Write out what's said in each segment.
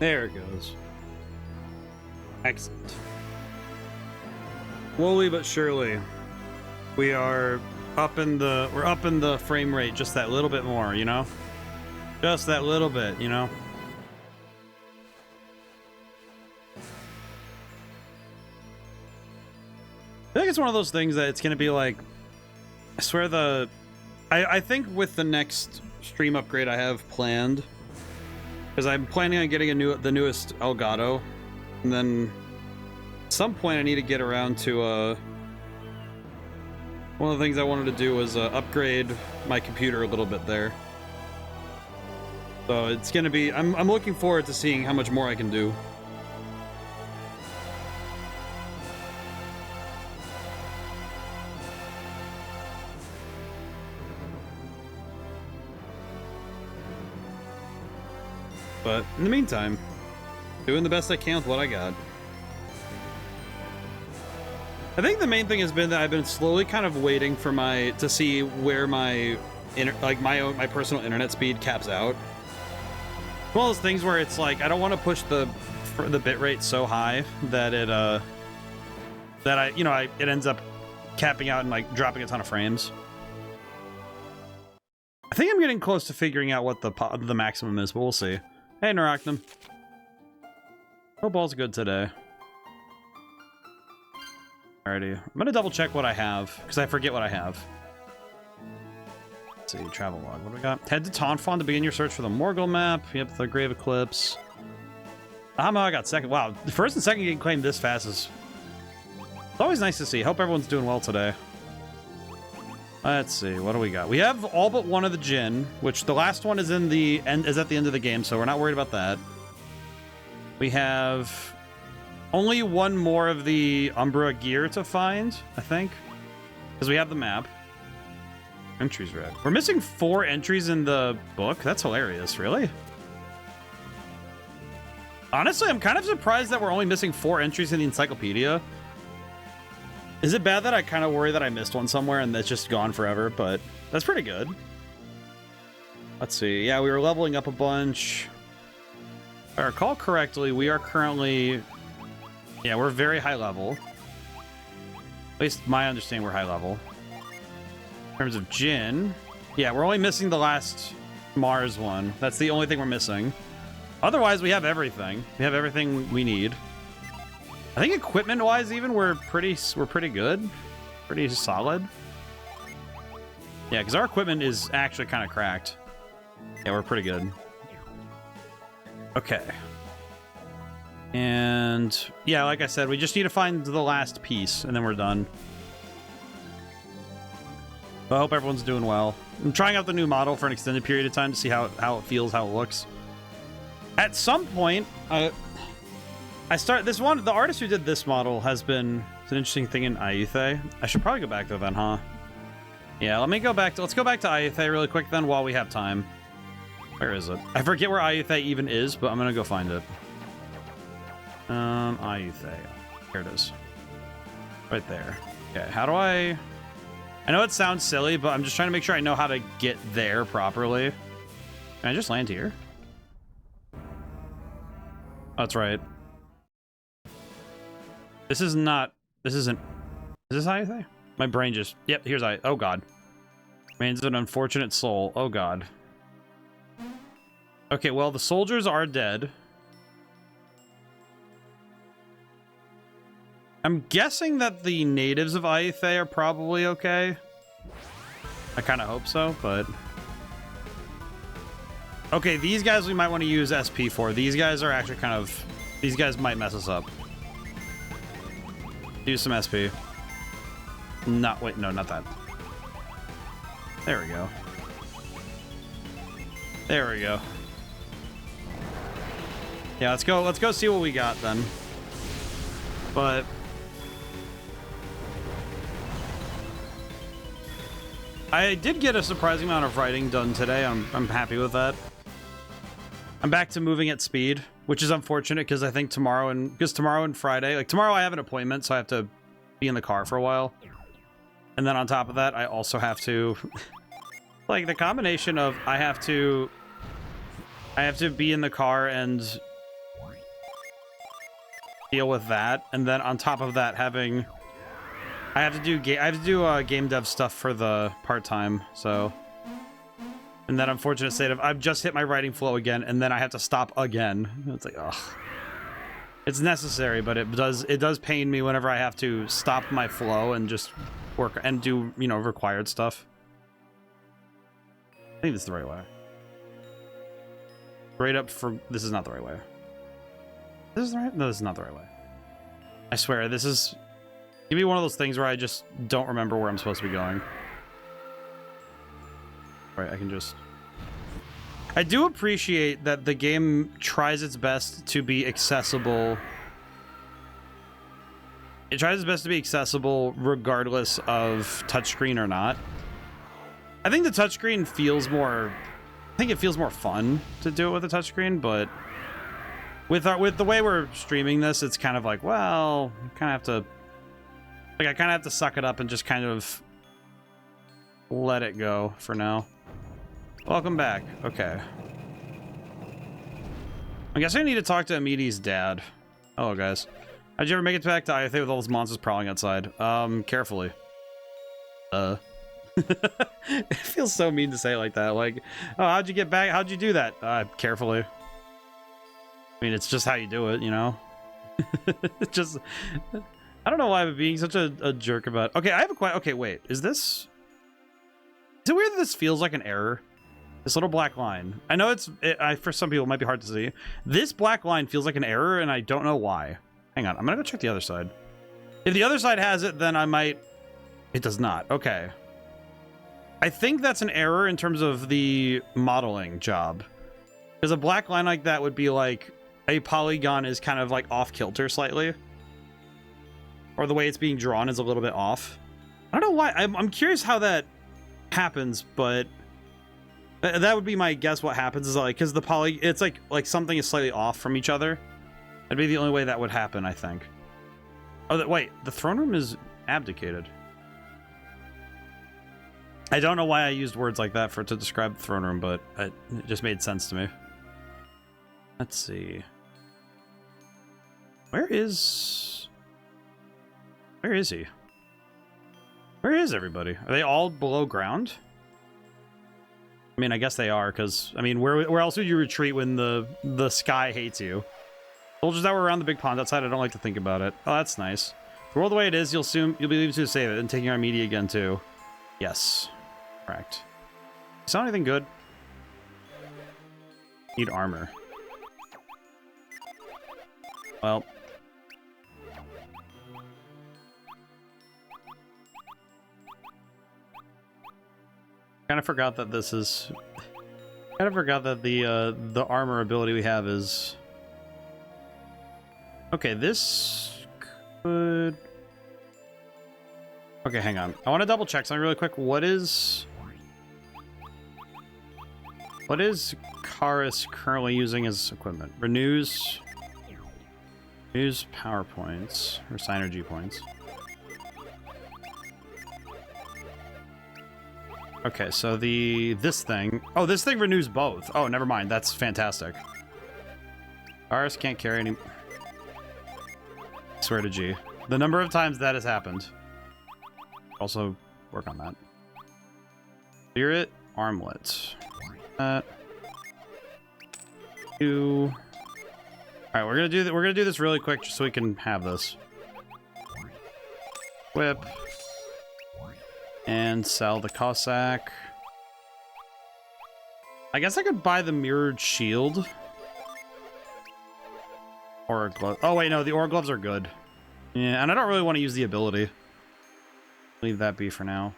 There it goes. Excellent. Slowly but surely, we're up in the frame rate just that little bit more, you know? Just that little bit, you know? I think it's one of those things that it's gonna be like, I swear I think with the next stream upgrade I have planned, because I'm planning on getting the newest Elgato, and then at some point I need to get around to one of the things I wanted to do was upgrade my computer a little bit there. So it's gonna be, I'm looking forward to seeing how much more I can do. But in the meantime, doing the best I can with what I got. I think the main thing has been that I've been slowly kind of waiting for to see where my my personal internet speed caps out. It's one of those things where it's like I don't want to push the bitrate so high that it it ends up capping out and like dropping a ton of frames. I think I'm getting close to figuring out what the maximum is, but we'll see. Hey, Narachnum. Hope all's good today. Alrighty. I'm gonna double check what I have, because I forget what I have. Let's see, travel log. What do we got? Head to Tonfon to begin your search for the Morgul map. Yep, the Grave Eclipse. I got second. Wow, the first and second getting claimed this fast is... It's always nice to see. Hope everyone's doing well today. Let's see, what do we got? We have all but one of the Djinn, which the last one is at the end of the game, so we're not worried about that. We have only one more of the Umbra gear to find, I think, because we have the map. Entries read. We're missing 4 entries in the book. That's hilarious, really. Honestly, I'm kind of surprised that we're only missing 4 entries in the encyclopedia. Is it bad that I kind of worry that I missed one somewhere and that's just gone forever? But that's pretty good. Let's see. Yeah, we were leveling up a bunch. If I recall correctly, we are currently... Yeah, we're very high level. At least my understanding, we're high level. In terms of Djinn, yeah, we're only missing the last Mars one. That's the only thing we're missing. Otherwise, we have everything. We have everything we need. I think equipment-wise, even we're pretty good, pretty solid. Yeah, because our equipment is actually kind of cracked. Yeah, we're pretty good. Okay. And yeah, like I said, we just need to find the last piece, and then we're done. But I hope everyone's doing well. I'm trying out the new model for an extended period of time to see how it feels, how it looks. At some point, I start this one. The artist who did this model has been an interesting thing in Ayutthaya. I should probably go back there then, huh? Yeah, let's go back to Ayutthaya really quick then while we have time. Where is it? I forget where Ayutthaya even is, but I'm gonna go find it. Ayutthaya. Here it is. Right there. Okay, how do I know it sounds silly, but I'm just trying to make sure I know how to get there properly. Can I just land here? Oh, that's right. This isn't... Is this Ayutthaya? My brain just... Yep, here's Ayutthaya. Oh, God. Remains an unfortunate soul. Oh, God. Okay, well, the soldiers are dead. I'm guessing that the natives of Ayutthaya are probably okay. I kind of hope so, but... Okay, these guys we might want to use SP for. These guys are actually kind of... These guys might mess us up. Use some SP. Wait, no, not that. There we go. There we go. Yeah, let's go see what we got then. But I did get a surprising amount of writing done today. I'm happy with that. I'm back to moving at speed, which is unfortunate because I think tomorrow and Friday, like tomorrow I have an appointment, so I have to be in the car for a while. And then on top of that, I also have to like the combination of I have to be in the car and deal with that, and then on top of that, having I have to do game dev stuff for the part-time, so in that unfortunate state of I've just hit my writing flow again, and then I have to stop again. It's like, ugh. It's necessary, but it does pain me whenever I have to stop my flow and just work and do, you know, required stuff. I think this is the right way. Right up for this is not the right way. This is the right? No, this is not the right way. I swear, this is give me one of those things where I just don't remember where I'm supposed to be going. Right, I can just I do appreciate that the game tries its best to be accessible. It tries its best to be accessible regardless of touchscreen or not. I think the touchscreen feels more... I think it feels more fun to do it with a touchscreen, but with the way we're streaming this, it's kind of like, well, I kind of have to... Like, I kind of have to suck it up and just kind of let it go for now. Welcome back. Okay. I guess I need to talk to Amidi's dad. Hello, guys. How'd you ever make it back to Eidola Tale with all those monsters prowling outside? Carefully. It feels so mean to say it like that. Like, oh, how'd you get back? How'd you do that? Carefully. I mean, it's just how you do it, you know? It's just... I don't know why I'm being such a jerk about... Okay, I have a question. Okay, wait. Is this... Is it weird that this feels like an error? This little black line. I know for some people it might be hard to see. This black line feels like an error, and I don't know why. Hang on, I'm gonna go check the other side. If the other side has it, then I might... It does not. Okay. I think that's an error in terms of the modeling job. Because a black line like that would be like a polygon is kind of like off-kilter slightly. Or the way it's being drawn is a little bit off. I don't know why. I'm curious how that happens, but... That would be my guess what happens is like, because the it's like something is slightly off from each other. That'd be the only way that would happen, I think. Oh, wait, the throne room is abdicated. I don't know why I used words like that to describe the throne room, but it just made sense to me. Let's see. Where is he? Where is everybody? Are they all below ground? I mean, I guess they are, because, I mean, where else would you retreat when the sky hates you? Soldiers that were around the big pond outside, I don't like to think about it. Oh, that's nice. The world the way it is, you'll be able to save it, and taking our media again, too. Yes. Correct. Saw anything good? Need armor. Well... Kind of forgot that this is... Kind of forgot that the armor ability we have is... Okay, this could... Okay, hang on. I want to double check something really quick. What is Karis currently using as equipment? Renews power points or synergy points. Okay, so this thing... Oh, this thing renews both. Oh, never mind. That's fantastic. Karis can't carry any... Swear to G. The number of times that has happened. Also, work on that. Spirit armlet. That. 2. All right, we're gonna do this really quick just so we can have this. Whip. And sell the Cossack. I guess I could buy the mirrored shield. Or a glove. Oh wait, no, the aura gloves are good. Yeah, and I don't really want to use the ability. Leave that be for now.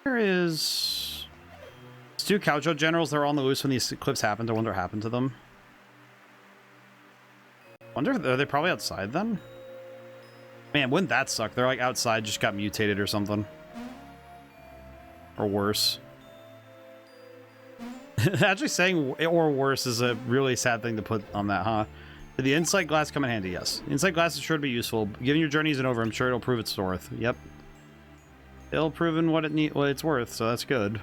There is... There's 2 Gaucho generals that are on the loose when these clips happened. I wonder what happened to them. Wonder, are they probably outside then? Man, wouldn't that suck? They're like outside, just got mutated or something. Or worse. Actually saying or worse is a really sad thing to put on that, huh? Did the insight glass come in handy? Yes. The insight glass is sure to be useful. Given your journey isn't over, I'm sure it'll prove its worth. Yep. It'll prove what it's worth, so that's good.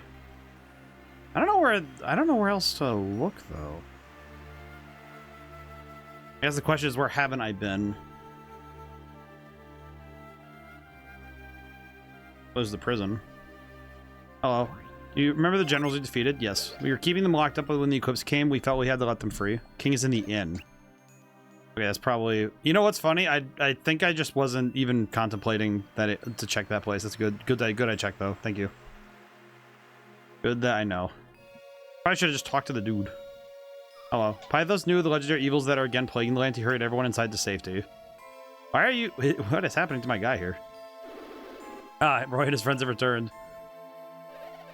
I don't know where else to look though. I guess the question is, where haven't I been? Close the prison. Hello. You remember the generals we defeated? Yes. We were keeping them locked up, but when the eclipse came, we felt we had to let them free. King is in the inn. Okay, that's probably... You know what's funny? I think I just wasn't even contemplating that to check that place. That's good. Good I checked, though. Thank you. Good that I know. Probably should have just talked to the dude. Hello. Pythos knew the legendary evils that are again plaguing the land. He hurried everyone inside to safety. Why are you... What is happening to my guy here? Ah, Roy and his friends have returned.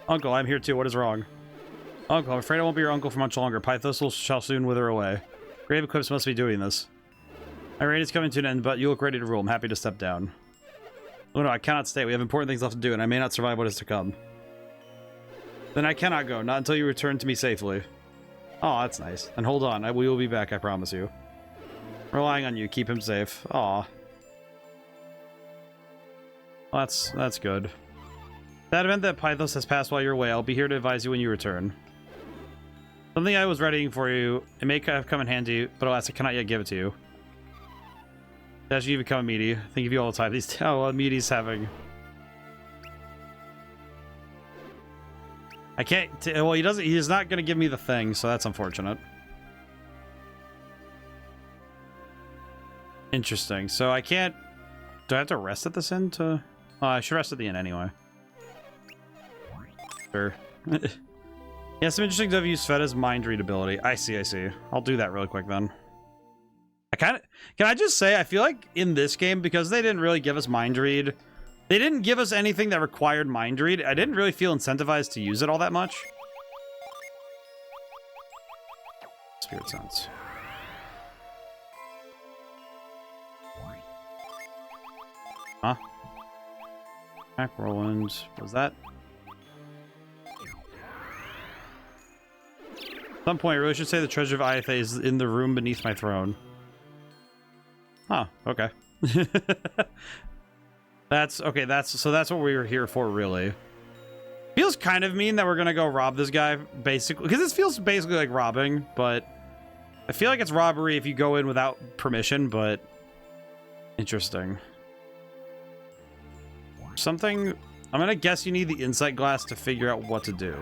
Uncle, I'm here too. What is wrong? Uncle, I'm afraid I won't be your uncle for much longer. Pythos shall soon wither away. Grave Eclipse must be doing this. My reign is coming to an end, but you look ready to rule. I'm happy to step down. Oh no, I cannot stay. We have important things left to do, and I may not survive what is to come. Then I cannot go, not until you return to me safely. Oh, that's nice. And hold on, we will be back, I promise you. Relying on you, keep him safe. Aw. Well, that's good. That event that Pythos has passed while you're away, I'll be here to advise you when you return. Something I was readying for you. It may have come in handy, but alas, I cannot yet give it to you. As you become a meaty, think of you all the time. These meaty's having... I can't... Well, he's not going to give me the thing, so that's unfortunate. Interesting. So I can't... Do I have to rest at this end to... I should rest at the end anyway. Sure. Yeah, some interesting stuff. Use Svetta's mind read ability. I see. I'll do that really quick then. Can I just say, I feel like in this game, because they didn't really give us mind read, they didn't give us anything that required mind read, I didn't really feel incentivized to use it all that much. Spirit sense. Huh? Back Roland. Was that? At some point, I really should say the treasure of Iathe is in the room beneath my throne. Huh, okay. That's what we were here for, really. Feels kind of mean that we're gonna go rob this guy, basically, because this feels basically like robbing, but I feel like it's robbery if you go in without permission, but interesting. Something, I'm gonna guess you need the insight glass to figure out what to do.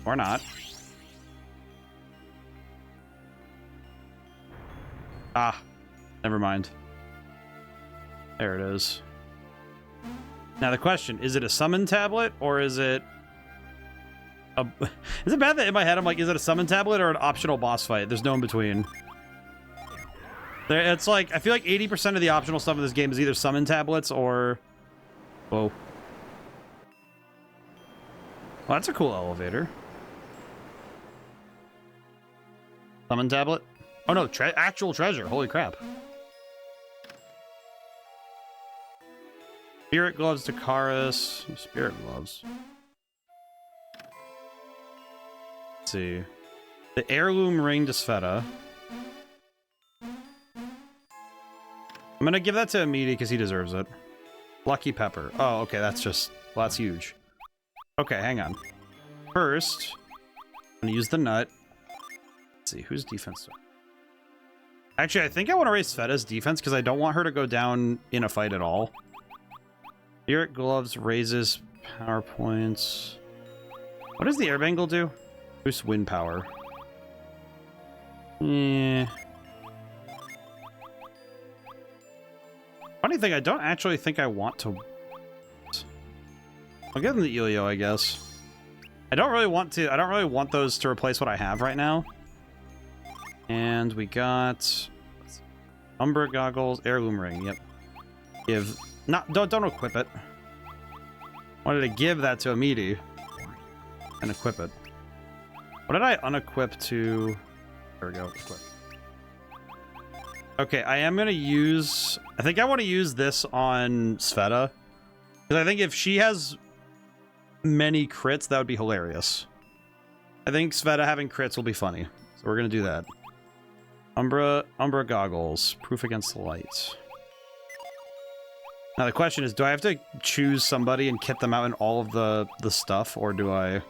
Or not. Ah, never mind. There it is. Now the question, is it a summon tablet or is it a... Is it bad that in my head I'm like, is it a summon tablet or an optional boss fight? There's no in between. It's like, I feel like 80% of the optional stuff in this game is either summon tablets or... Whoa. Well, that's a cool elevator. Summon tablet? Oh no, actual treasure. Holy crap. Spirit gloves to Karis. Spirit gloves. Let's see. The heirloom ring to Sveta. I'm gonna give that to Amity because he deserves it. Lucky pepper. Oh, okay, that's just... Well, that's huge. Okay, hang on. First, I'm gonna use the nut. Let's see, who's defense? Actually, I think I want to raise Sveta's defense because I don't want her to go down in a fight at all. Spirit gloves raises power points. What does the air bangle do? Boost wind power. Yeah. Funny thing, I don't actually think I want to... I'll give them the Elio, I guess. I don't really want those to replace what I have right now. And we got Umbra goggles, heirloom ring. Yep. Don't equip it. Wanted to give that to Amity and equip it. What did I unequip to? There we go. Equip. Okay, I am gonna use. I think I want to use this on Sveta because I think if she has many crits, that would be hilarious. I think Sveta having crits will be funny, so we're gonna do that. Umbra goggles, proof against the light. Now the question is, do I have to choose somebody and kit them out in all of the stuff, or do I?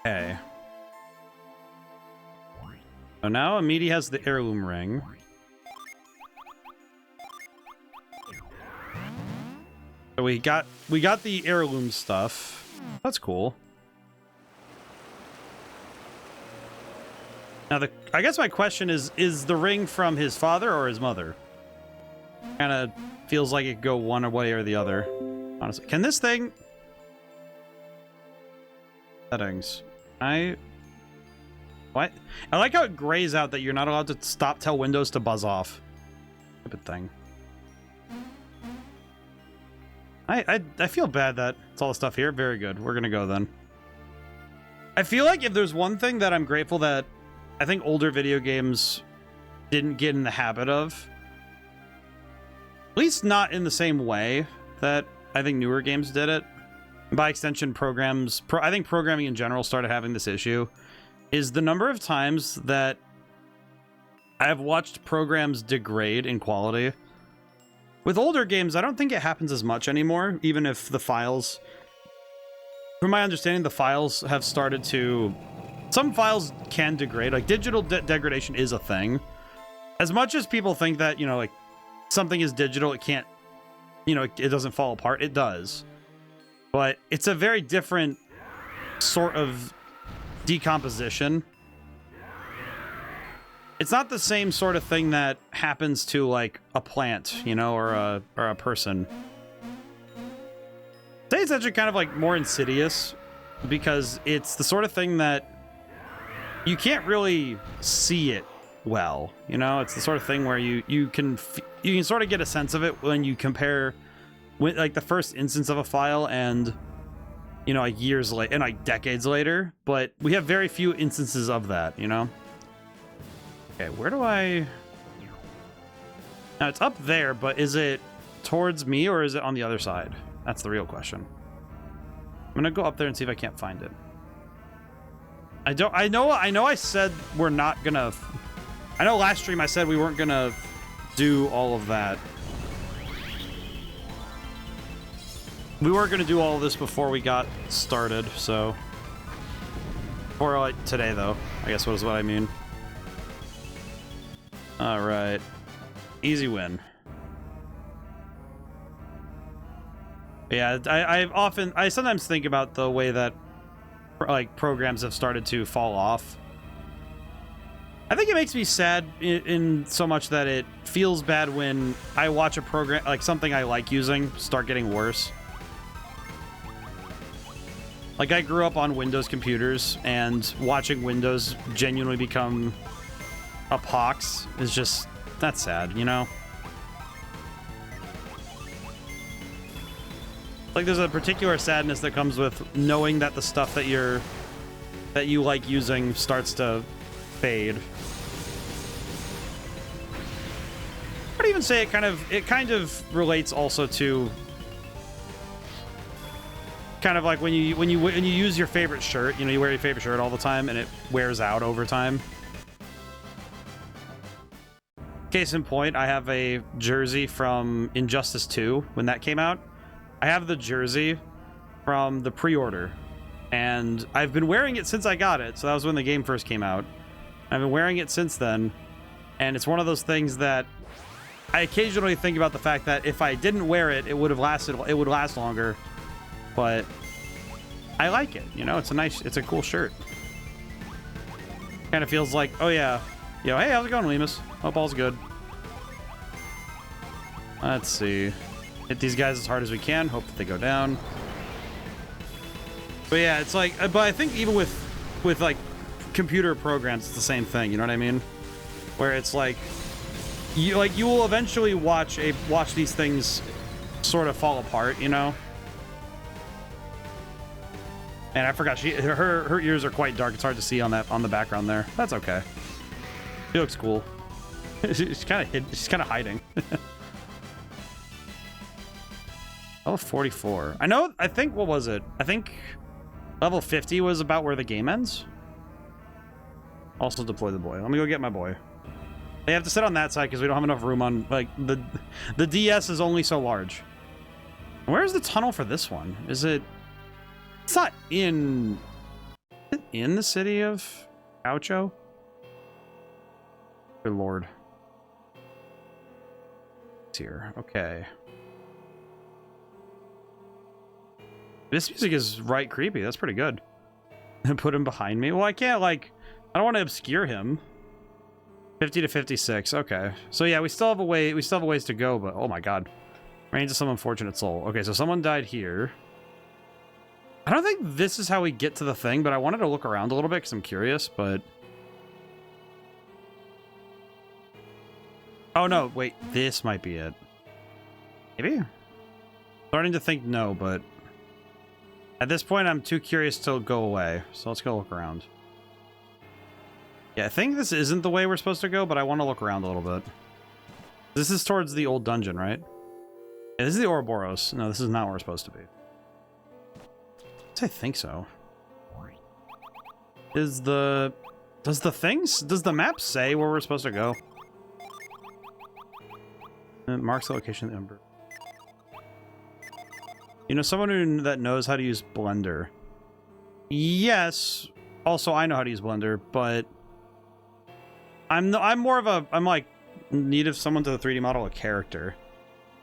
Okay. So now Amity has the heirloom ring. So we got the heirloom stuff. That's cool. Now I guess my question is the ring from his father or his mother? Kind of feels like it could go one way or the other. Honestly, can this thing? Settings. What? I like how it grays out that you're not allowed to tell Windows to buzz off. Stupid thing. I feel bad that it's all the stuff here. Very good. We're gonna go then. I feel like if there's one thing that I'm grateful that I think older video games didn't get in the habit of, at least not in the same way that I think newer games did it. By extension, I think programming in general started having this issue, is the number of times that I've watched programs degrade in quality. With older games, I don't think it happens as much anymore, even if the files... From my understanding, the files have started to... Some files can degrade. Like, digital degradation is a thing. As much as people think that, you know, like, something is digital, it can't... You know, it doesn't fall apart. It does. But it's a very different sort of decomposition. It's not the same sort of thing that happens to, like, a plant, you know, or a person. I'd say it's actually kind of, like, more insidious, because it's the sort of thing that you can't really see it well, you know? It's the sort of thing where you can sort of get a sense of it when you compare with, like, the first instance of a file and, you know, like, years later and, like, decades later. But we have very few instances of that, you know? Okay, where do I... Now, it's up there, but is it towards me or is it on the other side? That's the real question. I'm gonna go up there and see if I can't find it. I know I said we're not gonna... I know last stream I said we weren't gonna do all of that. We weren't gonna do all of this before we got started, so... Or like today, though, I guess was what I mean. Alright. Easy win. Yeah, I sometimes think about the way that, like, programs have started to fall off. I think it makes me sad in so much that it feels bad when I watch a program, like something I like using, start getting worse. Like, I grew up on Windows computers, and watching Windows genuinely become a pox is just, that's sad, you know? Like, there's a particular sadness that comes with knowing that the stuff that you like using starts to fade. I'd even say it kind of relates also to kind of like when you use your favorite shirt, you know, you wear your favorite shirt all the time and it wears out over time. Case in point, I have a jersey from Injustice 2 when that came out. I have the jersey from the pre-order, and I've been wearing it since I got it. So that was when the game first came out. I've been wearing it since then, and it's one of those things that I occasionally think about the fact that if I didn't wear it, it would last longer. But I like it, you know. It's a cool shirt. Kind of feels like, oh yeah, yo, hey, how's it going, Lemus? Hope all's good. Let's see. Hit these guys as hard as we can. Hope that they go down. But yeah, it's like, but I think even with like computer programs, it's the same thing. You know what I mean? Where it's like, you will eventually watch these things sort of fall apart. You know? And I forgot her ears are quite dark. It's hard to see on the background there. That's okay. She looks cool. She's kind of hiding. Level 44. I think, what was it? I think level 50 was about where the game ends. Also deploy the boy. Let me go get my boy. They have to sit on that side because we don't have enough room on, like, the DS is only so large. Where's the tunnel for this one? Is it... It's not in the city of Gaucho? Good lord. It's here. Okay. This music is right creepy. That's pretty good. And put him behind me. Well, I can't, like... I don't want to obscure him. 50 to 56. Okay. So, yeah, we still have a way... We still have a ways to go, but... Oh, my God. Reigns of some unfortunate soul. Okay, so someone died here. I don't think this is how we get to the thing, but I wanted to look around a little bit because I'm curious, but... Oh, no. Wait. This might be it. Maybe? Starting to think no, but... At this point, I'm too curious to go away. So let's go look around. Yeah, I think this isn't the way we're supposed to go, but I want to look around a little bit. This is towards the old dungeon, right? Yeah, this is the Ouroboros. No, this is not where we're supposed to be. I think so. Does the map say where we're supposed to go? It marks the location of the Ember. You know, someone that knows how to use Blender. Yes. Also, I know how to use Blender, but I'm like need of someone to 3D model a character.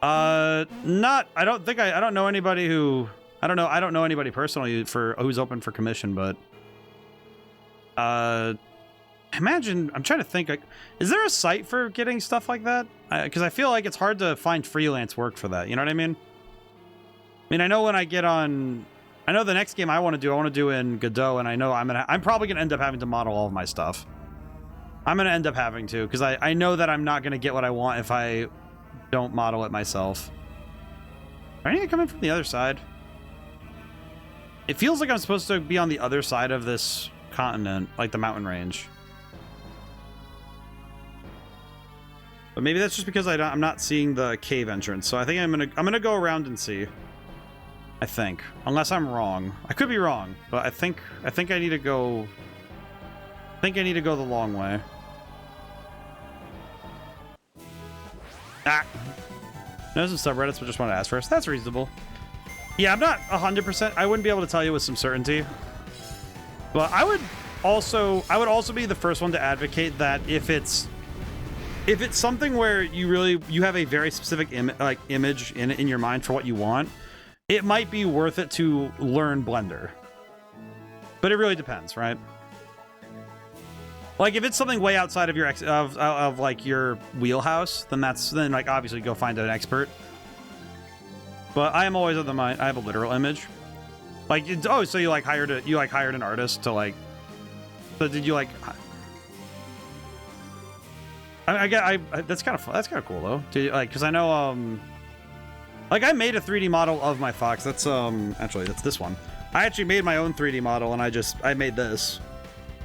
I don't know anybody who I don't know anybody personally who's open for commission, but imagine, I'm trying to think, like, is there a site for getting stuff like that? Because I feel like it's hard to find freelance work for that. You know what I mean? I mean, I know when I get on, I know the next game I want to do in Godot, and I know I'm probably gonna end up having to model all of my stuff. I'm gonna end up having to, because I know that I'm not gonna get what I want if I don't model it myself. Are you coming from the other side? It feels like I'm supposed to be on the other side of this continent, like the mountain range. But maybe that's just because I'm not seeing the cave entrance. So I think I'm gonna go around and see. I think, unless I'm wrong. I could be wrong, but I think I need to go. I think I need to go the long way. Ah. There's some subreddits, but just want to ask first. That's reasonable. Yeah, I'm not 100%. I wouldn't be able to tell you with some certainty. But I would also be the first one to advocate that if it's something where you have a very specific image in your mind for what you want, it might be worth it to learn Blender. But it really depends, right? Like if it's something way outside of your like your wheelhouse, then like obviously go find an expert. But I am always of the mind I have a literal image. Like oh, so you hired an artist to like. So did you like? That's kind of cool though. Because I know like I made a 3D model of my fox. That's actually that's this one. I actually made my own 3D model and I made this.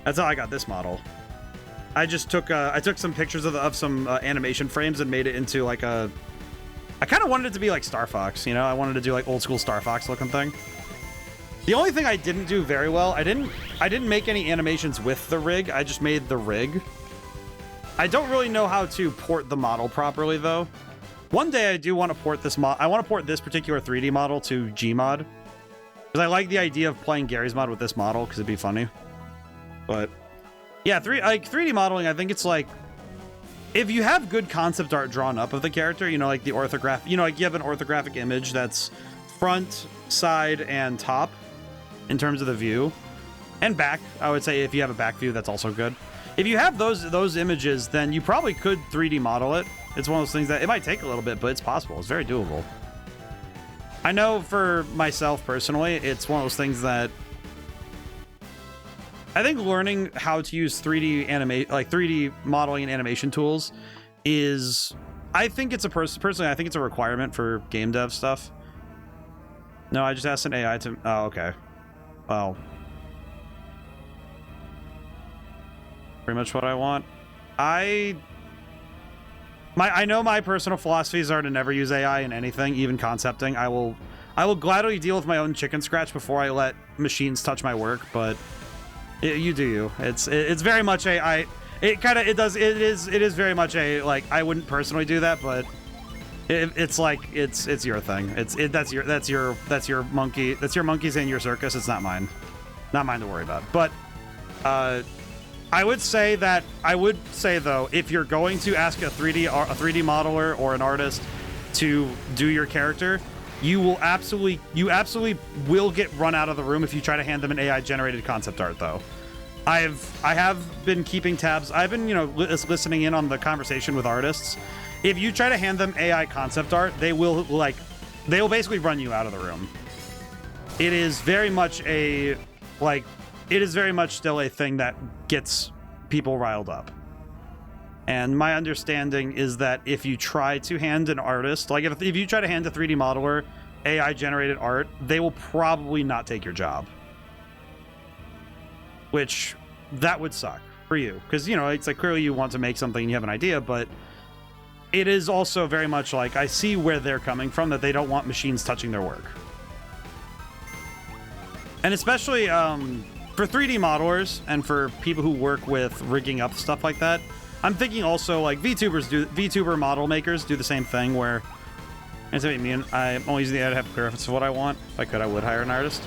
That's how I got this model. I just took some pictures of some animation frames and made it into like a. I kind of wanted it to be like Star Fox, you know. I wanted to do like old school Star Fox looking thing. The only thing I didn't do very well, I didn't make any animations with the rig. I just made the rig. I don't really know how to port the model properly though. One day I do want to port this mod. I want to port this particular 3D model to Gmod because I like the idea of playing Gary's mod with this model because it'd be funny. But yeah, 3D modeling, I think it's like if you have good concept art drawn up of the character, you know, like the orthograph, you know, like you have an orthographic image that's front, side, and top in terms of the view, and back. I would say if you have a back view, that's also good. If you have those images, then you probably could 3D model it. It's one of those things that it might take a little bit, but it's possible. It's very doable. I know for myself personally, it's one of those things that I think learning how to use 3D modeling and animation tools is, I think it's personally, I think it's a requirement for game dev stuff. No, I just asked an AI to, oh, okay. Well, pretty much what I want. I know my personal philosophies are to never use AI in anything, even concepting. I will gladly deal with my own chicken scratch before I let machines touch my work, but you do you. It's very much it is very much a, like, I wouldn't personally do that, but it's like it's your thing. That's your monkeys in your circus. It's not mine to worry about. But I I would say though, if you're going to ask a 3D modeler or an artist to do your character, you absolutely will get run out of the room if you try to hand them an AI generated concept art though. I have been keeping tabs. I've been, listening in on the conversation with artists. If you try to hand them AI concept art, they will basically run you out of the room. It is very much still a thing that gets people riled up. And my understanding is that if you try to hand an artist, like if you try to hand a 3D modeler AI generated art, they will probably not take your job. Which, that would suck for you. Because, it's like clearly you want to make something and you have an idea, but it is also very much like, I see where they're coming from, that they don't want machines touching their work. And especially for 3D modelers and for people who work with rigging up stuff like that, I'm thinking also like VTuber model makers do the same thing where, I'm only using the AI to have clear reference to what I want. If I could, I would hire an artist.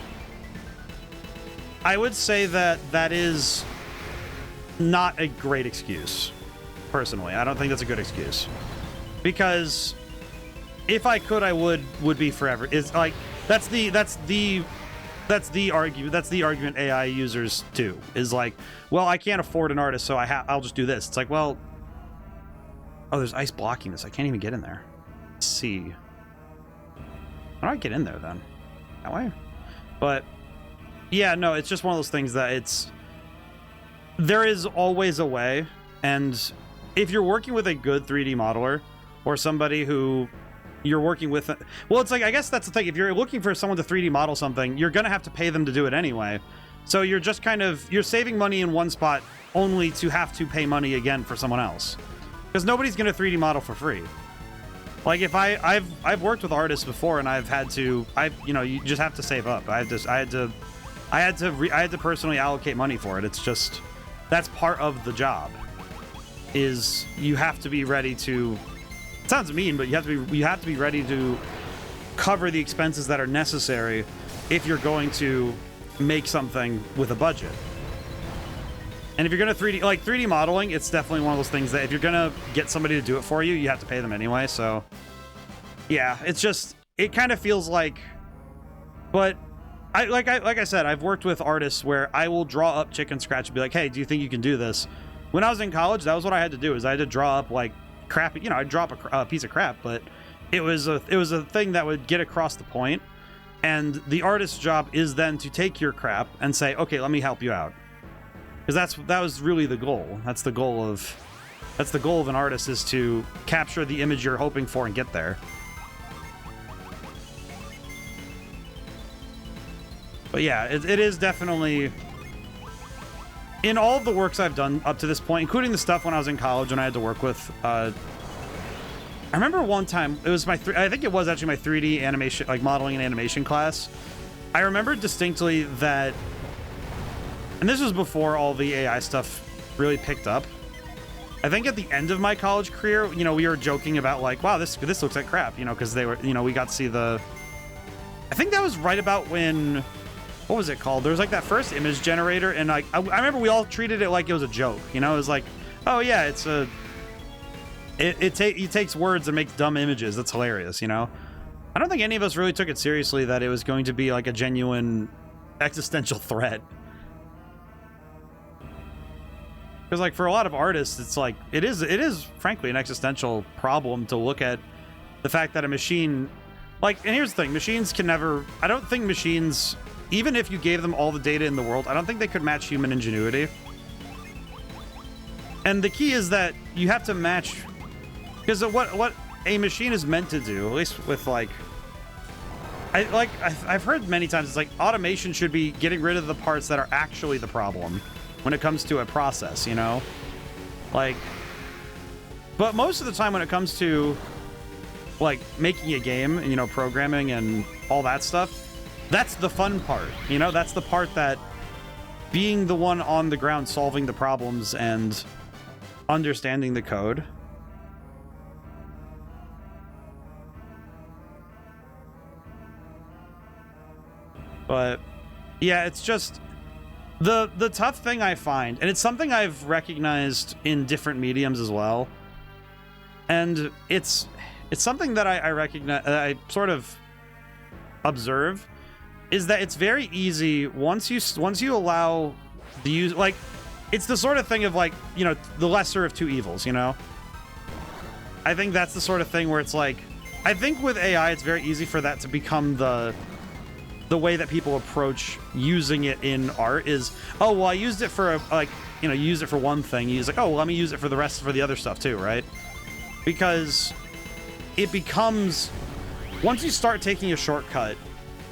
I would say that is not a great excuse, personally. I don't think that's a good excuse. Because if I could, I would be forever. It's like that's the argument AI users do, is like, well, I can't afford an artist, so I'll just do this. It's like, well, oh, there's ice blocking this. I can't even get in there. Let's see. How do I get in there then? That way? But yeah, no, it's just one of those things that there is always a way. And if you're working with a good 3D modeler or somebody who you're working with, well, it's like, I guess that's the thing. If you're looking for someone to 3D model something, you're going to have to pay them to do it anyway. So you're just you're saving money in one spot only to have to pay money again for someone else. Because nobody's going to 3D model for free. Like if I've worked with artists before and I've had to, you just have to save up. I had to personally allocate money for it. It's just, that's part of the job, is you have to be ready to, it sounds mean, but you have to be ready to cover the expenses that are necessary if you're going to make something with a budget. And if you're going to 3D modeling, it's definitely one of those things that if you're going to get somebody to do it for you, you have to pay them anyway. So yeah, it's just, it kind of feels like, but like I said, I've worked with artists where I will draw up chicken scratch and be like, hey, do you think you can do this? When I was in college, that was what I had to do, is I had to draw up like crap, I'd drop a piece of crap, but it was a thing that would get across the point. And the artist's job is then to take your crap and say, okay, let me help you out. Because that was really the goal. That's the goal of an artist, is to capture the image you're hoping for and get there. But yeah, it is definitely, in all of the works I've done up to this point, including the stuff when I was in college and I had to work with, I remember one time, it was I think it was actually my 3D animation, like modeling and animation class. I remember distinctly that, and this was before all the AI stuff really picked up. I think at the end of my college career, we were joking about like, wow, this looks like crap, because they were, we got to see I think that was right about when, what was it called? There was like that first image generator, and like, I remember we all treated it like it was a joke, it was like, oh yeah, it takes words and makes dumb images. That's hilarious, I don't think any of us really took it seriously that it was going to be like a genuine existential threat. Because like for a lot of artists, it's like, it is frankly an existential problem to look at the fact that a machine, like, and here's the thing, machines can never, I don't think machines, even if you gave them all the data in the world, I don't think they could match human ingenuity. And the key is that you have to match, because what a machine is meant to do, at least with like, I've heard many times, it's like automation should be getting rid of the parts that are actually the problem when it comes to a process, like, but most of the time when it comes to like making a game and, programming and all that stuff, that's the fun part, that's the part that being the one on the ground solving the problems and understanding the code. But yeah, it's just, The tough thing I find, and it's something I've recognized in different mediums as well, and it's something that I recognize, I sort of observe, is that it's very easy once you allow the use, like, it's the sort of thing of, like, you know, the lesser of two evils, you know? I think that's the sort of thing where it's like, I think with AI, it's very easy for that to become the way that people approach using it in art is, oh, well, I used it for, like, you know, you use it for one thing. You use, like, oh, well, let me use it for the rest, for the other stuff too, right? Because it becomes, once you start taking a shortcut,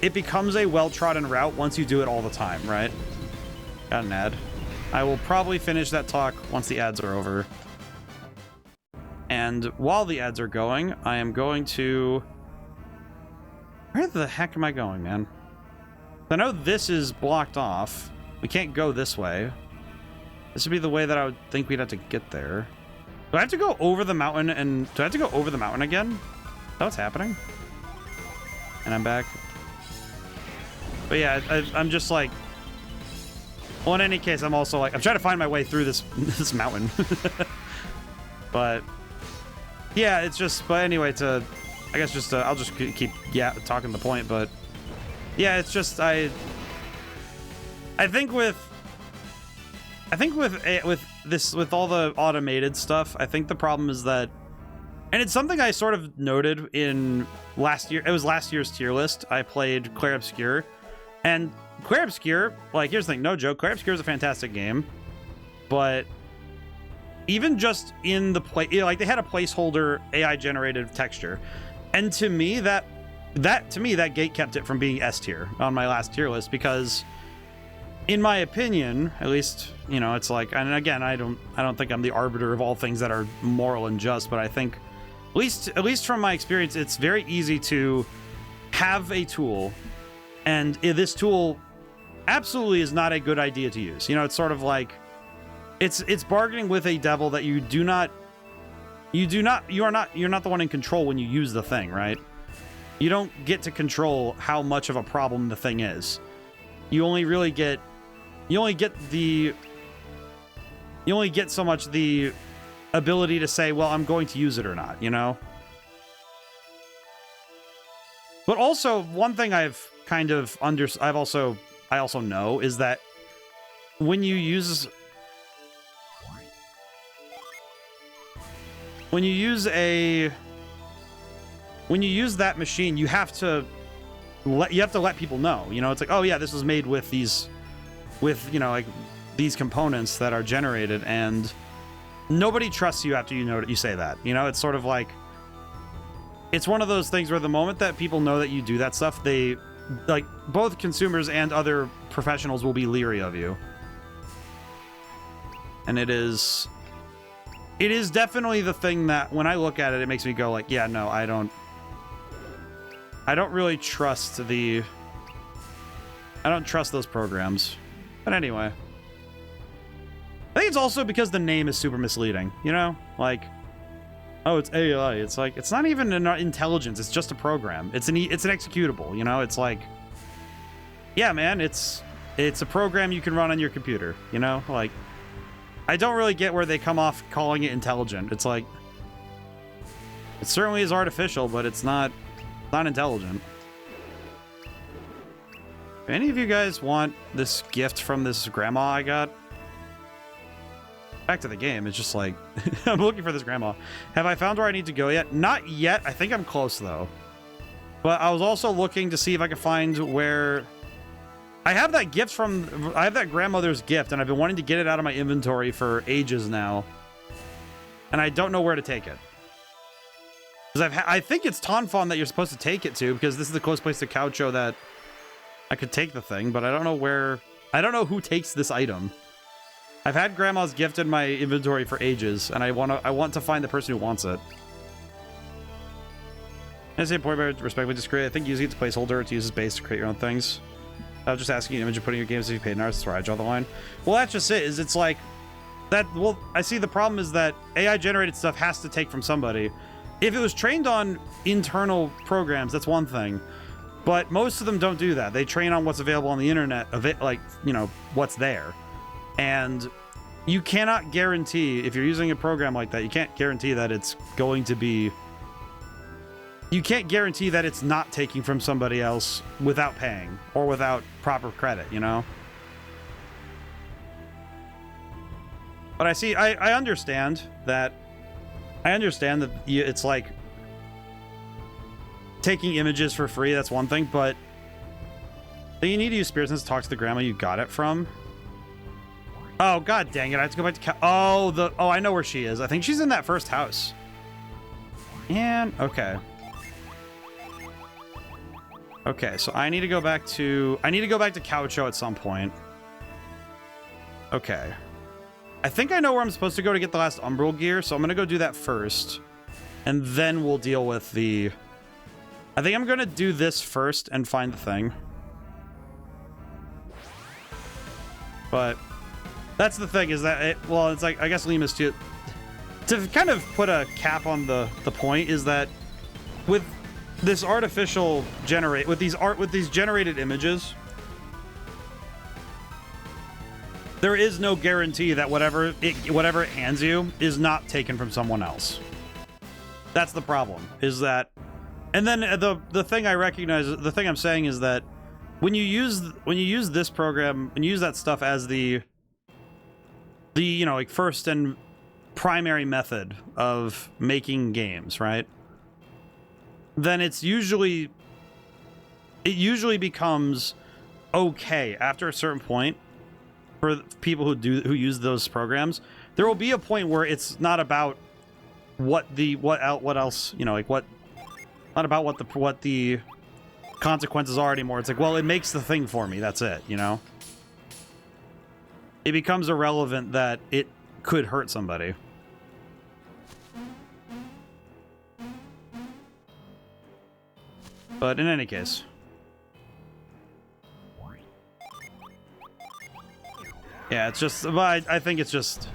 it becomes a well-trodden route once you do it all the time, right? Got an ad. I will probably finish that talk once the ads are over. And while the ads are going, I am going to... Where the heck am I going, man? I know this is blocked off. We can't go this way. This would be the way that I would think we'd have to get there. Do I have to go over the mountain and... Do I have to go over the mountain again? Is that what's happening? And I'm back. But yeah, I'm just like... Well, in any case, I'm also like... I'm trying to find my way through this mountain. But... Yeah, it's just... But anyway, I guess just... I'll just keep talking the point, but... Yeah, it's just... I think with all the automated stuff, I think the problem is that... And it's something I sort of noted in last year. It was last year's tier list. I played Clair Obscur. And Clair Obscur, like, here's the thing, no joke, Clair Obscur is a fantastic game. But even just in the play, like, they had a placeholder AI-generated texture. And to me, that gate kept it from being S tier on my last tier list, because in my opinion, at least, you know, it's like, and again, I don't think I'm the arbiter of all things that are moral and just, but I think at least from my experience, it's very easy to have a tool, and this tool absolutely is not a good idea to use. You know, it's sort of like it's bargaining with a devil that you're not the one in control when you use the thing, right? You don't get to control how much of a problem the thing is. You only get so much the ability to say, well, I'm going to use it or not, you know? But also, one thing I've kind of I also know is that when you use that machine, you have to let people know, you know? It's like, oh yeah, this was made with these components that are generated, and nobody trusts you after you say that. You know, it's sort of like, it's one of those things where the moment that people know that you do that stuff, they, like, both consumers and other professionals will be leery of you. And it is definitely the thing that when I look at it, it makes me go like, yeah, no, I don't really trust I don't trust those programs. But anyway, I think it's also because the name is super misleading, you know? Like, oh, it's AI. It's like, it's not even an intelligence. It's just a program. It's an executable, you know? It's like, yeah, man, it's a program you can run on your computer, you know? Like, I don't really get where they come off calling it intelligent. It's like, it certainly is artificial, but it's not intelligent. If any of you guys want this gift from this grandma I got, back to the game, it's just like, I'm looking for this grandma. Have I found where I need to go yet? Not yet. I think I'm close, though. But I was also looking to see if I could find where... I have that grandmother's gift, and I've been wanting to get it out of my inventory for ages now. And I don't know where to take it. Because I think it's Tonfon that you're supposed to take it to, because this is the closest place to Caucho that I could take the thing, but I don't know where... I don't know who takes this item. I've had Grandma's gift in my inventory for ages, and I want to find the person who wants it. I say point by respectfully disagree. I think using it as a placeholder to use as base to create your own things. I was just asking you an image of putting your games if you paid an artist. That's where I draw the line. Well, that's just it. Is it's like that. Well, I see the problem is that AI generated stuff has to take from somebody. If it was trained on internal programs, that's one thing. But most of them don't do that. They train on what's available on the internet, like, you know, what's there. And you cannot guarantee, if you're using a program like that, you can't guarantee that it's going to be... You can't guarantee that it's not taking from somebody else without paying or without proper credit, you know? But I understand that... it's like... Taking images for free, that's one thing, but... You need to use Spear Sense to talk to the grandma you got it from. Oh, god dang it, I have to go back to... Oh, I know where she is. I think she's in that first house. And... Okay. Okay, so I need to go back to... I need to go back to Caucho at some point. Okay. I think I know where I'm supposed to go to get the last Umbral gear, so I'm gonna go do that first. And then we'll deal with the... I think I'm gonna do this first and find the thing. But... That's the thing, is that well, it's like, I guess Lima's to kind of put a cap on the point, is that with this artificial with these generated images, there is no guarantee that whatever it hands you is not taken from someone else. That's the problem, is that, and then the thing I recognize, the thing I'm saying is that when you use this program and use that stuff as the you know, like, first and primary method of making games, right? Then it usually becomes okay after a certain point for people who use those programs. There will be a point where it's not about what else, you know, like not about what the consequences are anymore. It's like, well, it makes the thing for me. That's it, you know? It becomes irrelevant that it could hurt somebody. But in any case. Yeah, it's just... I think it's just...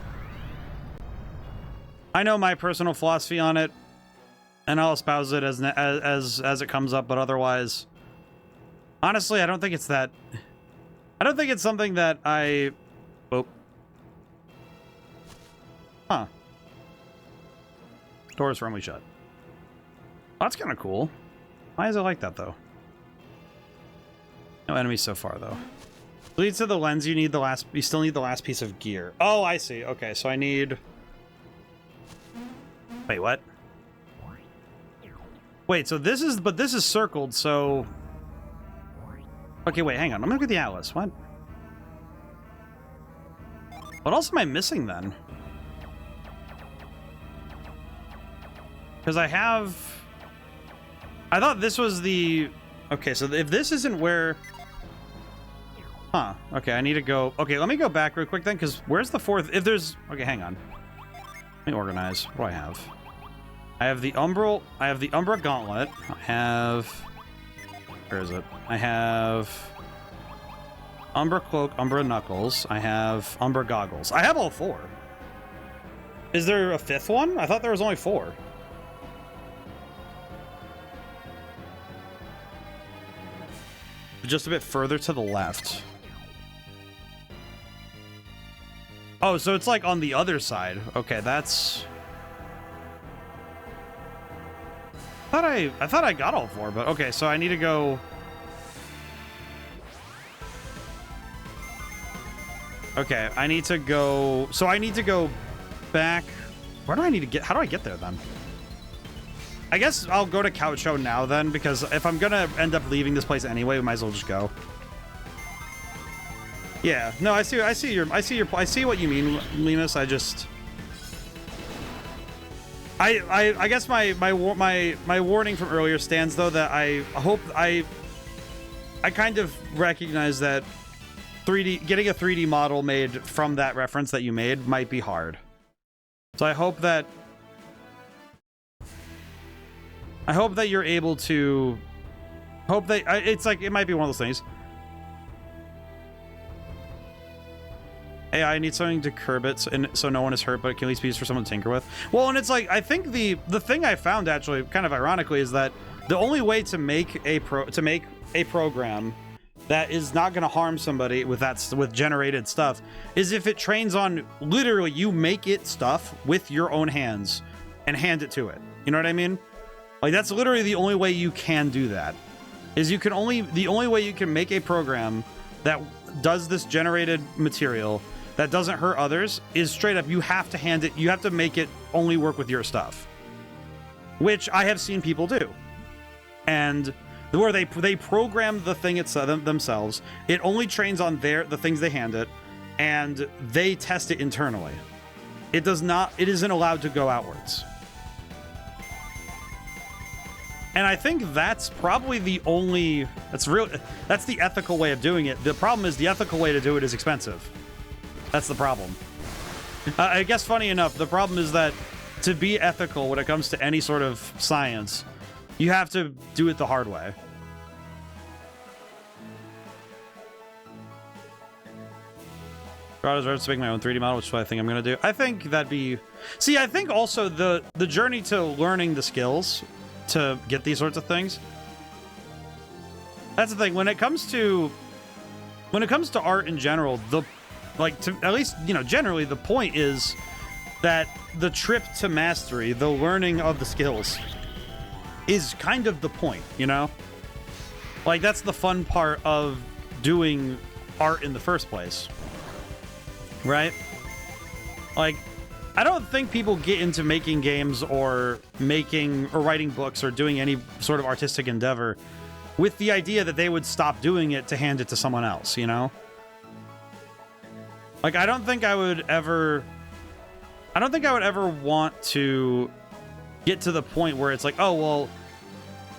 I know my personal philosophy on it, and I'll espouse it as it comes up, but otherwise... Honestly, I don't think it's that... I don't think it's something that I... Oh. Huh. Door is firmly shut. Oh, that's kind of cool. Why is it like that, though? No enemies so far, though. Leads to the lens, you still need the last piece of gear. Oh, I see. Okay, so I need... Wait, what? Wait, so this is... But this is circled, so... Okay, wait, hang on. I'm gonna look at the atlas. What? What else am I missing, then? Because I thought this was the... Okay, so if this isn't where... Huh. Okay, I need to go... Okay, let me go back real quick, then, because where's the fourth... If there's... Okay, hang on. Let me organize. What do I have? I have the Umbral... I have the Umbra Gauntlet. I have... Where is it? I have... Umbra Cloak, Umbra Knuckles. I have Umbra Goggles. I have all four. Is there a fifth one? I thought there was only four. Just a bit further to the left. Oh, so it's like on the other side. Okay, that's... I thought I got all four, but okay, so I need to go... Okay, I need to go... So I need to go back... Where do I need to get... How do I get there, then? I guess I'll go to Caucho now, then, because if I'm gonna end up leaving this place anyway, we might as well just go. Yeah, no, I see what you mean, Linus. I just... I guess my warning from earlier stands, though, that I hope... I kind of recognize that getting a 3D model made from that reference that you made might be hard. So I hope that you're able to... It's like, it might be one of those things. Hey, I need something to curb it so no one is hurt, but it can at least be used for someone to tinker with. Well, and it's like, I think the thing I found, actually, kind of ironically, is that The only way to make a program that is not going to harm somebody with generated stuff is if it trains on literally you make it stuff with your own hands and hand it to it. You know what I mean? Like, that's literally the only way you can do that. Is the only way you can make a program that does this generated material that doesn't hurt others is straight up you have to make it only work with your stuff. Which I have seen people do. And where they program the thing themselves, it only trains on the things they hand it, and they test it internally. It isn't allowed to go outwards. And I think that's probably that's the ethical way of doing it. The problem is the ethical way to do it is expensive. That's the problem. I guess funny enough, the problem is that to be ethical when it comes to any sort of science, you have to do it the hard way. I deserve to make my own 3D model, which is what I think I'm going to do. I think that'd be... See, I think also the journey to learning the skills to get these sorts of things, that's the thing. When it comes to art in general, at least, you know, generally the point is that the trip to mastery, the learning of the skills, is kind of the point, you know? Like, that's the fun part of doing art in the first place. Right? Like, I don't think people get into making games or writing books or doing any sort of artistic endeavor with the idea that they would stop doing it to hand it to someone else, you know? Like, I don't think I would ever want to get to the point where it's like, oh, well,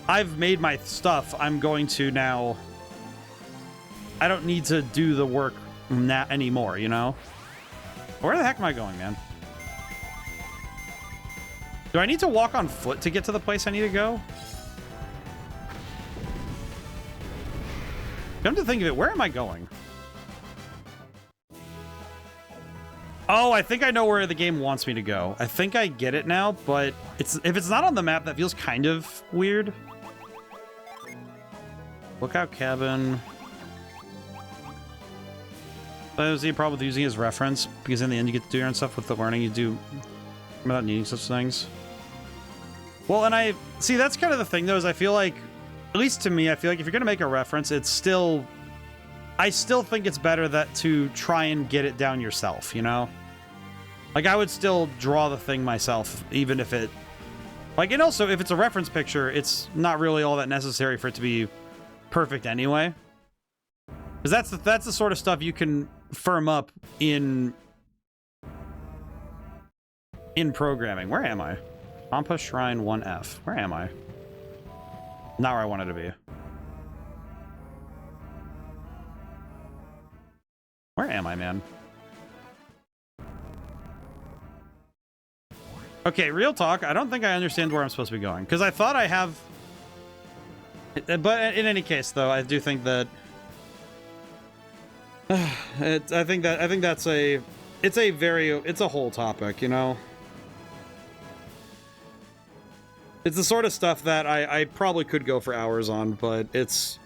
I've made my stuff, I'm going to now... I don't need to do the work anymore, you know? Where the heck am I going, man? Do I need to walk on foot to get to the place I need to go? Come to think of it, where am I going? Oh, I think I know where the game wants me to go. I think I get it now, but if it's not on the map, that feels kind of weird. Lookout cabin. I see a problem with using his reference, because in the end you get to do your own stuff with the learning you do without needing such things. Well, and I see that's kind of the thing though, is I feel like, at least to me, I feel like if you're gonna make a reference, I still think it's better that to try and get it down yourself, you know? Like, I would still draw the thing myself, even if it... Like, and also, if it's a reference picture, it's not really all that necessary for it to be perfect anyway. Because that's the sort of stuff you can firm up in programming. Where am I? Pampa Shrine 1F. Where am I? Not where I wanted to be. Where am I, man? Okay, real talk. I don't think I understand where I'm supposed to be going. Because I thought I have... But in any case, though, I do think that... I think that's it's a whole topic, you know? It's the sort of stuff that I probably could go for hours on, but it's...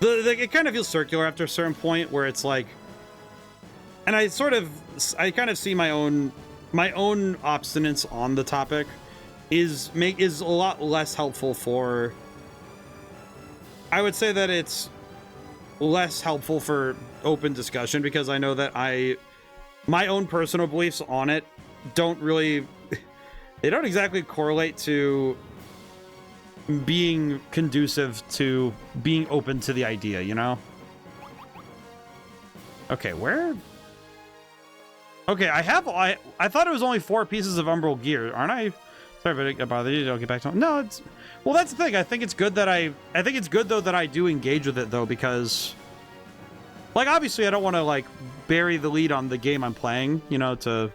it kind of feels circular after a certain point where it's like... And I kind of see my own obstinance on the topic is a lot less helpful for... I would say that it's less helpful for open discussion, because I know that my own personal beliefs on it don't really... They don't exactly correlate to being conducive to being open to the idea, you know? Okay, where... Okay, I thought it was only 4 pieces of umbral gear, aren't I? Sorry if I bother you. I'll get back to it. No, it's... Well, that's the thing. I think it's good that I think it's good, though, that I do engage with it, though, because... Like, obviously, I don't want to, like, bury the lead on the game I'm playing, you know, to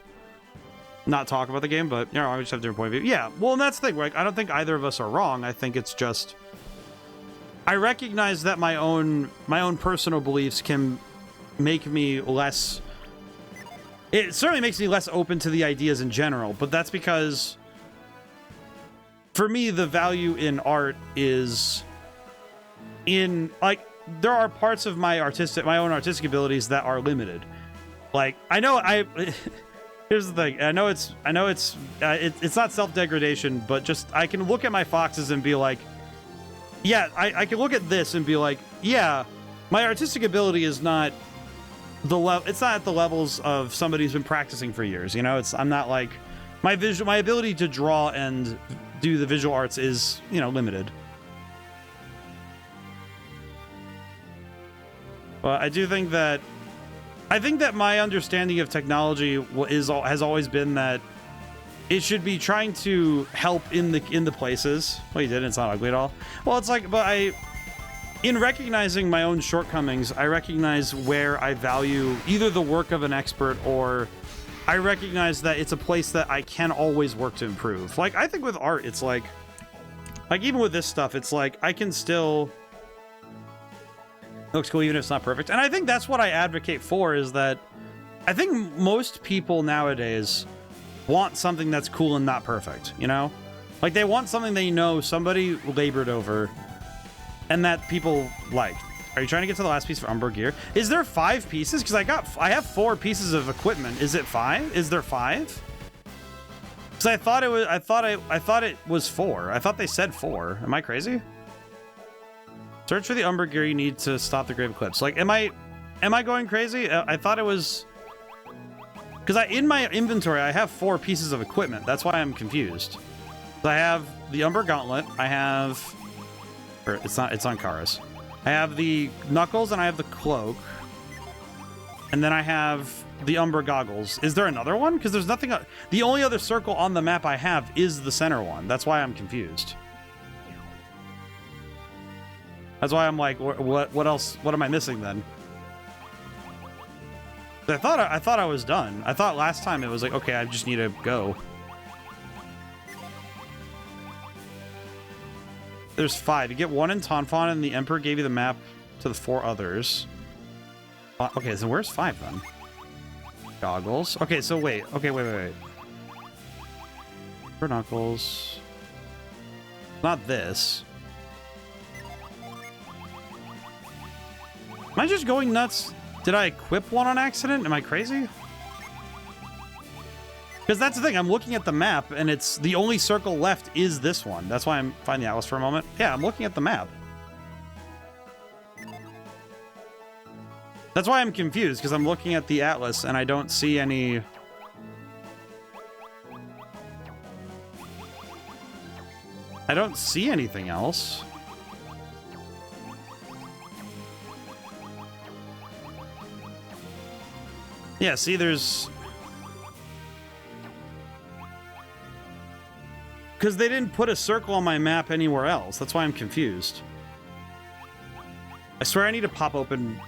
not talk about the game, but, you know, I just have a different point of view. Yeah, well, and that's the thing. Like, I don't think either of us are wrong. I think it's just... I recognize that my own personal beliefs can make me less... It certainly makes me less open to the ideas in general, but that's because... for me, the value in art is in, like, there are parts of my own artistic abilities that are limited. Like, I know here's the thing. I know it's not self-degradation, but just I can look at my foxes and be like, yeah, I can look at this and be like, yeah, my artistic ability is not it's not at the levels of somebody who's been practicing for years. You know, I'm not like my ability to draw and do the visual arts is, you know, limited. But I do think that my understanding of technology has always been that it should be trying to help in the places. Well, you didn't. It's not ugly at all. Well, it's like, but in recognizing my own shortcomings, I recognize where I value either the work of an expert, or I recognize that it's a place that I can always work to improve. Like, I think with art, it's like even with this stuff, it's like I can still, it looks cool even if it's not perfect. And I think that's what I advocate for, is that I think most people nowadays want something that's cool and not perfect, you know? Like, they want something they know somebody labored over and that people like. Are you trying to get to the last piece for Umber gear? Is there 5 pieces? Because I have 4 pieces of equipment. Is it 5? Is there 5? Because I thought it was 4. I thought they said 4. Am I crazy? Search for the Umber gear you need to stop the Grave Eclipse. Like, am I going crazy? I thought it was, because in my inventory I have 4 pieces of equipment. That's why I'm confused. I have the Umber Gauntlet. I have, or it's on Karis. I have the Knuckles and I have the Cloak. And then I have the Umber Goggles. Is there another one? Because there's nothing. The only other circle on the map I have is the center one. That's why I'm confused. That's why I'm like, what else? What am I missing then? I thought I was done. I thought last time it was like, okay, I just need to go. There's 5. You get 1 in Tonfon, and the Emperor gave you the map to the 4 others. Okay, so where's 5 then? Goggles. Okay, so wait. Okay, wait. For Knuckles. Not this. Am I just going nuts? Did I equip one on accident? Am I crazy? Because that's the thing. I'm looking at the map, and it's the only circle left is this one. That's why I'm finding the Atlas for a moment. Yeah, I'm looking at the map. That's why I'm confused, because I'm looking at the Atlas, and I don't see any... I don't see anything else. Yeah, see, there's... Because they didn't put a circle on my map anywhere else. That's why I'm confused. I swear I need to pop open...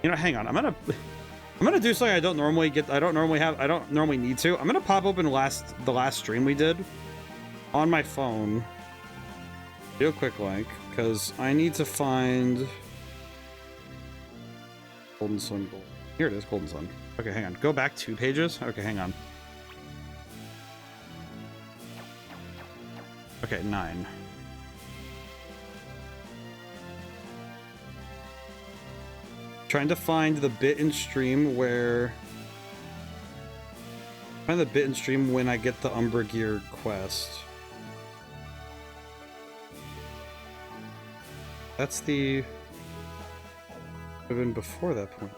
You know, hang on. I'm gonna do something I don't normally get. I don't normally need to. I'm gonna pop open the last stream we did on my phone. Do a quick link, because I need to find Golden Sun Gold. Here it is, Golden Sun. Okay, hang on. Go back 2 pages. Okay, hang on. Okay, 9. Trying to find the bit in stream where... Find the bit in stream when I get the Umbra Gear quest. That's the... Even before that point.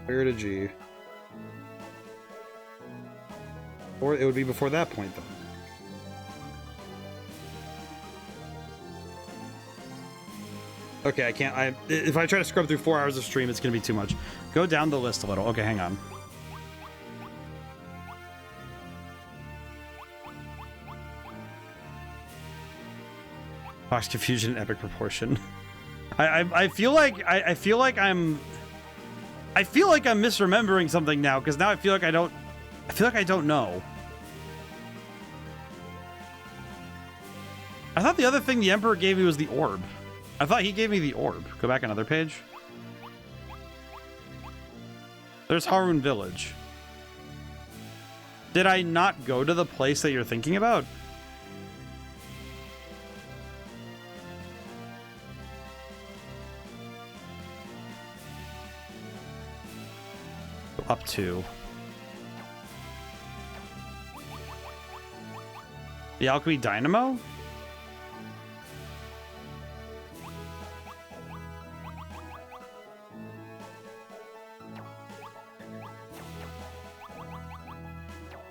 Where to G? Or it would be before that point, then. Okay, I can't. If I try to scrub through 4 hours of stream, it's gonna be too much. Go down the list a little. Okay, hang on. Fox confusion, epic proportion. I feel like I'm misremembering something now, because now I feel like I don't know. I thought the other thing the Emperor gave me was the orb. I thought he gave me the orb. Go back another page. There's Harun Village. Did I not go to the place that you're thinking about? Up to the alchemy dynamo.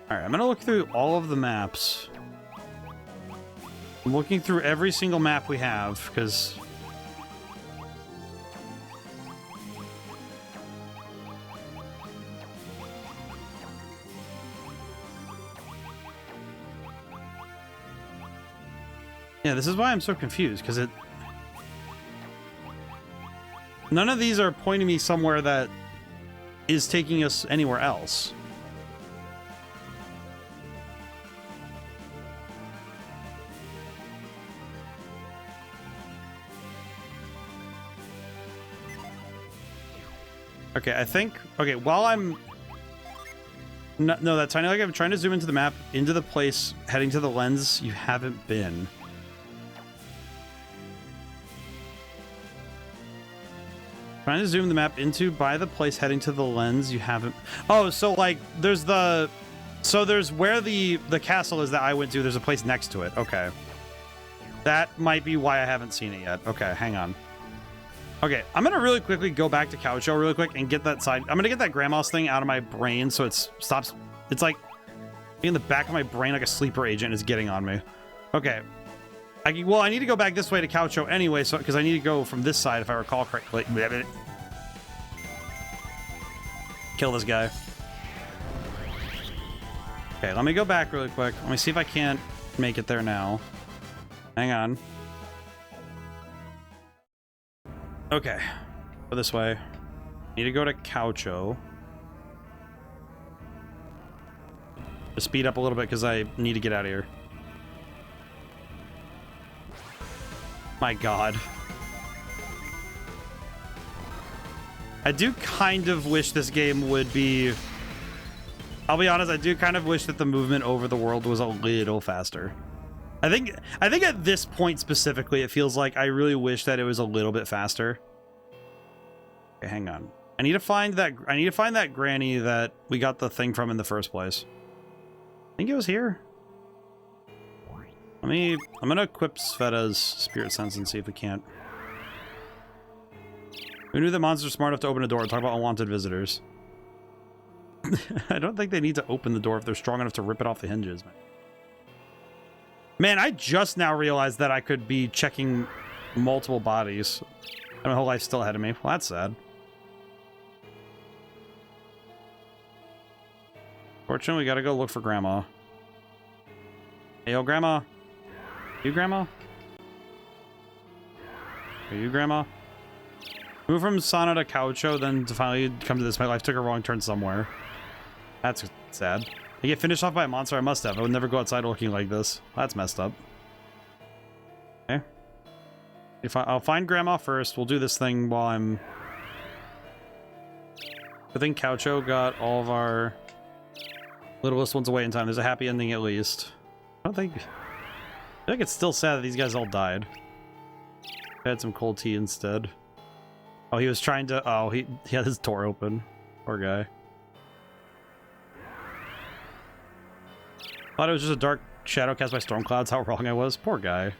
All right, I'm gonna look through all of the maps. I'm looking through every single map we have because yeah, this is why I'm so confused, because none of these are pointing me somewhere that is taking us anywhere else. Okay, I think... Okay, while I'm... No, that's fine. Like I'm trying to zoom into the map, into the place, heading to the lens you haven't been. Trying to zoom the map into by the place heading to the lens you haven't... Oh, so like there's the... So there's where the castle is that I went to. There's a place next to it. Okay. That might be why I haven't seen it yet. Okay, hang on. Okay, I'm gonna really quickly go back to Caucho really quick and get that side. I'm gonna get that grandma's thing out of my brain so it stops. It's like in the back of my brain like a sleeper agent is getting on me. Okay. Well, I need to go back this way to Caucho anyway, so because I need to go from this side if I recall correctly. Kill this guy. Okay, let me go back really quick. Let me see if I can't make it there now. Hang on. Okay, go this way. Need to go to Caucho. Just speed up a little bit because I need to get out of here. My God. I do kind of wish this game would be... I'll be honest, I do kind of wish that the movement over the world was a little faster. I think at this point specifically, it feels like I really wish that it was a little bit faster. Okay, hang on. I need to find that granny that we got the thing from in the first place. I think it was here. I'm gonna equip Sveta's spirit sense and see if we can't. Who knew that monsters are smart enough to open a door? Talk about unwanted visitors. I don't think they need to open the door if they're strong enough to rip it off the hinges, man. Man, I just now realized that I could be checking multiple bodies. And my whole life's still ahead of me. Well, that's sad. Fortunately, we gotta go look for Grandma. Hey, yo, Grandma. You, Grandma? Are you, Grandma? Move from Sana to Caucho, then to finally come to this. My life took a wrong turn somewhere. That's sad. I get finished off by a monster. I must have. I would never go outside looking like this. That's messed up. Okay. I'll find Grandma first. We'll do this thing while I'm... I think Caucho got all of our littlest ones away in time. There's a happy ending at least. I don't think... I think it's still sad that these guys all died. I had some cold tea instead. Oh, he was trying to... Oh, he had his door open. Poor guy. Thought it was just a dark shadow cast by storm clouds. How wrong I was. Poor guy.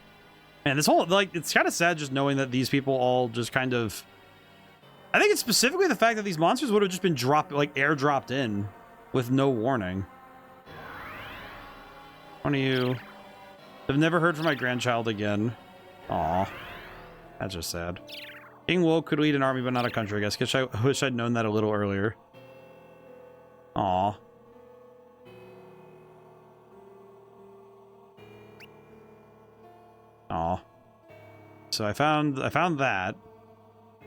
Man, this whole... Like, it's kind of sad just knowing that these people all just kind of... I think it's specifically the fact that these monsters would have just been dropped... Like, airdropped in with no warning. One of you... I've never heard from my grandchild again. Aw. That's just sad. King Wo could lead an army, but not a country, I guess. I wish I'd known that a little earlier. Aw. Aw. So I found that.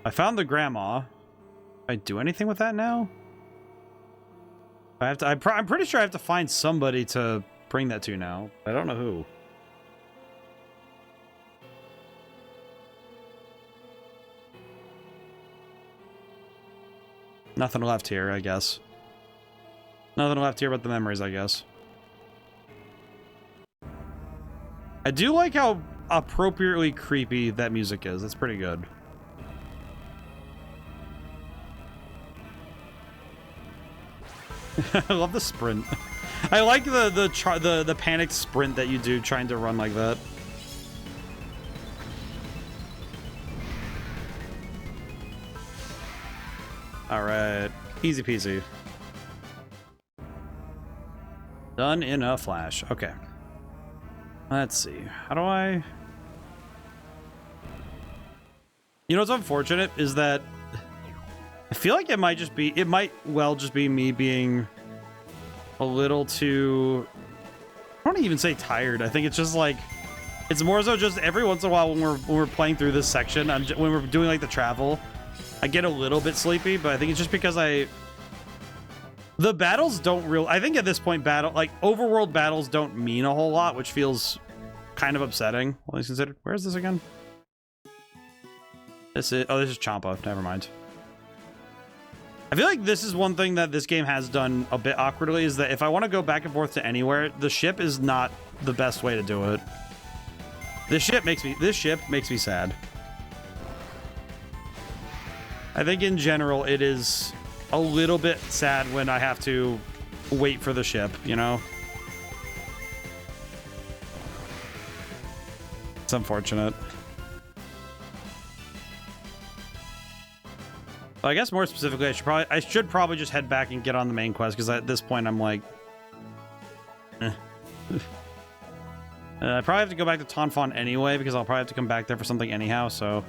I found the grandma. Can I do anything with that now? I have to. I'm pretty sure I have to find somebody to bring that to now. I don't know who. Nothing left here, I guess. Nothing left here but the memories, I guess. I do like how appropriately creepy that music is. That's pretty good. I love the sprint. I like the panicked sprint that you do trying to run like that. All right, easy peasy. Done in a flash. Okay. Let's see. How do I... You know what's unfortunate is that I feel like it might just be... It might well just be me being a little too... I don't even say tired. I think it's just like... It's more so just every once in a while when we're playing through this section, when we're doing like the travel, I get a little bit sleepy, but I think it's just because the battles don't real... I think at this point, overworld battles don't mean a whole lot, which feels kind of upsetting, all things considered. Where is this again? This is... Oh, this is Champa. Never mind. I feel like this is one thing that this game has done a bit awkwardly, is that if I want to go back and forth to anywhere, the ship is not the best way to do it. This ship makes me sad. I think in general, it is a little bit sad when I have to wait for the ship, you know? It's unfortunate. Well, I guess more specifically, I should probably just head back and get on the main quest, because at this point I'm like, I probably have to go back to Tonfon anyway, because I'll probably have to come back there for something anyhow, so...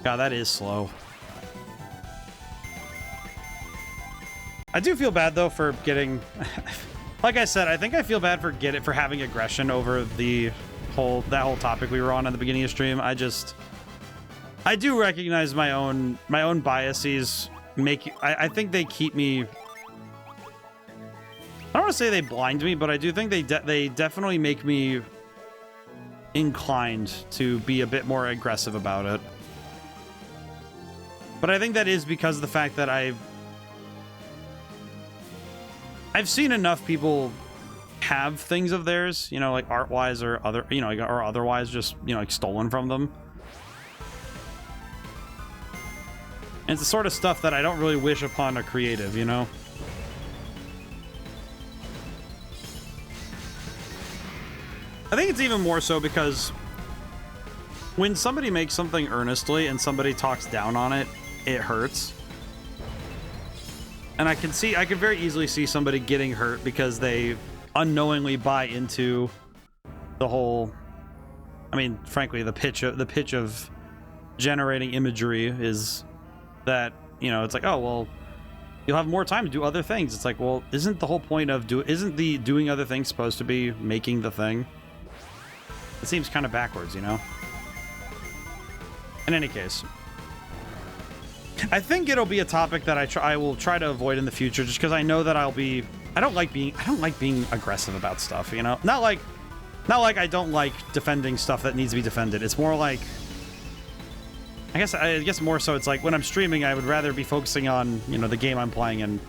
God, that is slow. I do feel bad, though, for getting... Like I said, I think I feel bad for having aggression over that whole topic we were on at the beginning of stream. I do recognize my own biases I think they keep me... I don't want to say they blind me, but I do think they definitely make me inclined to be a bit more aggressive about it. But I think that is because of the fact that I've seen enough people have things of theirs, you know, like art-wise or or otherwise, just, you know, like stolen from them. And it's the sort of stuff that I don't really wish upon a creative, you know? I think it's even more so because when somebody makes something earnestly and somebody talks down on it, it hurts. And I can very easily see somebody getting hurt because they unknowingly buy into the whole, I mean, frankly, the pitch of generating imagery is that, you know, it's like, oh, well, you'll have more time to do other things. It's like, well, isn't the whole point of isn't the doing other things supposed to be making the thing? It seems kind of backwards, you know? In any case, I think it'll be a topic that I will try to avoid in the future, just because I know that I don't like being aggressive about stuff, you know? Not like I don't like defending stuff that needs to be defended. It's more like, I guess more so it's like when I'm streaming, I would rather be focusing on, you know, the game I'm playing and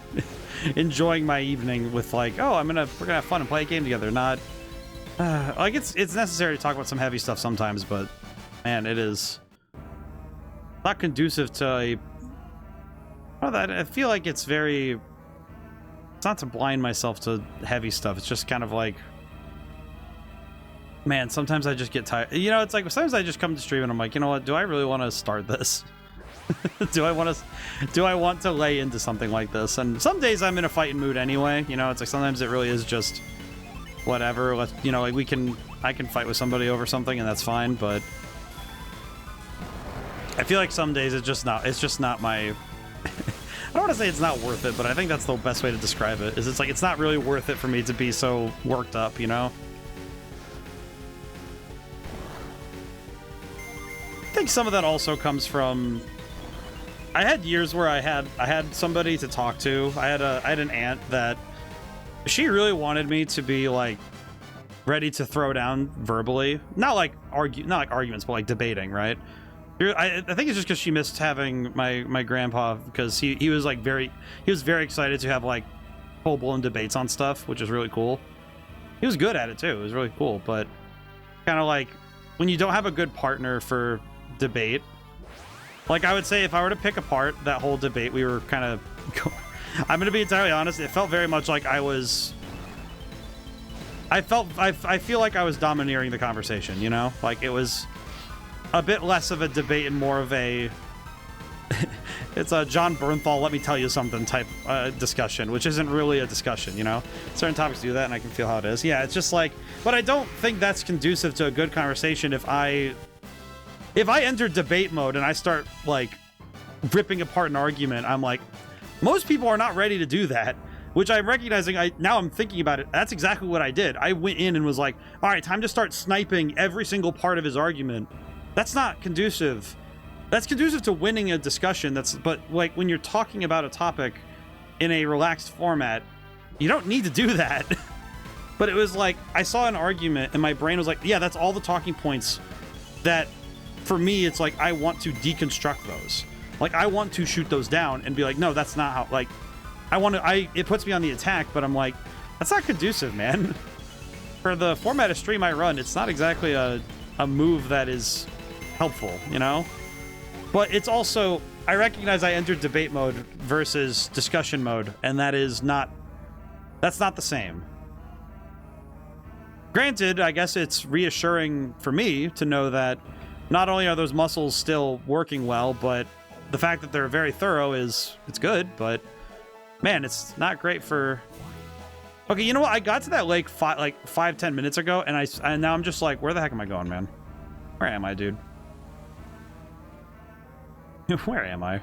enjoying my evening with like, oh, we're gonna have fun and play a game together, not like it's necessary to talk about some heavy stuff sometimes, but man, it is not conducive to I feel like it's not to blind myself to heavy stuff. It's just kind of like, man, sometimes I just get tired. You know, it's like sometimes I just come to stream and I'm like, you know what? Do I really want to start this? Do I want to lay into something like this? And some days I'm in a fighting mood anyway. You know, it's like sometimes it really is just whatever. You know, like I can fight with somebody over something and that's fine. But I feel like some days it's just not my. I don't want to say it's not worth it, but I think that's the best way to describe it. Is it's like it's not really worth it for me to be so worked up, you know? I think some of that also comes from, I had years where I had somebody to talk to. I had an aunt that she really wanted me to be like ready to throw down verbally, not like arguments, but like debating, right? I think it's just because she missed having my grandpa, because he was like very excited to have like full-blown debates on stuff, which is really cool. He was good at it too. It was really cool, but kind of like when you don't have a good partner for debate, like I would say if I were to pick apart that whole debate, we were kind of I'm gonna be entirely honest, it felt very much like I feel like I was domineering the conversation, you know? Like it was a bit less of a debate and more of a it's a John Bernthal, let me tell you something type discussion, which isn't really a discussion, you know? Certain topics do that, and I can feel how it is. Yeah, it's just like, but I don't think that's conducive to a good conversation if I enter debate mode and I start, like, ripping apart an argument. I'm like, most people are not ready to do that, which I'm recognizing. Now I'm thinking about it. That's exactly what I did. I went in and was like, all right, time to start sniping every single part of his argument. That's not conducive. That's conducive to winning a discussion. But like when you're talking about a topic in a relaxed format, you don't need to do that. But it was like, I saw an argument and my brain was like, yeah, that's all the talking points that for me, it's like, I want to deconstruct those. Like I want to shoot those down and be like, no, that's not how, like, it puts me on the attack, but I'm like, that's not conducive, man. For the format of stream I run, it's not exactly a move that is helpful, you know? But it's also, I recognize I entered debate mode versus discussion mode, and that's not the same. Granted, I guess it's reassuring for me to know that not only are those muscles still working well, but the fact that they're very thorough it's good, but man, it's not great for... Okay, you know what? I got to that lake 5-10 minutes ago, and now I'm just like, where the heck am I going, man? Where am I, dude? Where am I?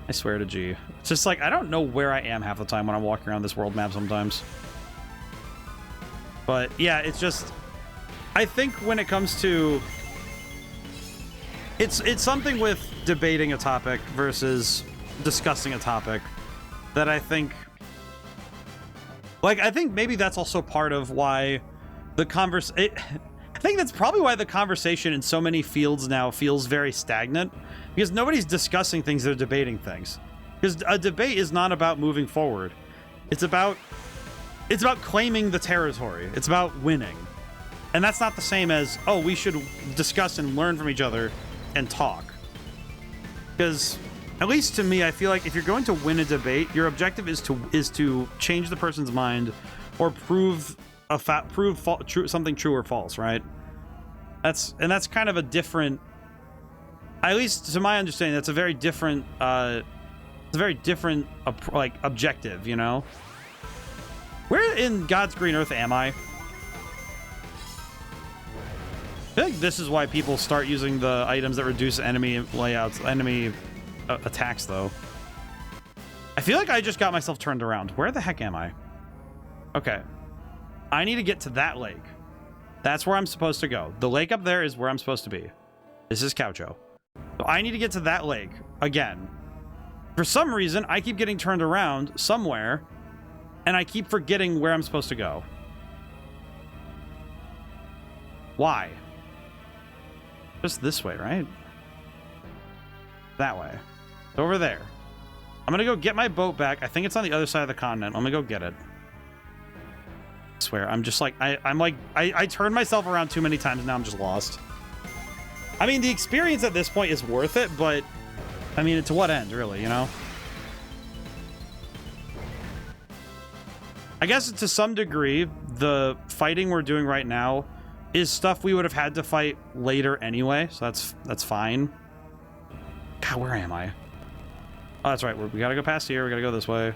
I swear to G. It's just like, I don't know where I am half the time when I'm walking around this world map sometimes. But yeah, it's just... I think when it comes to... It's something with debating a topic versus discussing a topic that I think... Like, I think maybe that's also part of why the I think that's probably why the conversation in so many fields now feels very stagnant, because nobody's discussing things, they're debating things. Because a debate is not about moving forward. It's about claiming the territory. It's about winning. And that's not the same as, oh, we should discuss and learn from each other and talk. Because, at least to me, I feel like if you're going to win a debate, your objective is to change the person's mind or prove something true or false, right? That's kind of a different, at least to my understanding, that's a very different like objective, you know? Where in God's green earth am I? I feel like this is why people start using the items that reduce enemy layouts, enemy attacks, though. I feel like I just got myself turned around. Where the heck am I? Okay. I need to get to that lake. That's where I'm supposed to go. The lake up there is where I'm supposed to be. This is Caucho. So I need to get to that lake again. For some reason, I keep getting turned around somewhere, and I keep forgetting where I'm supposed to go. Why? Just this way, right? That way. Over there. I'm gonna go get my boat back. I think it's on the other side of the continent. I'm gonna go get it. I swear, I'm just like, I turned myself around too many times, now I'm just lost. I mean, the experience at this point is worth it, but I mean, to what end, really, you know? I guess to some degree, the fighting we're doing right now is stuff we would have had to fight later anyway, so that's fine. God, where am I? Oh, that's right. We gotta go past here. We gotta go this way.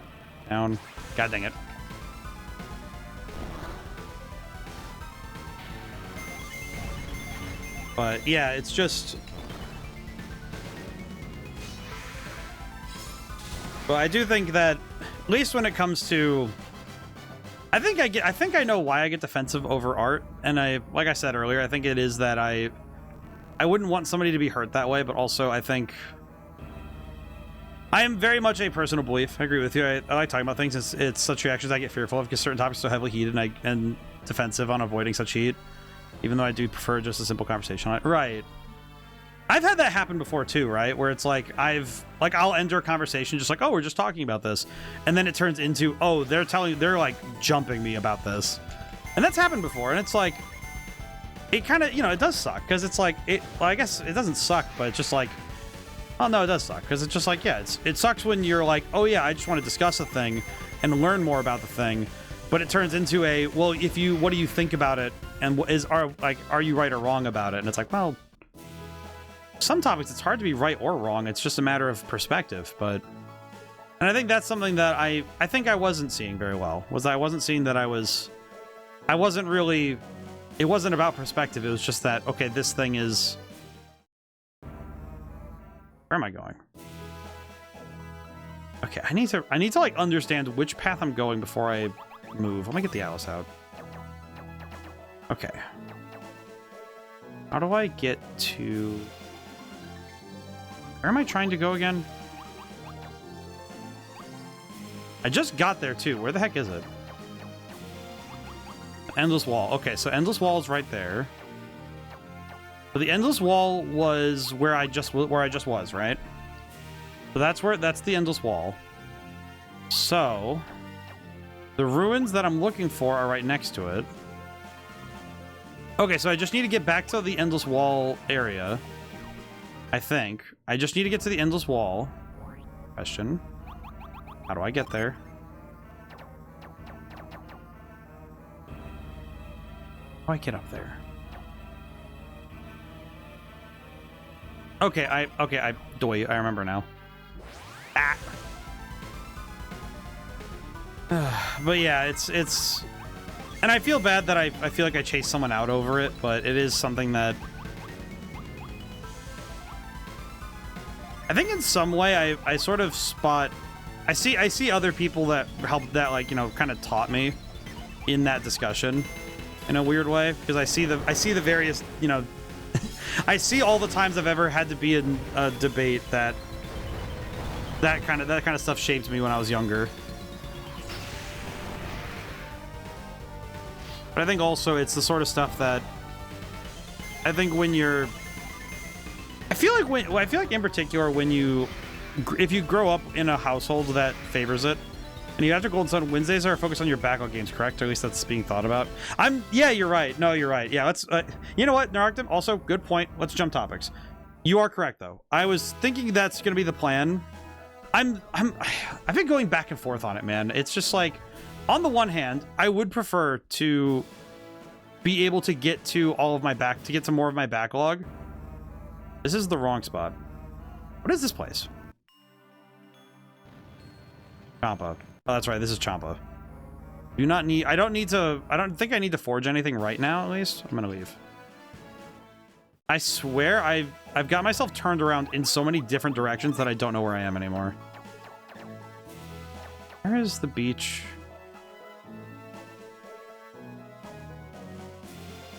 Down. God dang it. But yeah, it's just... But I do think that, at least when it comes to... I think I know why I get defensive over art, and like I said earlier, I think it is that I wouldn't want somebody to be hurt that way, but also I think I am very much a personal belief. I agree with you. I like talking about things. It's such reactions I get fearful of because certain topics are so heavily heated and defensive on avoiding such heat, even though I do prefer just a simple conversation on it. Right. I've had that happen before too, right? Where it's like I'll enter a conversation just like, oh, we're just talking about this, and then it turns into, oh, they're like jumping me about this, and that's happened before, and it's like, it kind of, you know, it does suck because it's like well, I guess it doesn't suck, but it's just like, oh no, it does suck because it's just like, yeah, it sucks when you're like, oh yeah, I just want to discuss a thing and learn more about the thing, but it turns into a, well, what do you think about it, and are you right or wrong about it, and it's like, well. Some topics, it's hard to be right or wrong. It's just a matter of perspective. And I think that's something that I think I wasn't seeing very well. I wasn't seeing that I wasn't really, it wasn't about perspective. It was just that, okay, this thing is, where am I going? Okay, I need to like understand which path I'm going before I move. Let me get the Alice out. Okay. How do I get to... Where am I trying to go again? I just got there too. Where the heck is it? Endless Wall. Okay, so Endless Wall is right there. But the Endless Wall was where I just was, right? So that's the Endless Wall. So the ruins that I'm looking for are right next to it. Okay, so I just need to get back to the Endless Wall area. I think. I just need to get to the Endless Wall. Question. How do I get there? How do I get up there? Okay, I remember now. Ah. But yeah, it's and I feel bad that I feel like I chased someone out over it, but it is something that I think in some way I sort of spot, I see other people that helped, that like, you know, kind of taught me in that discussion in a weird way, because I see the various, you know, I see all the times I've ever had to be in a debate that kind of stuff shaped me when I was younger. But I think also it's the sort of stuff that I think when you're, I feel like in particular if you grow up in a household that favors it, and you have to Golden Sun, Wednesdays are focused on your backlog games, correct? Or at least that's being thought about. Yeah, you're right. No, you're right. Yeah, let's, you know what, Narctum, also, good point. Let's jump topics. You are correct, though. I was thinking that's going to be the plan. I've been going back and forth on it, man. It's just like, on the one hand, I would prefer to be able to get to more of my backlog. This is the wrong spot. What is this place? Champa. Oh, that's right. This is Champa. I don't think I need to forge anything right now, at least. I'm gonna leave. I swear I've got myself turned around in so many different directions that I don't know where I am anymore. Where is the beach?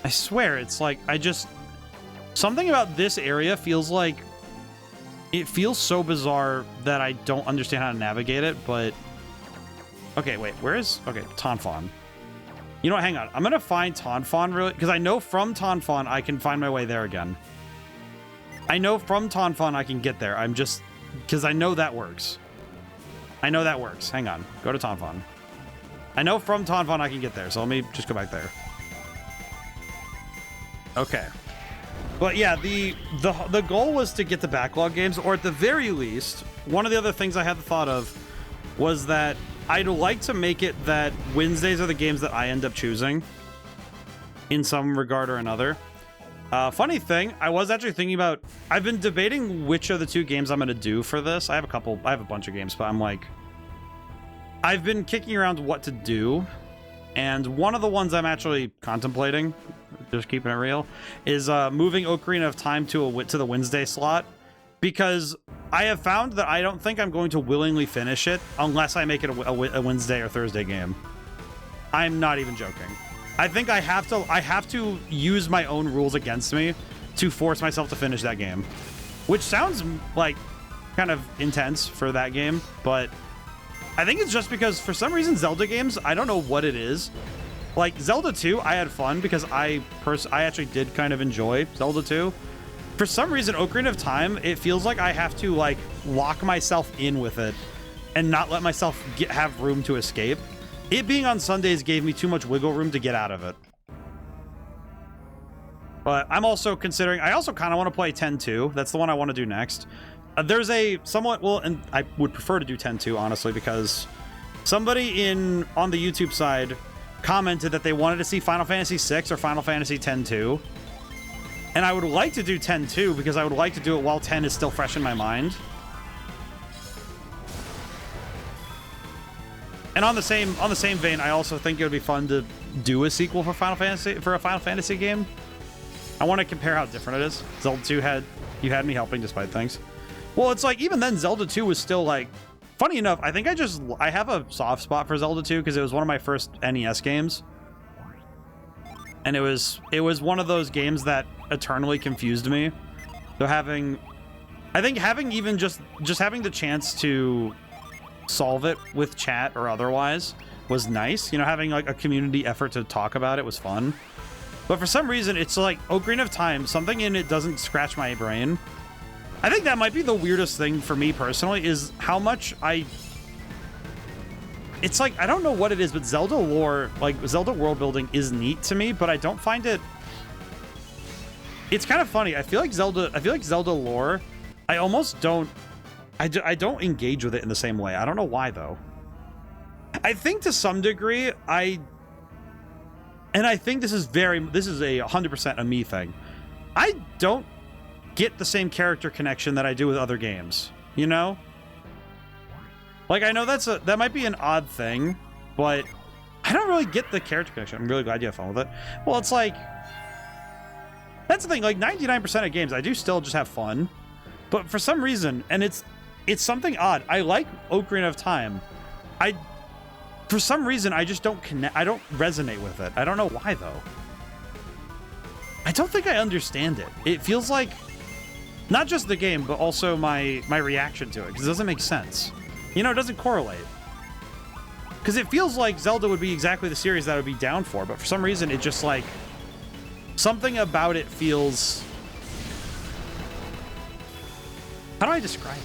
I swear it's like something about this area feels like it feels so bizarre that I don't understand how to navigate it, but okay, wait, okay, Tonfon. You know what, hang on. I'm gonna find Tonfon really, because I know from Tonfon I can find my way there again. I know from Tonfon I can get there. I'm just, because I know that works. I know that works. Hang on, go to Tonfon. I know from Tonfon I can get there, so let me just go back there. Okay. But yeah, the goal was to get the backlog games, or at the very least, one of the other things I had the thought of was that I'd like to make it that Wednesdays are the games that I end up choosing in some regard or another. Funny thing, I was actually thinking about, I've been debating which of the two games I'm going to do for this. I have a bunch of games, but I'm like, I've been kicking around what to do. And one of the ones I'm actually contemplating, just keeping it real, is moving Ocarina of Time to the Wednesday slot, because I have found that I don't think I'm going to willingly finish it unless I make it a Wednesday or Thursday game. I'm not even joking. I think I have to use my own rules against me to force myself to finish that game, which sounds like kind of intense for that game, but I think it's just because for some reason Zelda games, I don't know what it is. Like Zelda 2, I had fun because I actually did kind of enjoy Zelda 2. For some reason, Ocarina of Time, it feels like I have to like lock myself in with it and not let myself have room to escape. It being on Sundays gave me too much wiggle room to get out of it. But I'm also considering, I also kind of want to play 10-2. That's the one I want to do next. There's a somewhat, well, and I would prefer to do 10-2, honestly, because somebody on the YouTube side commented that they wanted to see Final Fantasy VI or Final Fantasy X-2. And I would like to do 10-2 because I would like to do it while 10 is still fresh in my mind. And on the same vein, I also think it would be fun to do a sequel for a Final Fantasy game. I want to compare how different it is. Zelda 2 you had me helping despite things. Well, it's like even then Zelda 2 was still like, funny enough, I think I have a soft spot for Zelda 2 because it was one of my first NES games. And it was one of those games that eternally confused me. So I think having even just having the chance to solve it with chat or otherwise was nice. You know, having like a community effort to talk about it was fun. But for some reason, it's like Ocarina of Time, something in it doesn't scratch my brain. I think that might be the weirdest thing for me personally, is how much it's like, I don't know what it is, but Zelda lore, like Zelda world building is neat to me, but I don't find it... It's kind of funny. I feel like Zelda lore, I almost don't... I don't engage with it in the same way. I don't know why, though. I think to some degree, and I think this is a 100% a me thing. I don't get the same character connection that I do with other games, you know? Like, I know that might be an odd thing, but I don't really get the character connection. I'm really glad you have fun with it. Well, it's like, that's the thing, like 99% of games, I do still just have fun, but for some reason, and it's something odd. I like Ocarina of Time. For some reason, I just don't connect. I don't resonate with it. I don't know why, though. I don't think I understand it. It feels like not just the game, but also my reaction to it, because it doesn't make sense. You know, it doesn't correlate. Because it feels like Zelda would be exactly the series that I would be down for, but for some reason, it just like... Something about it feels... How do I describe it?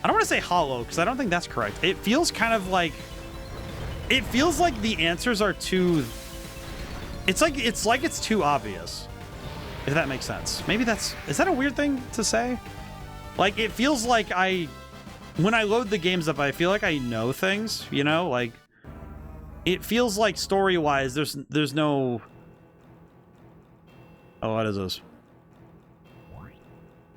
I don't want to say hollow, because I don't think that's correct. It feels kind of like... It feels like the answers are too... It's like it's too obvious. If that makes sense. Maybe that's... Is that a weird thing to say? Like, it feels like when I load the games up, I feel like I know things, you know? Like, it feels like story-wise, there's no... Oh, what is this?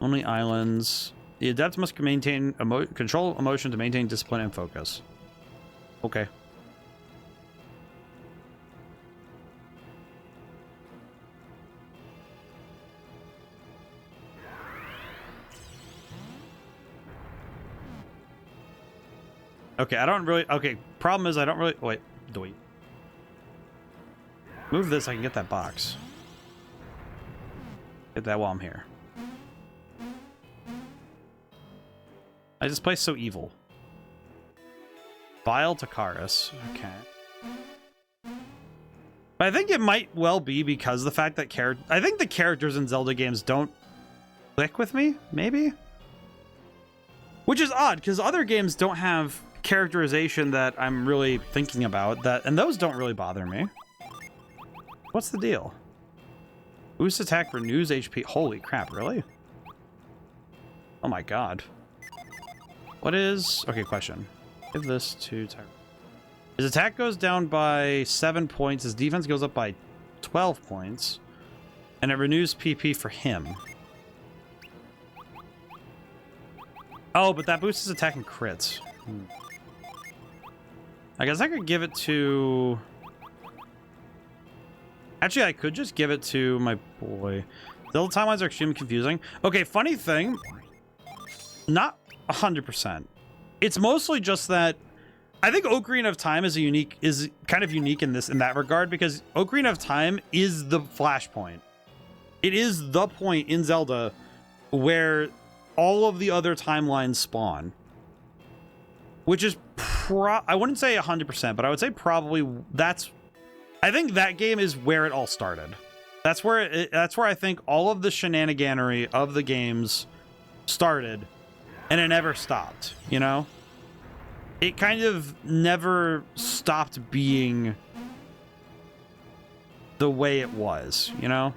Only islands... The adept must maintain control emotion to maintain discipline and focus. Okay. Okay, I don't really... Okay, problem is I don't really... Wait, do move this, I can get that box. Get that while I'm here. This place so evil. Vile Takaris. Okay. But I think it might well be because the fact that I think the characters in Zelda games don't click with me, maybe? Which is odd, because other games don't have characterization that I'm really thinking about, and those don't really bother me. What's the deal? Boost attack renews HP. Holy crap, really? Oh my god. What is... Okay, question. Give this to Tyra. His attack goes down by 7 points. His defense goes up by 12 points. And it renews PP for him. Oh, but that boosts his attack and crits. I guess I could give it to... Actually, I could just give it to my boy. Zelda timelines are extremely confusing. Okay, funny thing. Not 100%. It's mostly just that I think Ocarina of Time is kind of unique in that regard, because Ocarina of Time is the flashpoint. It is the point in Zelda where all of the other timelines spawn. Which is I wouldn't say 100%, but I would say probably I think that game is where it all started. That's where that's where I think all of the shenaniganery of the games started, and it never stopped, you know? It kind of never stopped being the way it was, you know?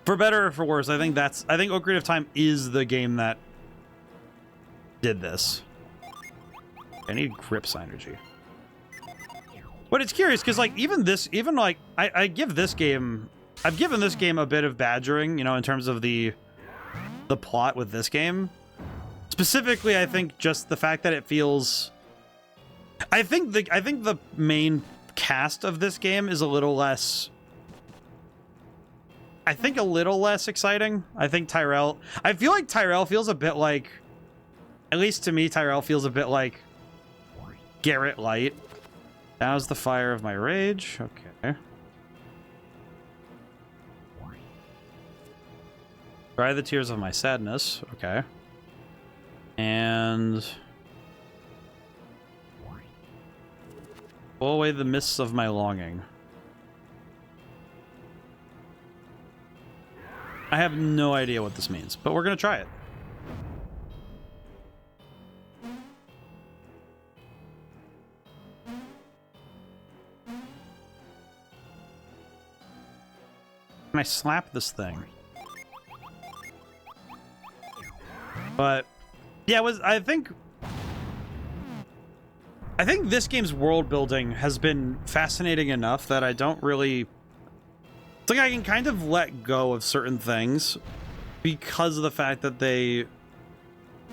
For better or for worse, I think Ocarina of Time is the game that did this. I need grip synergy. But it's curious because, like, I've given this game a bit of badgering, you know, in terms of the plot with this game. Specifically, I think just the fact that it feels. I think the main cast of this game is a little less. I think a little less exciting. I think Tyrell. I feel like Tyrell feels a bit like. At least to me, Tyrell feels a bit like Garrett Light. Now's the fire of my rage. Okay. Dry the tears of my sadness. Okay. And blow away the mists of my longing. I have no idea what this means, but we're gonna try it. Can I slap this thing? But yeah, I think this game's world building has been fascinating enough that I don't really. It's like I can kind of let go of certain things because of the fact that they,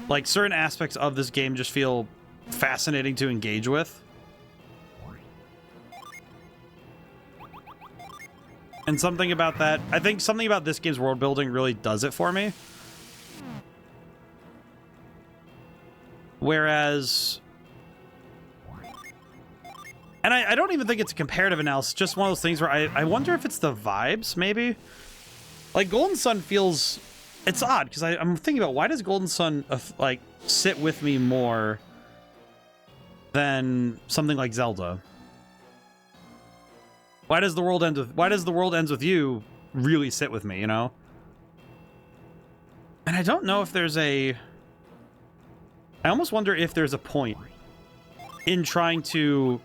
like, certain aspects of this game just feel fascinating to engage with. And something about that, I think something about this game's world building really does it for me. Whereas, and I don't even think it's a comparative analysis, just one of those things where I wonder if it's the vibes, maybe? Like, Golden Sun feels, it's odd, because I'm thinking about, why does Golden Sun, like, sit with me more than something like Zelda? Why does the world ends with you really sit with me, you know? And I don't know if there's a... I almost wonder if there's a point in trying to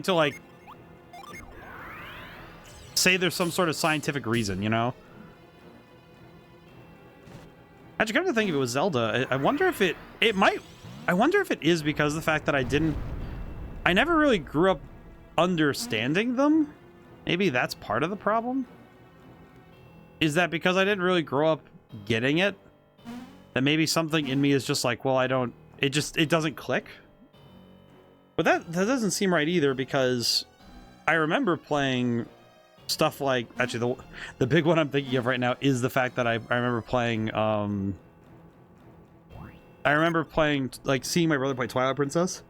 like say there's some sort of scientific reason, you know? Actually, come to think of it with Zelda, I wonder if I wonder if it is because of the fact that I never really grew up understanding them. Maybe that's part of the problem. Is that because I didn't really grow up getting it? That maybe something in me is just like, well, it doesn't click. But that doesn't seem right either, because I remember playing stuff like, actually the big one I'm thinking of right now is the fact that I remember playing like seeing my brother play Twilight Princess.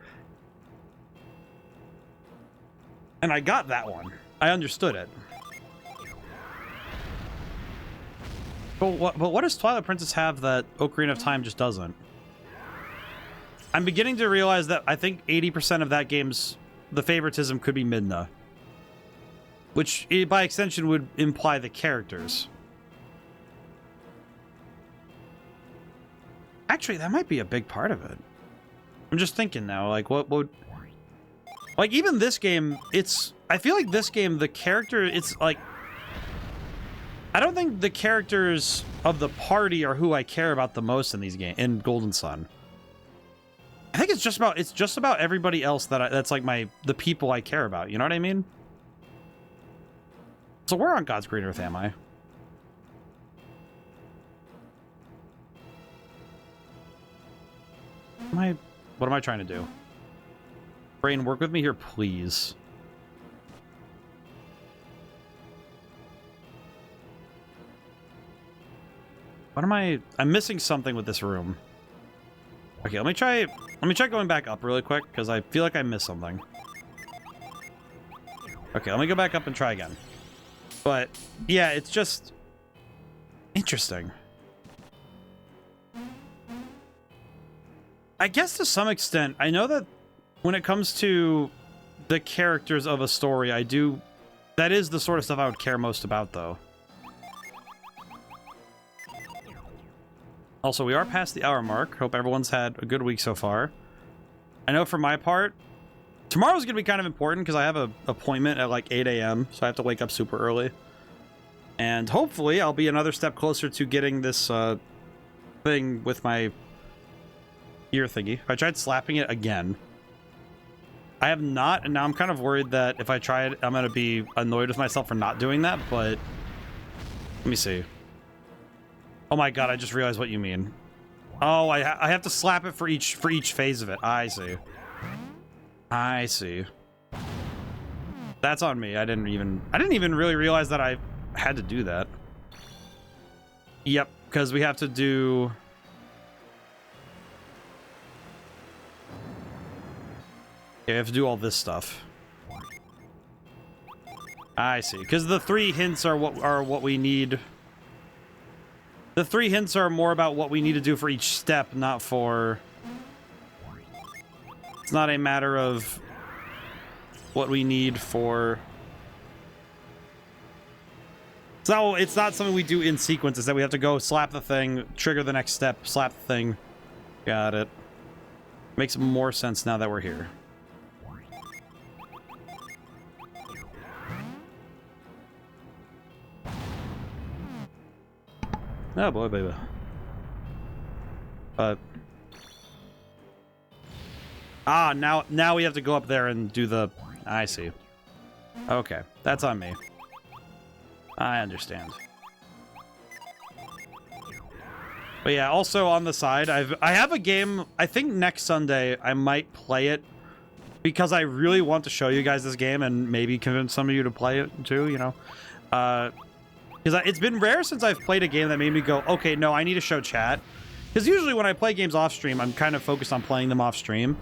And I got that one. I understood it. But what does Twilight Princess have that Ocarina of Time just doesn't? I'm beginning to realize that I think 80% of that game's the favoritism could be Midna, which by extension would imply the characters. Actually, that might be a big part of it. I'm just thinking now, like, what would... Like, even this game, I feel like this game, the character, it's like... I don't think the characters of the party are who I care about the most in these games, in Golden Sun. I think it's just about everybody else that's like the people I care about, you know what I mean? So where on God's green earth am I? What am I trying to do? Brain, work with me here, please. What am I'm missing something with this room. Okay, let me try going back up really quick, because I feel like I missed something. Okay, let me go back up and try again. But yeah, it's just interesting. I guess to some extent, I know that when it comes to the characters of a story. That is the sort of stuff I would care most about, though. Also, we are past the hour mark. Hope everyone's had a good week so far. I know for my part, tomorrow's going to be kind of important because I have an appointment at like 8 a.m., so I have to wake up super early. And hopefully I'll be another step closer to getting this thing with my ear thingy. I tried slapping it again. I have not, and now I'm kind of worried that if I try it, I'm going to be annoyed with myself for not doing that, but let me see. Oh my god, I just realized what you mean. Oh, I have to slap it for each phase of it. I see. I see. That's on me. I didn't even really realize that I had to do that. Yep, because we have to do... Yeah, we have to do all this stuff. I see. Because the 3 hints are what we need. The 3 hints are more about what we need to do for each step, not for... It's not a matter of what we need for... It's not something we do in sequence. It's that we have to go slap the thing, trigger the next step, slap the thing. Got it. Makes more sense now that we're here. Oh boy, baby. Now we have to go up there and do the... I see. Okay, that's on me. I understand. But yeah, also on the side, I have a game. I think next Sunday I might play it because I really want to show you guys this game and maybe convince some of you to play it too, you know. Because it's been rare since I've played a game that made me go, okay, no, I need to show chat. Because usually when I play games off stream, I'm kind of focused on playing them off stream.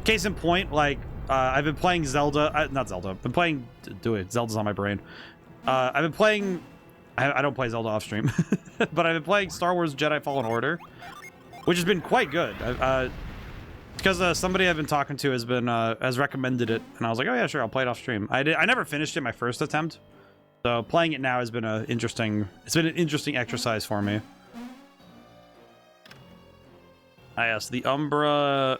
Case in point, like, I've been playing Zelda, not Zelda, I've been playing, Zelda's on my brain. I've been playing, I don't play Zelda off stream, but I've been playing Star Wars Jedi Fallen Order, which has been quite good. Because somebody I've been talking to has recommended it, and I was like, oh yeah, sure, I'll play it off stream. I never finished it my first attempt, so playing it now has been an interesting exercise for me. Yes, the Umbra.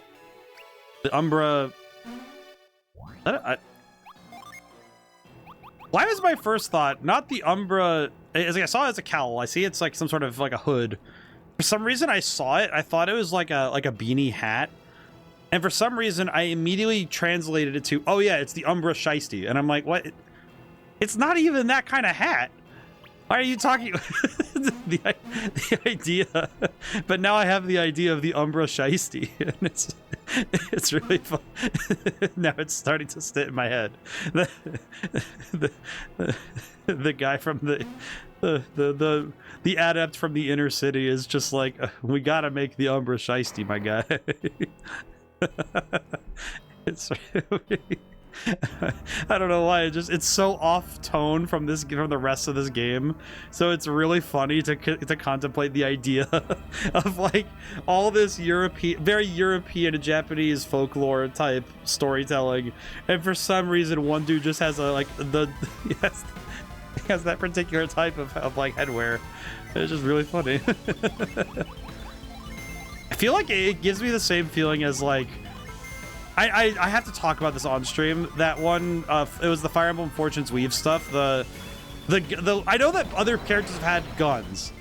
Why was my first thought not the Umbra? As I saw it as a cowl. I see it's like some sort of like a hood. For some reason, I saw it. I thought it was like a beanie hat, and for some reason, I immediately translated it to, oh yeah, it's the Umbra Shiesty, and I'm like, what? It's not even that kind of hat. Why are you talking? the idea, but now I have the idea of the Umbra Shiesty, and it's really fun. Now it's starting to sit in my head. The guy from the adept from the inner city is just like, we gotta make the Umbra Shiesty, my guy. It's really, I don't know why it's so off tone from the rest of this game, so it's really funny to contemplate the idea of like all this very European and Japanese folklore type storytelling, and for some reason one dude just has he has that particular type of like headwear. It's just really funny. I feel like it gives me the same feeling as like, I have to talk about this on stream. That one, it was the Fire Emblem Fortune's Weave stuff. I know that other characters have had guns,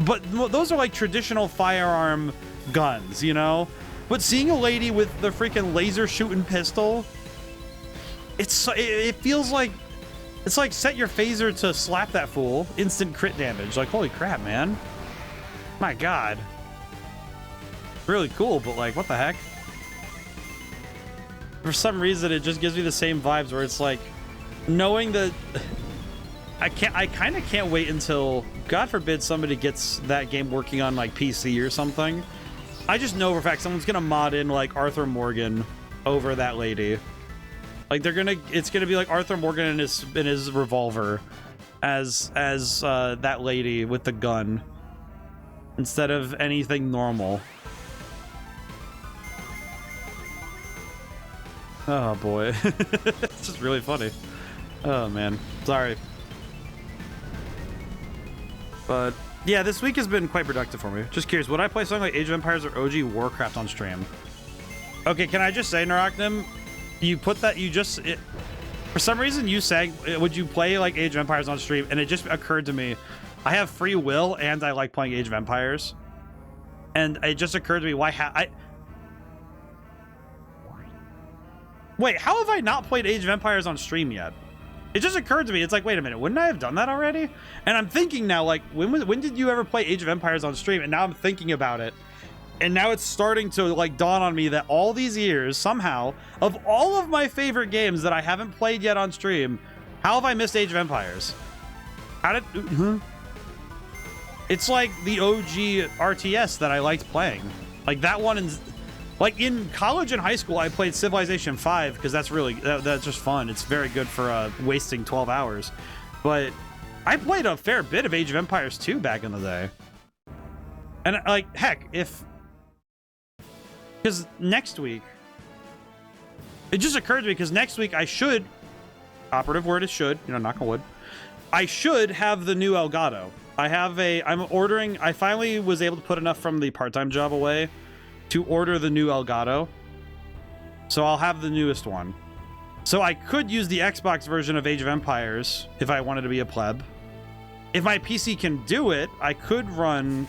but those are like traditional firearm guns, you know? But seeing a lady with the freaking laser shooting pistol, it feels like, it's like set your phaser to slap that fool, instant crit damage. Like, holy crap, man. My God. Really cool, but like, what the heck? For some reason, it just gives me the same vibes where it's like, knowing that I kind of can't wait until, God forbid, somebody gets that game working on like PC or something. I just know for a fact someone's gonna mod in like Arthur Morgan over that lady. Like it's gonna be like Arthur Morgan in his revolver as that lady with the gun instead of anything normal. Oh boy. It's just really funny. Oh man. Sorry. But yeah, this week has been quite productive for me. Just curious, would I play something like Age of Empires or OG Warcraft on stream? Okay, can I just say, Narachnim, you put that, for some reason you sang, would you play like Age of Empires on stream? And it just occurred to me, I have free will and I like playing Age of Empires. And it just occurred to me, wait, how have I not played Age of Empires on stream yet? It just occurred to me, it's like, wait a minute, wouldn't I have done that already? And I'm thinking now, like, when did you ever play Age of Empires on stream? And now I'm thinking about it. And now it's starting to, like, dawn on me that all these years, somehow, of all of my favorite games that I haven't played yet on stream, how have I missed Age of Empires? How did... It's like the OG RTS that I liked playing. Like, that one... Like, in college and high school, I played Civilization 5, because that's really... That's just fun. It's very good for wasting 12 hours. But I played a fair bit of Age of Empires 2 back in the day. And, like, heck, if... Because next week... It just occurred to me, because next week I should... Operative word is should, you know, knock on wood. I should have the new Elgato. I'm ordering... I finally was able to put enough from the part-time job away to order the new Elgato. So I'll have the newest one. So I could use the Xbox version of Age of Empires if I wanted to be a pleb. If my PC can do it, I could run...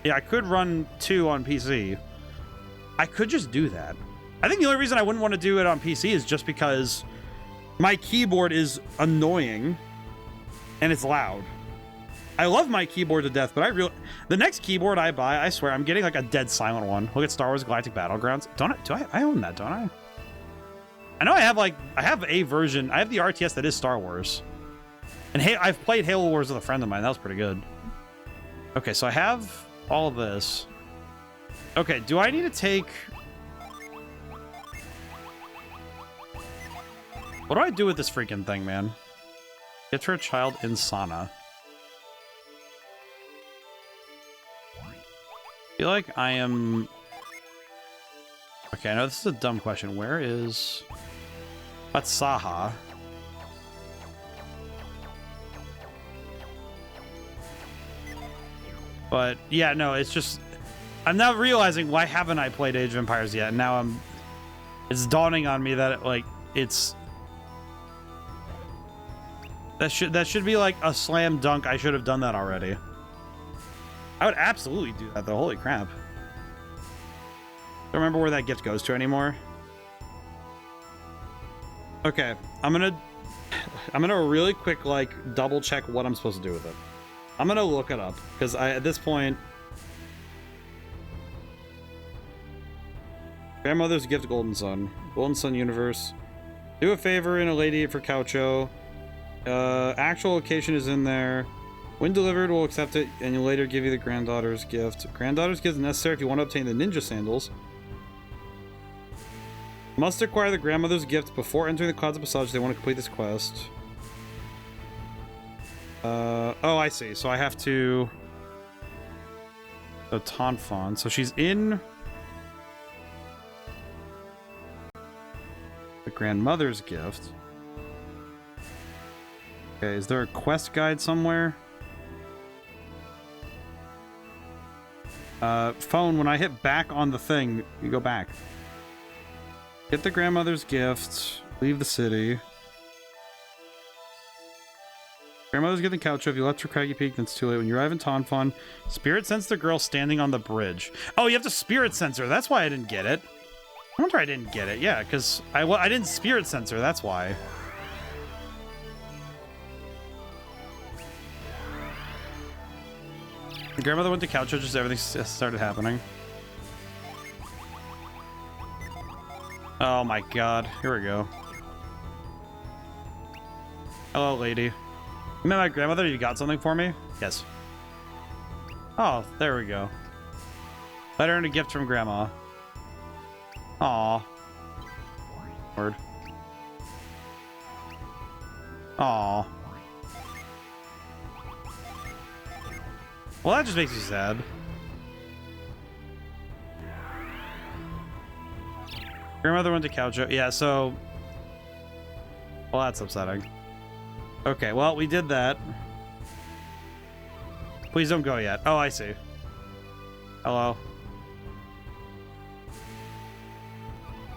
Yeah, I could run 2 on PC. I could just do that. I think the only reason I wouldn't want to do it on PC is just because my keyboard is annoying and it's loud. I love my keyboard to death, but the next keyboard I buy, I swear, I'm getting like a dead silent one. Look at Star Wars Galactic Battlegrounds. I own that, don't I? I know I have a version. I have the RTS that is Star Wars. And hey, I've played Halo Wars with a friend of mine. That was pretty good. Okay, so I have all of this. Okay, do I need to take... What do I do with this freaking thing, man? Get her a child in Sana. I feel like I am... Okay, I know this is a dumb question. Where is... That's Saha. But, yeah, no, it's just... I'm now realizing, why haven't I played Age of Empires yet? And now it's dawning on me that, it's... That should be, like, a slam dunk. I should have done that already. I would absolutely do that, though. Holy crap. Don't remember where that gift goes to anymore. Okay, I'm gonna really quick, like, double check what I'm supposed to do with it. I'm gonna look it up, because at this point... Grandmother's gift, Golden Sun. Golden Sun universe. Do a favor in a lady for Caucho. Actual location is in there. When delivered, we'll accept it, and you'll later give you the granddaughter's gift. Granddaughter's gift is necessary if you want to obtain the ninja sandals. Must acquire the grandmother's gift before entering the Clouds of Passage if they want to complete this quest. Oh, I see. So I have to... So Tonfon. So she's in... The grandmother's gift. Okay, is there a quest guide somewhere? Phone, when I hit back on the thing, you go back. Get the grandmother's gift. Leave the city. Grandmother's gift in Couch. If you left for Craggy Peak, then it's too late. When you arrive in Tonfon, spirit sense the girl standing on the bridge. Oh, you have to spirit sense her. That's why I didn't get it. I wonder I didn't get it. Yeah, because I didn't spirit sense her. That's why. The grandmother went to Couch, just everything started happening. Oh my god. Here we go. Hello, lady. You met my grandmother? You got something for me? Yes. Oh, there we go. Letter and a gift from grandma. Aw. Word. Aw. Well, that just makes me sad. Grandmother went to Caucho. Yeah, so... Well, that's upsetting. Okay, well, we did that. Please don't go yet. Oh, I see. Hello.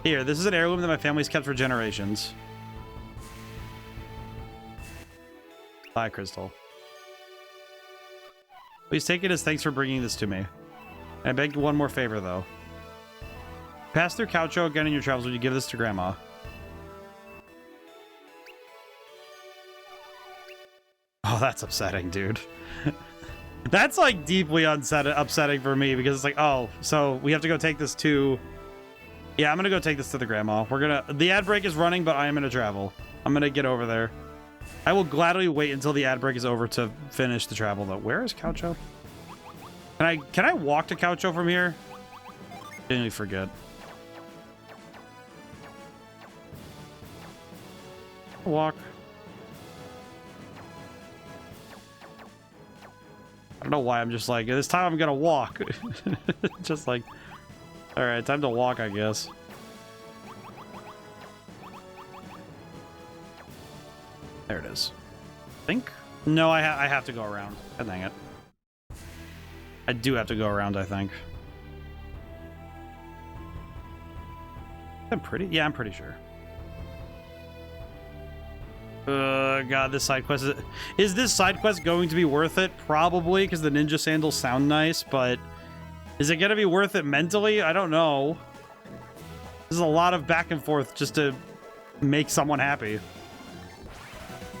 Here, this is an heirloom that my family's kept for generations. Bye, Crystal. Please take it as thanks for bringing this to me. I beg one more favor, though. Pass through Caucho again in your travels. Would you give this to Grandma? Oh, that's upsetting, dude. That's, like, deeply upsetting for me, because it's like, oh, so we have to go take this to... Yeah, I'm gonna go take this to the Grandma. We're gonna... The ad break is running, but I am gonna travel. I'm gonna get over there. I will gladly wait until the ad break is over to finish the travel, though. Where is Caucho? Can I walk to Caucho from here? Didn't forget. Walk. I don't know why I'm just like, this time I'm gonna walk. Just like, all right, time to walk, I guess. There it is. I think. No, I have to go around. God dang it. I do have to go around, I think. I'm pretty. Yeah, I'm pretty sure. God, this side quest is this side quest going to be worth it? Probably, because the ninja sandals sound nice, but is it gonna be worth it mentally? I don't know. This is a lot of back and forth just to make someone happy.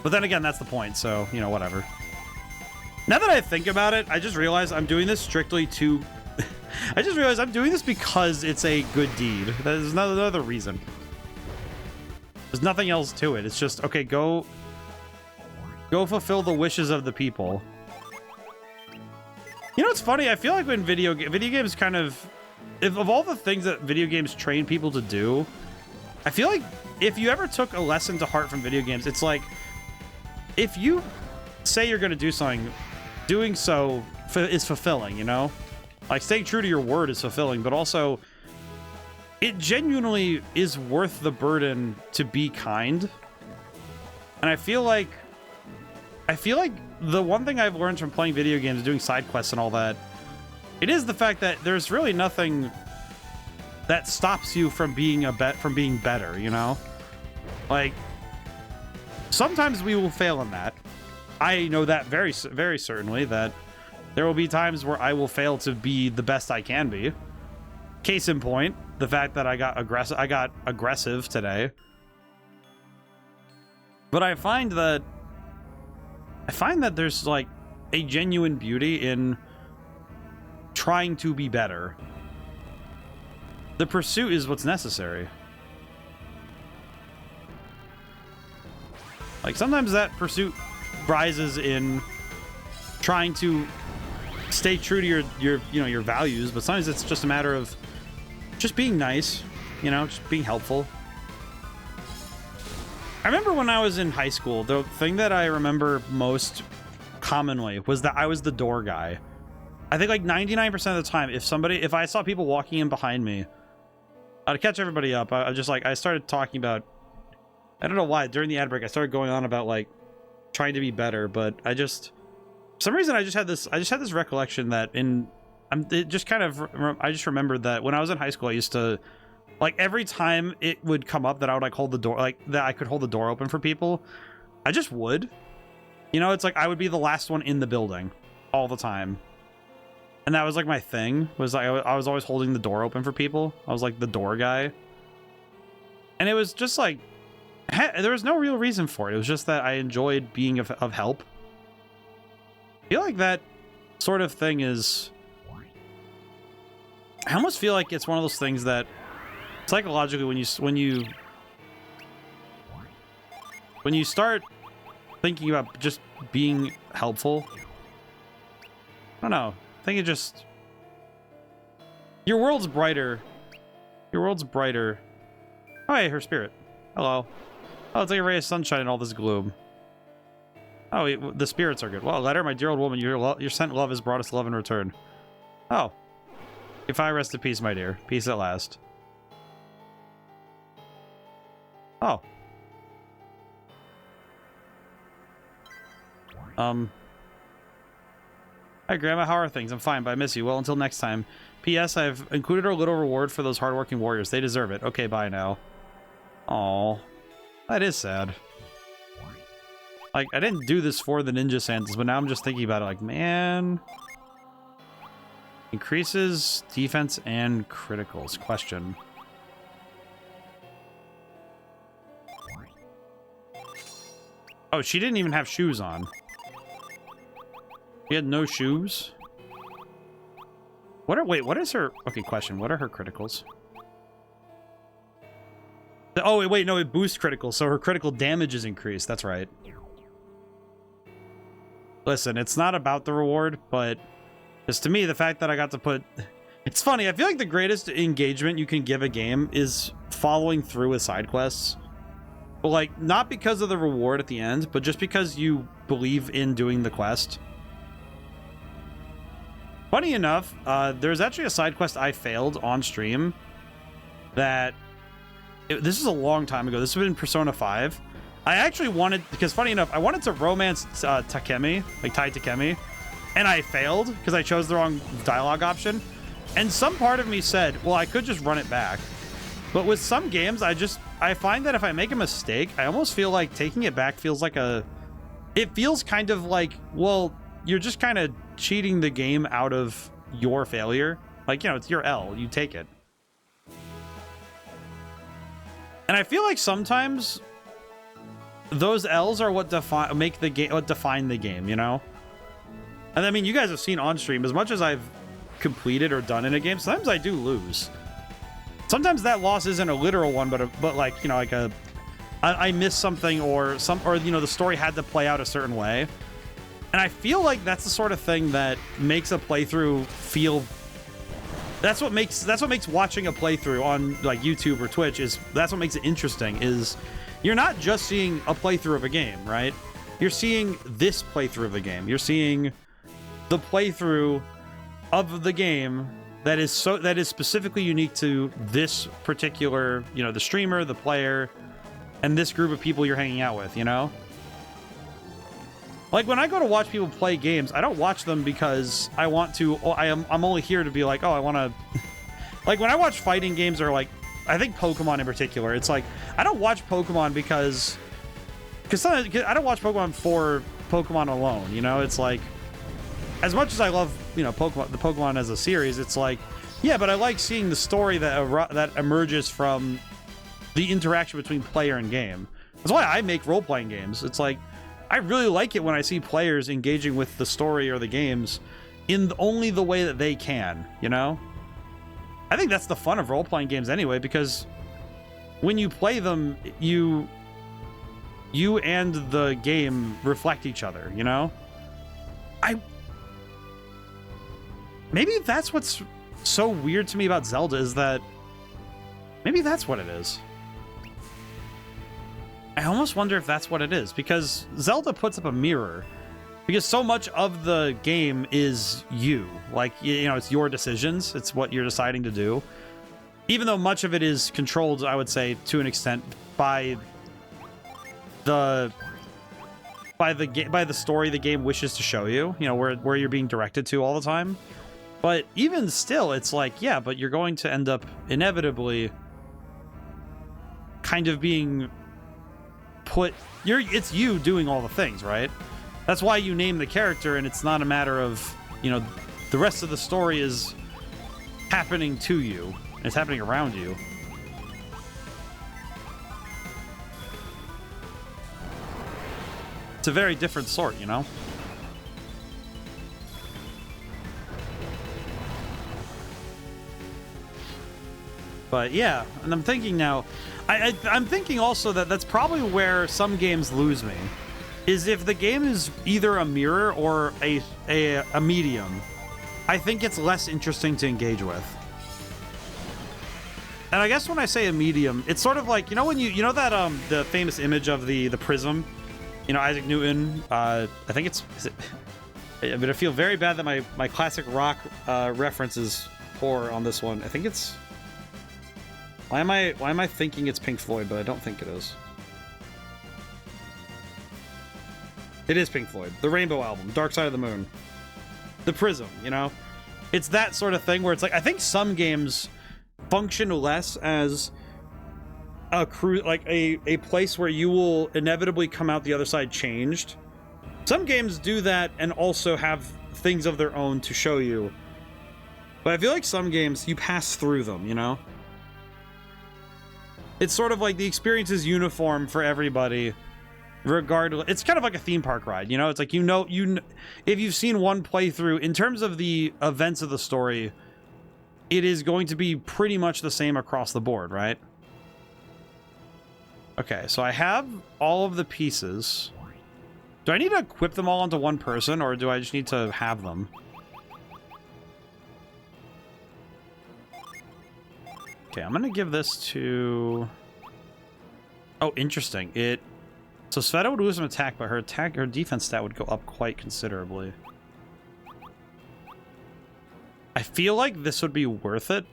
But then again, that's the point, so, you know, whatever. Now that I think about it, I just realized I'm doing this strictly to... I just realized I'm doing this because it's a good deed. There's no other reason. There's nothing else to it. It's just, okay, go fulfill the wishes of the people. You know what's funny? I feel like when video games kind of... of all the things that video games train people to do, I feel like if you ever took a lesson to heart from video games, it's like, if you say you're going to do something, doing so is fulfilling, you know? Like, staying true to your word is fulfilling, but also, it genuinely is worth the burden to be kind. And I feel like the one thing I've learned from playing video games, doing side quests and all that, it is the fact that there's really nothing that stops you from being better, you know? Like, sometimes we will fail in that. I know that very, very certainly, that there will be times where I will fail to be the best I can be. Case in point, the fact that I got aggressive today. But I find that there's like a genuine beauty in trying to be better. The pursuit is what's necessary. Like, sometimes that pursuit rises in trying to stay true to your values, but sometimes it's just a matter of just being nice, you know, just being helpful. I remember when I was in high school, the thing that I remember most commonly was that I was the door guy. I think like 99% of the time, if I saw people walking in behind me, I'd catch everybody up. I started talking about, I don't know why, during the ad break, I started going on about like trying to be better, but for some reason, I just had this recollection that I just remembered that when I was in high school, I used to, like, every time it would come up that I would like hold the door, like that I could hold the door open for people, I just would, you know, it's like I would be the last one in the building all the time. And that was like my thing, was like I was always holding the door open for people. I was like the door guy. And it was just like, there was no real reason for it. It was just that I enjoyed being of help. I feel like that sort of thing is... I almost feel like it's one of those things that psychologically when you start thinking about just being helpful, I don't know. I think it just... Your world's brighter. Your world's brighter. Oh, hey, her spirit. Hello. Oh, it's like a ray of sunshine in all this gloom. Oh, the spirits are good. Well, letter, my dear old woman, your sent love has brought us love in return. Oh. If I rest in peace, my dear. Peace at last. Oh. Hi, Grandma. How are things? I'm fine, but I miss you. Well, until next time. P.S. I've included a little reward for those hardworking warriors. They deserve it. Okay, bye now. Aw. That is sad. Like, I didn't do this for the ninja sandals, but now I'm just thinking about it like, man... Increases defense and criticals. Question. Oh, she didn't even have shoes on. She had no shoes? Wait, what is her... Okay, question. What are her criticals? Oh, wait, no, it boosts criticals, so her critical damage is increased. That's right. Listen, it's not about the reward, but... Just to me, the fact that I got to put... It's funny, I feel like the greatest engagement you can give a game is following through with side quests. But, like, not because of the reward at the end, but just because you believe in doing the quest. Funny enough, there's actually a side quest I failed on stream that... this is a long time ago. This was in Persona 5. I actually wanted... Because, funny enough, I wanted to romance Takemi, like Tai Takemi. And I failed because I chose the wrong dialogue option. And some part of me said, well, I could just run it back. But with some games, I find that if I make a mistake, I almost feel like taking it back feels like a... It feels kind of like, well, you're just kind of cheating the game out of your failure. Like, you know, it's your L. You take it. And I feel like sometimes those L's are what define the game, you know? And I mean, you guys have seen on stream, as much as I've completed or done in a game, sometimes I do lose. Sometimes that loss isn't a literal one, but like, you know, like I missed something or you know, the story had to play out a certain way. And I feel like that's the sort of thing that makes a playthrough feel... That's what makes watching a playthrough on like YouTube or Twitch that's what makes it interesting, is you're not just seeing a playthrough of a game, right? You're seeing this playthrough of the game. You're seeing the playthrough of the game that is specifically unique to this particular, you know, the streamer, the player, and this group of people you're hanging out with, you know? Like, when I go to watch people play games, I don't watch them because I want to... I'm only here to be like, oh, I want to... Like, when I watch fighting games, or, like... I think Pokemon in particular, it's like... I don't watch Pokemon because I don't watch Pokemon for Pokemon alone, you know? It's like... As much as I love, you know, the Pokemon as a series, it's like... Yeah, but I like seeing the story that emerges from the interaction between player and game. That's why I make role-playing games. It's like... I really like it when I see players engaging with the story or the games in only the way that they can, you know? I think that's the fun of role-playing games anyway, because when you play them, you and the game reflect each other, you know? Maybe that's what's so weird to me about Zelda, is that maybe that's what it is. I almost wonder if that's what it is, because Zelda puts up a mirror, because so much of the game is you. Like, you know, it's your decisions. It's what you're deciding to do. Even though much of it is controlled, I would say, to an extent, by the story the game wishes to show you, you know, where you're being directed to all the time. But even still, it's like, yeah, but you're going to end up inevitably kind of being... it's you doing all the things, right? That's why you name the character, and it's not a matter of, you know, the rest of the story is happening to you. It's happening around you. It's a very different sort, you know? But yeah, and I'm thinking now, I'm thinking also that that's probably where some games lose me, is if the game is either a mirror or a medium. I think it's less interesting to engage with. And I guess when I say a medium, it's sort of like, you know, when you know that the famous image of the prism, you know, Isaac Newton. I think it's. I'm gonna feel very bad that my classic rock reference is poor on this one. I think it's. Why am I thinking it's Pink Floyd, but I don't think it is. It is Pink Floyd. The Rainbow album, Dark Side of the Moon. The Prism, you know? It's that sort of thing where it's like, I think some games function less as a a place where you will inevitably come out the other side changed. Some games do that and also have things of their own to show you. But I feel like some games, you pass through them, you know? It's sort of like the experience is uniform for everybody, regardless. It's kind of like a theme park ride, you know? It's like, if you've seen one playthrough, in terms of the events of the story, it is going to be pretty much the same across the board, right? Okay, so I have all of the pieces. Do I need to equip them all onto one person, or do I just need to have them? Okay, I'm gonna give this to... Oh, interesting. So Sveta would lose some attack, but her defense stat would go up quite considerably. I feel like this would be worth it.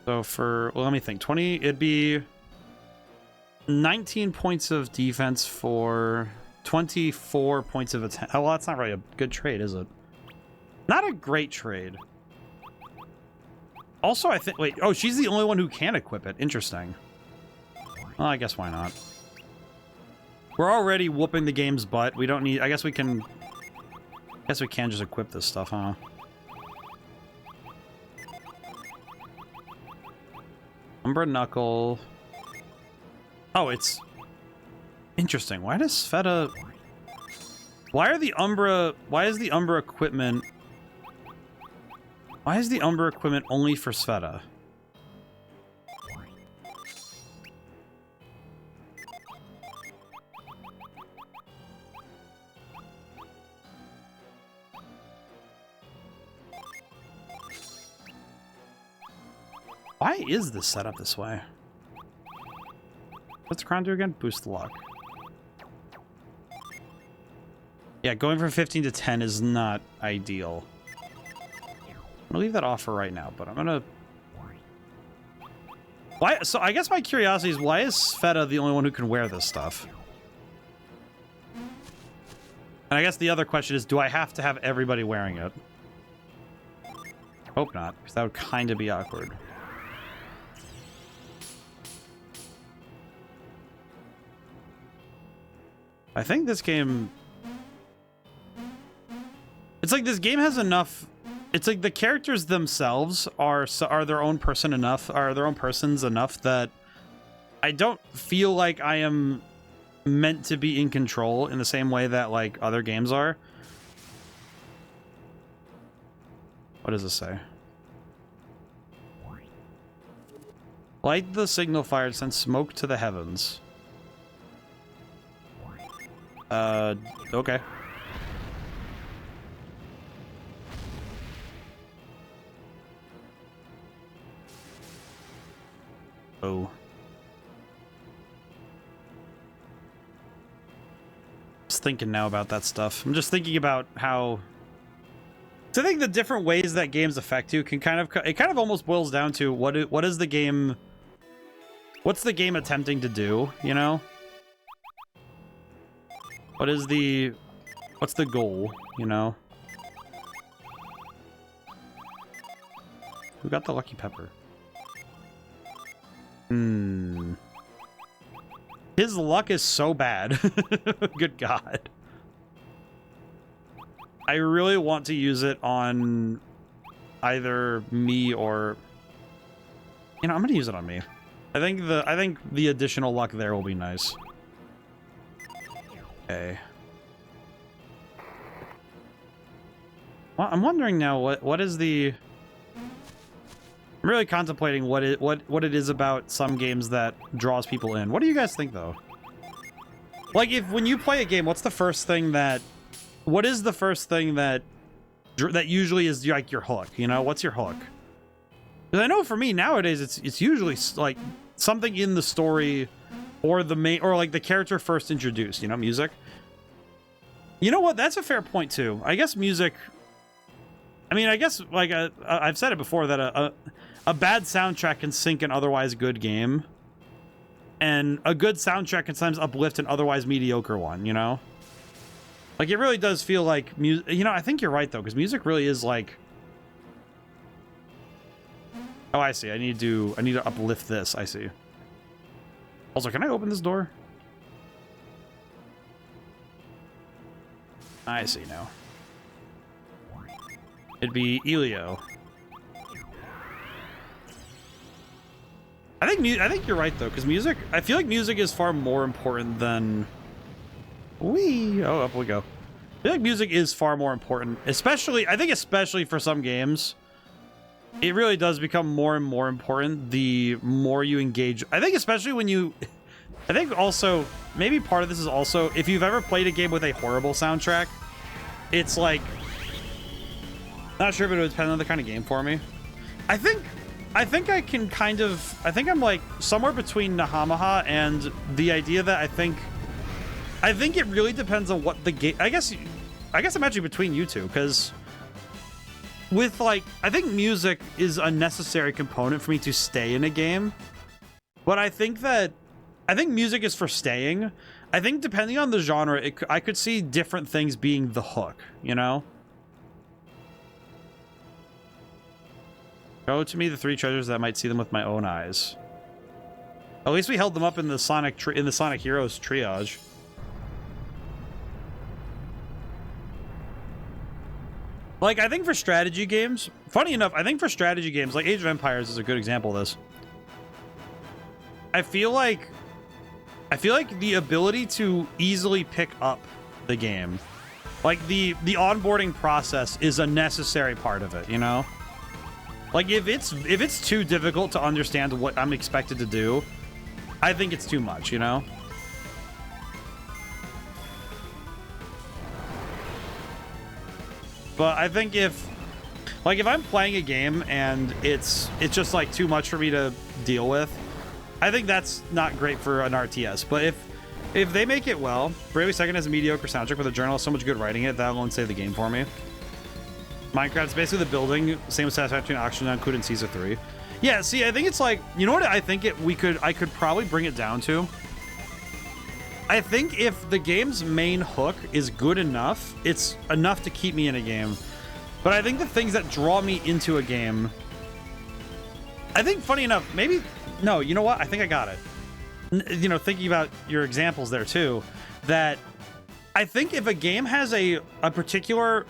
So well, let me think. 20, it'd be 19 points of defense for 24 points of attack. Oh, well, that's not really a good trade, is it? Not a great trade. Also, I think... Wait, oh, she's the only one who can equip it. Interesting. Well, I guess why not? We're already whooping the game's butt. We don't need... I guess we can just equip this stuff, huh? Umbra Knuckle. Oh, it's... Interesting. Why does Sveta... Why is the Umbra equipment... Why is the Umbra equipment only for Sveta? Why is this set up this way? What's the crown do again? Boost the luck. Yeah, going from 15 to 10 is not ideal. I'm gonna leave that off for right now, but I'm gonna... Why? So I guess my curiosity is, why is Sveta the only one who can wear this stuff? And I guess the other question is, do I have to have everybody wearing it? Hope not, because that would kind of be awkward. I think this game... It's like this game has enough... It's like the characters themselves are their own person enough, are their own persons enough that I don't feel like I am meant to be in control in the same way that like other games are. What does this say? Light the signal fire, send smoke to the heavens. Okay. Oh. Just thinking now about that stuff. I'm just thinking about how... So I think the different ways that games affect you can kind of... It kind of almost boils down to what is the game... What's the game attempting to do, you know? What's the goal, you know? Who got the lucky pepper? His luck is so bad. Good God. I really want to use it on either me or... You know, I'm gonna use it on me. I think the additional luck there will be nice. Okay. Well, I'm wondering now what is the... I'm really contemplating what it is about some games that draws people in. What do you guys think, though? Like, when you play a game, what's the first thing that... What is the first thing that usually is like your hook? You know, what's your hook? Because I know for me nowadays, it's usually like something in the story, or the main, or like the character first introduced. You know, music. You know what? That's a fair point too. I guess music. I mean, I guess like I've said it before that a bad soundtrack can sink an otherwise good game, and a good soundtrack can sometimes uplift an otherwise mediocre one. You know, like it really does feel like music. You know, I think you're right though, because music really is like. Oh, I see. I need to uplift this. I see. Also, can I open this door? I see now. It'd be Elio. I think you're right though, because music. I feel like music is far more important than. Oh, up we go. I feel like music is far more important, especially. I think especially for some games. It really does become more and more important the more you engage. I think especially when you... I think also, maybe part of this is also, if you've ever played a game with a horrible soundtrack, it's like... Not sure if it would depend on the kind of game for me. I think I can kind of... I think I'm like somewhere between Nahamaha and the idea that I think it really depends on what the game... I guess I'm actually between you two, because... With, like, I think music is a necessary component for me to stay in a game. But I think music is for staying. I think depending on the genre, I could see different things being the hook, you know? Show to me the 3 treasures that I might see them with my own eyes. At least we held them up in the Sonic Heroes triage. Like, I think for strategy games, funny enough, I think for strategy games, like Age of Empires is a good example of this. I feel like the ability to easily pick up the game, like the onboarding process is a necessary part of it, you know? Like, if it's too difficult to understand what I'm expected to do, I think it's too much, you know? But I think if I'm playing a game and it's just like too much for me to deal with, I think that's not great for an RTS. But if they make it well, Bravely Second has a mediocre soundtrack with a journalist so much good writing it, that'll save the game for me. Minecraft's basically the building, same with Satisfactory and Oxygen on Couldn't Caesar 3. Yeah, see, I think it's like, you know what I think I could probably bring it down to? I think if the game's main hook is good enough, it's enough to keep me in a game. But I think the things that draw me into a game... I think, funny enough, maybe... No, you know what? I think I got it. You know, thinking about your examples there, too, that I think if a game has a particular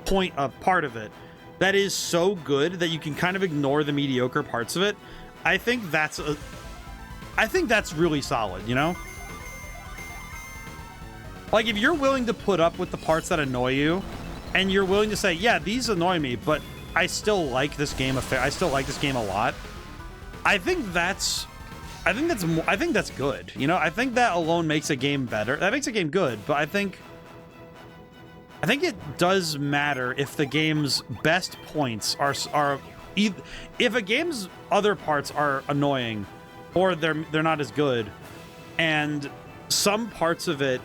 part of it that is so good that you can kind of ignore the mediocre parts of it, I think that's really solid, you know? Like, if you're willing to put up with the parts that annoy you, and you're willing to say, yeah, these annoy me, but I still like this game I still like this game a lot. I think that's good. You know, I think that alone makes a game better. That makes a game good, but I think it does matter if the game's best points are if a game's other parts are annoying or they're not as good, and some parts of it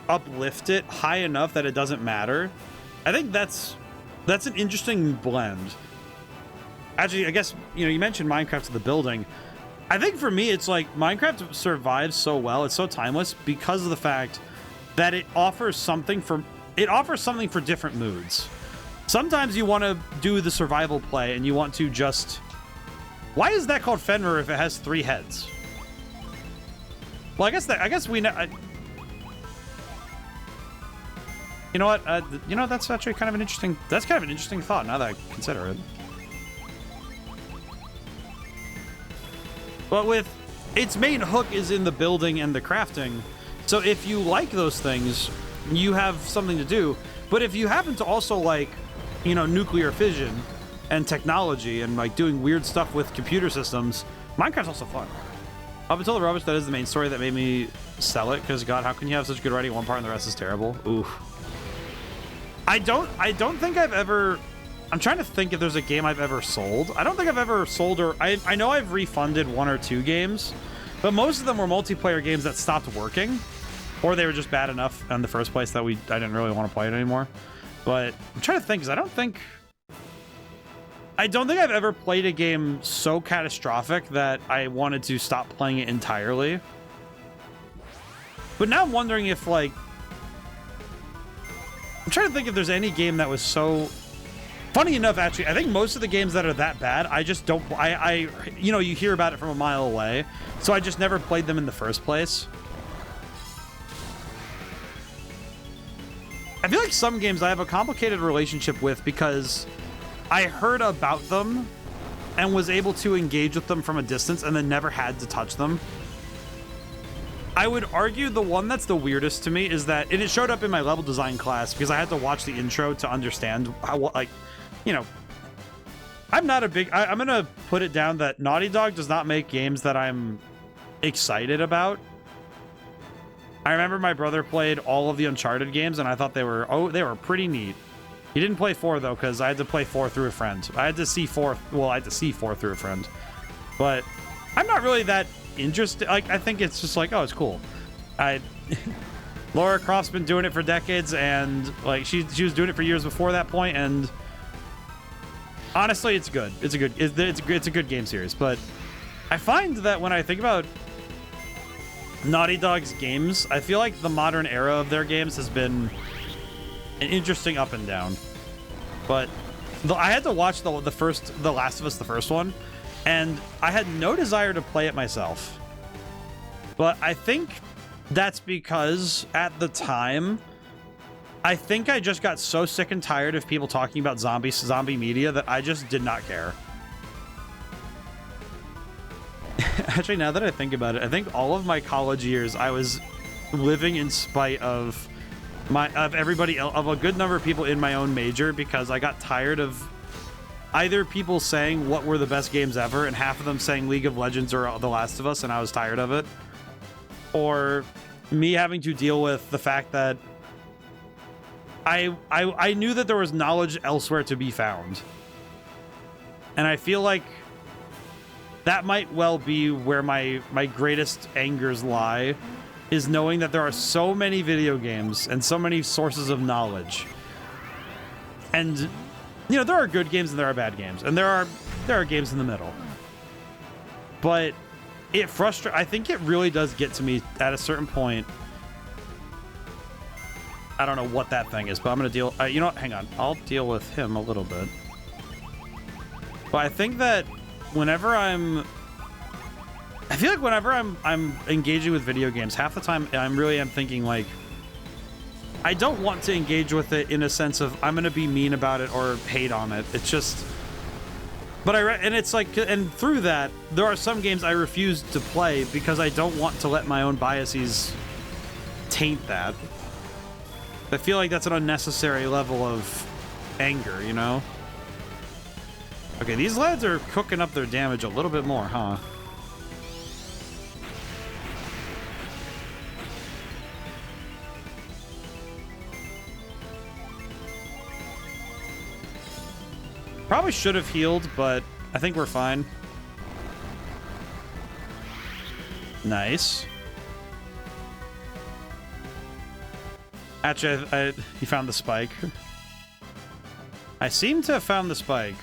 uplift it high enough that it doesn't matter. I think that's an interesting blend. Actually, I guess, you know, you mentioned Minecraft to the building. I think for me, it's like Minecraft survives so well, it's so timeless because of the fact that it offers something for different moods. Sometimes you want to do the survival play and you want to just... Why is that called Fenrir if it has 3 heads? Well, I guess we know... You know what? You know, that's actually kind of an interesting... That's kind of an interesting thought now that I consider it. But with... Its main hook is in the building and the crafting. So if you like those things, you have something to do. But if you happen to also like, you know, nuclear fission and technology and like doing weird stuff with computer systems, Minecraft's also fun. Up until the rubbish, that is the main story that made me sell it. Because God, how can you have such good writing in one part and the rest is terrible? Oof. I don't think I've ever... I'm trying to think if there's a game I've ever sold. I don't think I've ever sold or... I know I've refunded 1 or 2 games, but most of them were multiplayer games that stopped working. Or they were just bad enough in the first place that I didn't really want to play it anymore. But I'm trying to think, because I don't think I've ever played a game so catastrophic that I wanted to stop playing it entirely. But now I'm wondering if, like... I'm trying to think if there's any game that was so... Funny enough, actually, I think most of the games that are that bad, I just don't... you know, you hear about it from a mile away. So I just never played them in the first place. I feel like some games I have a complicated relationship with because I heard about them and was able to engage with them from a distance and then never had to touch them. I would argue the one that's the weirdest to me is that it showed up in my level design class because I had to watch the intro to understand how, like, you know, I'm not a big... I'm going to put it down that Naughty Dog does not make games that I'm excited about. I remember my brother played all of the Uncharted games, and I thought they were pretty neat. He didn't play 4, though, because I had to play 4 through a friend. I had to see 4 through a friend. But I'm not really that interested. Like, I think it's just like, oh, it's cool. Lara Croft's been doing it for decades, and, like, she was doing it for years before that point, and honestly, it's good. It's a good game series. But I find that when I think about Naughty Dog's games, I feel like the modern era of their games has been an interesting up and down. But I had to watch The Last of Us, the first one, and I had no desire to play it myself. But I think that's because at the time, I think I just got so sick and tired of people talking about zombie media that I just did not care. Actually, now that I think about it, I think all of my college years I was living in spite of everybody else, of a good number of people in my own major, because I got tired of either people saying what were the best games ever and half of them saying League of Legends or The Last of Us, and I was tired of it, or me having to deal with the fact that I knew that there was knowledge elsewhere to be found. And I feel like that might well be where my greatest angers lie, is knowing that there are so many video games and so many sources of knowledge. And, you know, there are good games and there are bad games, and there are games in the middle. But it frustrates... I think it really does get to me at a certain point. I don't know what that thing is, but I'm going to deal... you know what? Hang on. I'll deal with him a little bit. But I think that whenever I feel like whenever I'm engaging with video games, half the time I'm thinking, like, I don't want to engage with it in a sense of I'm going to be mean about it or hate on it. It's just... But and it's like... And through that, there are some games I refuse to play because I don't want to let my own biases taint that. I feel like that's an unnecessary level of anger, you know? Okay, these lads are cooking up their damage a little bit more, huh? Probably should have healed, but I think we're fine. Nice. Actually, you found the spike. I seem to have found the spike.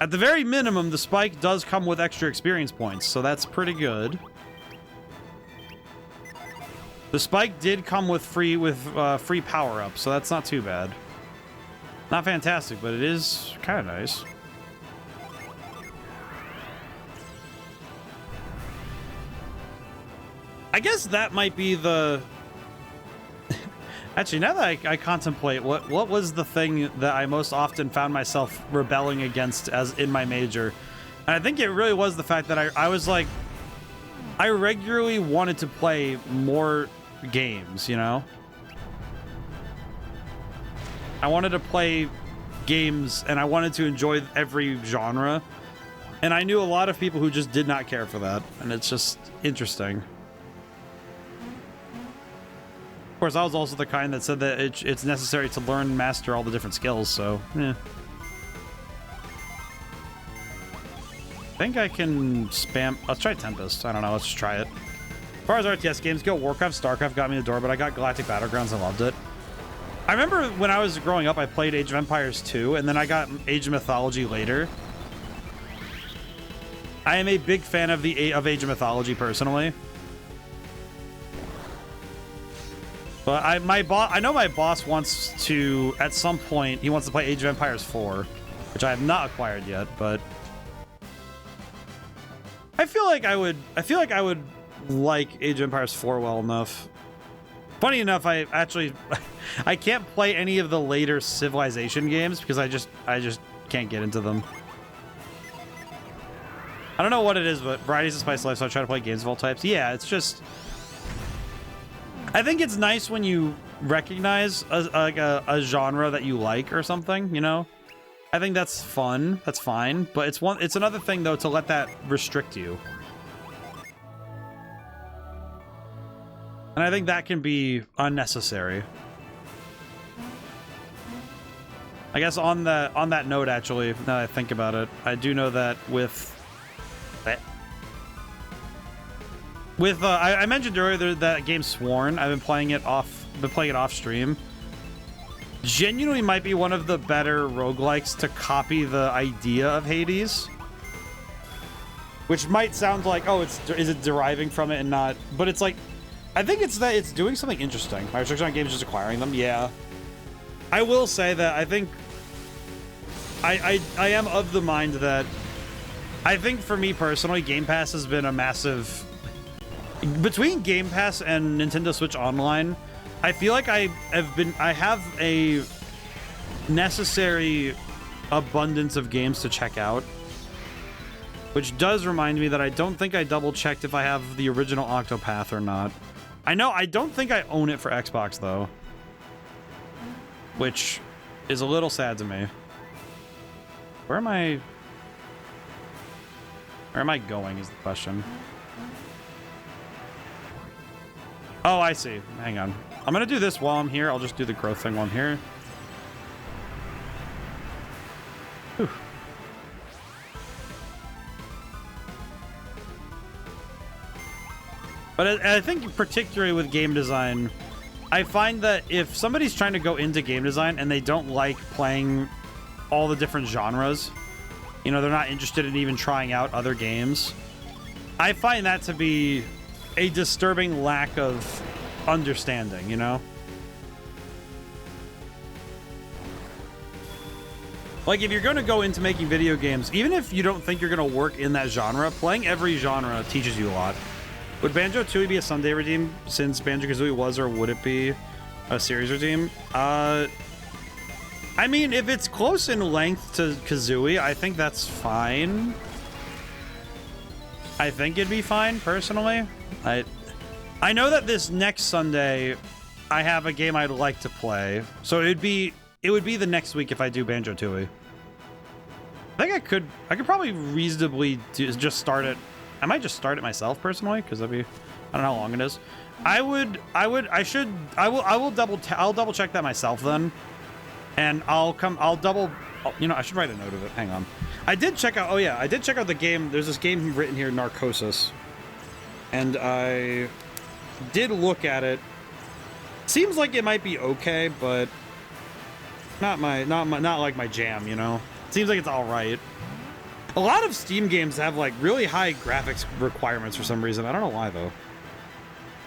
At the very minimum, the spike does come with extra experience points, so that's pretty good. The spike did come with free power-up, so that's not too bad. Not fantastic, but it is kind of nice. I guess that might be the... Actually, now that I contemplate, what was the thing that I most often found myself rebelling against as in my major? And I think it really was the fact that I was like, I regularly wanted to play more games, you know? I wanted to play games and I wanted to enjoy every genre. And I knew a lot of people who just did not care for that. And it's just interesting. Of course, I was also the kind that said that it's necessary to learn and master all the different skills, so, yeah. I think I can spam... Let's try Tempest. I don't know, let's try it. As far as RTS games go, Warcraft, StarCraft got me the door, but I got Galactic Battlegrounds and loved it. I remember when I was growing up, I played Age of Empires 2, and then I got Age of Mythology later. I am a big fan of Age of Mythology personally. But I know my boss wants to, at some point, he wants to play Age of Empires 4, which I have not acquired yet, but I feel like I would like Age of Empires 4 well enough. Funny enough, I can't play any of the later Civilization games because I just can't get into them. I don't know what it is, but variety's a spice of life, so I try to play games of all types. Yeah, it's just, I think it's nice when you recognize a genre that you like or something, you know? I think that's fun. That's fine, but it's another thing though to let that restrict you. And I think that can be unnecessary. I guess on that note, actually, now that I think about it, I do know that I mentioned earlier that game Sworn. I've been playing it off stream. Genuinely might be one of the better roguelikes to copy the idea of Hades. Which might sound like, oh, is it deriving from it and not, but it's like, I think it's that it's doing something interesting. My restriction on games is just acquiring them. Yeah. I will say that I think I am of the mind that I think for me personally, Game Pass has been a massive, between Game Pass and Nintendo Switch Online, I feel like I have a necessary abundance of games to check out. Which does remind me that I don't think I double checked if I have the original Octopath or not. I don't think I own it for Xbox though. Which is a little sad to me. Where am I going is the question. Oh, I see. Hang on. I'm gonna do this while I'm here. I'll just do the growth thing while I'm here. Whew. But I think particularly with game design, I find that if somebody's trying to go into game design and they don't like playing all the different genres, you know, they're not interested in even trying out other games, I find that to be a disturbing lack of understanding, you know? Like, if you're going to go into making video games, even if you don't think you're going to work in that genre, playing every genre teaches you a lot. Would Banjo-Tooie be a Sunday redeem since Banjo-Kazooie was, or would it be a series redeem? I mean, if it's close in length to Kazooie, I think that's fine. I think it'd be fine, personally. I know that this next Sunday, I have a game I'd like to play. So it would be the next week if I do Banjo-Tooie. I think I could probably reasonably just start it. I might just start it myself personally, because that'd be, I don't know how long it is. I'll double check that myself then. And I'll double, you know, I should write a note of it. Hang on. I did check out, oh yeah, I did check out the game. There's this game written here, Narcosis. And I did look at it. Seems like it might be okay, but not like my jam, you know? Seems like it's all right. A lot of Steam games have like really high graphics requirements for some reason. I don't know why though.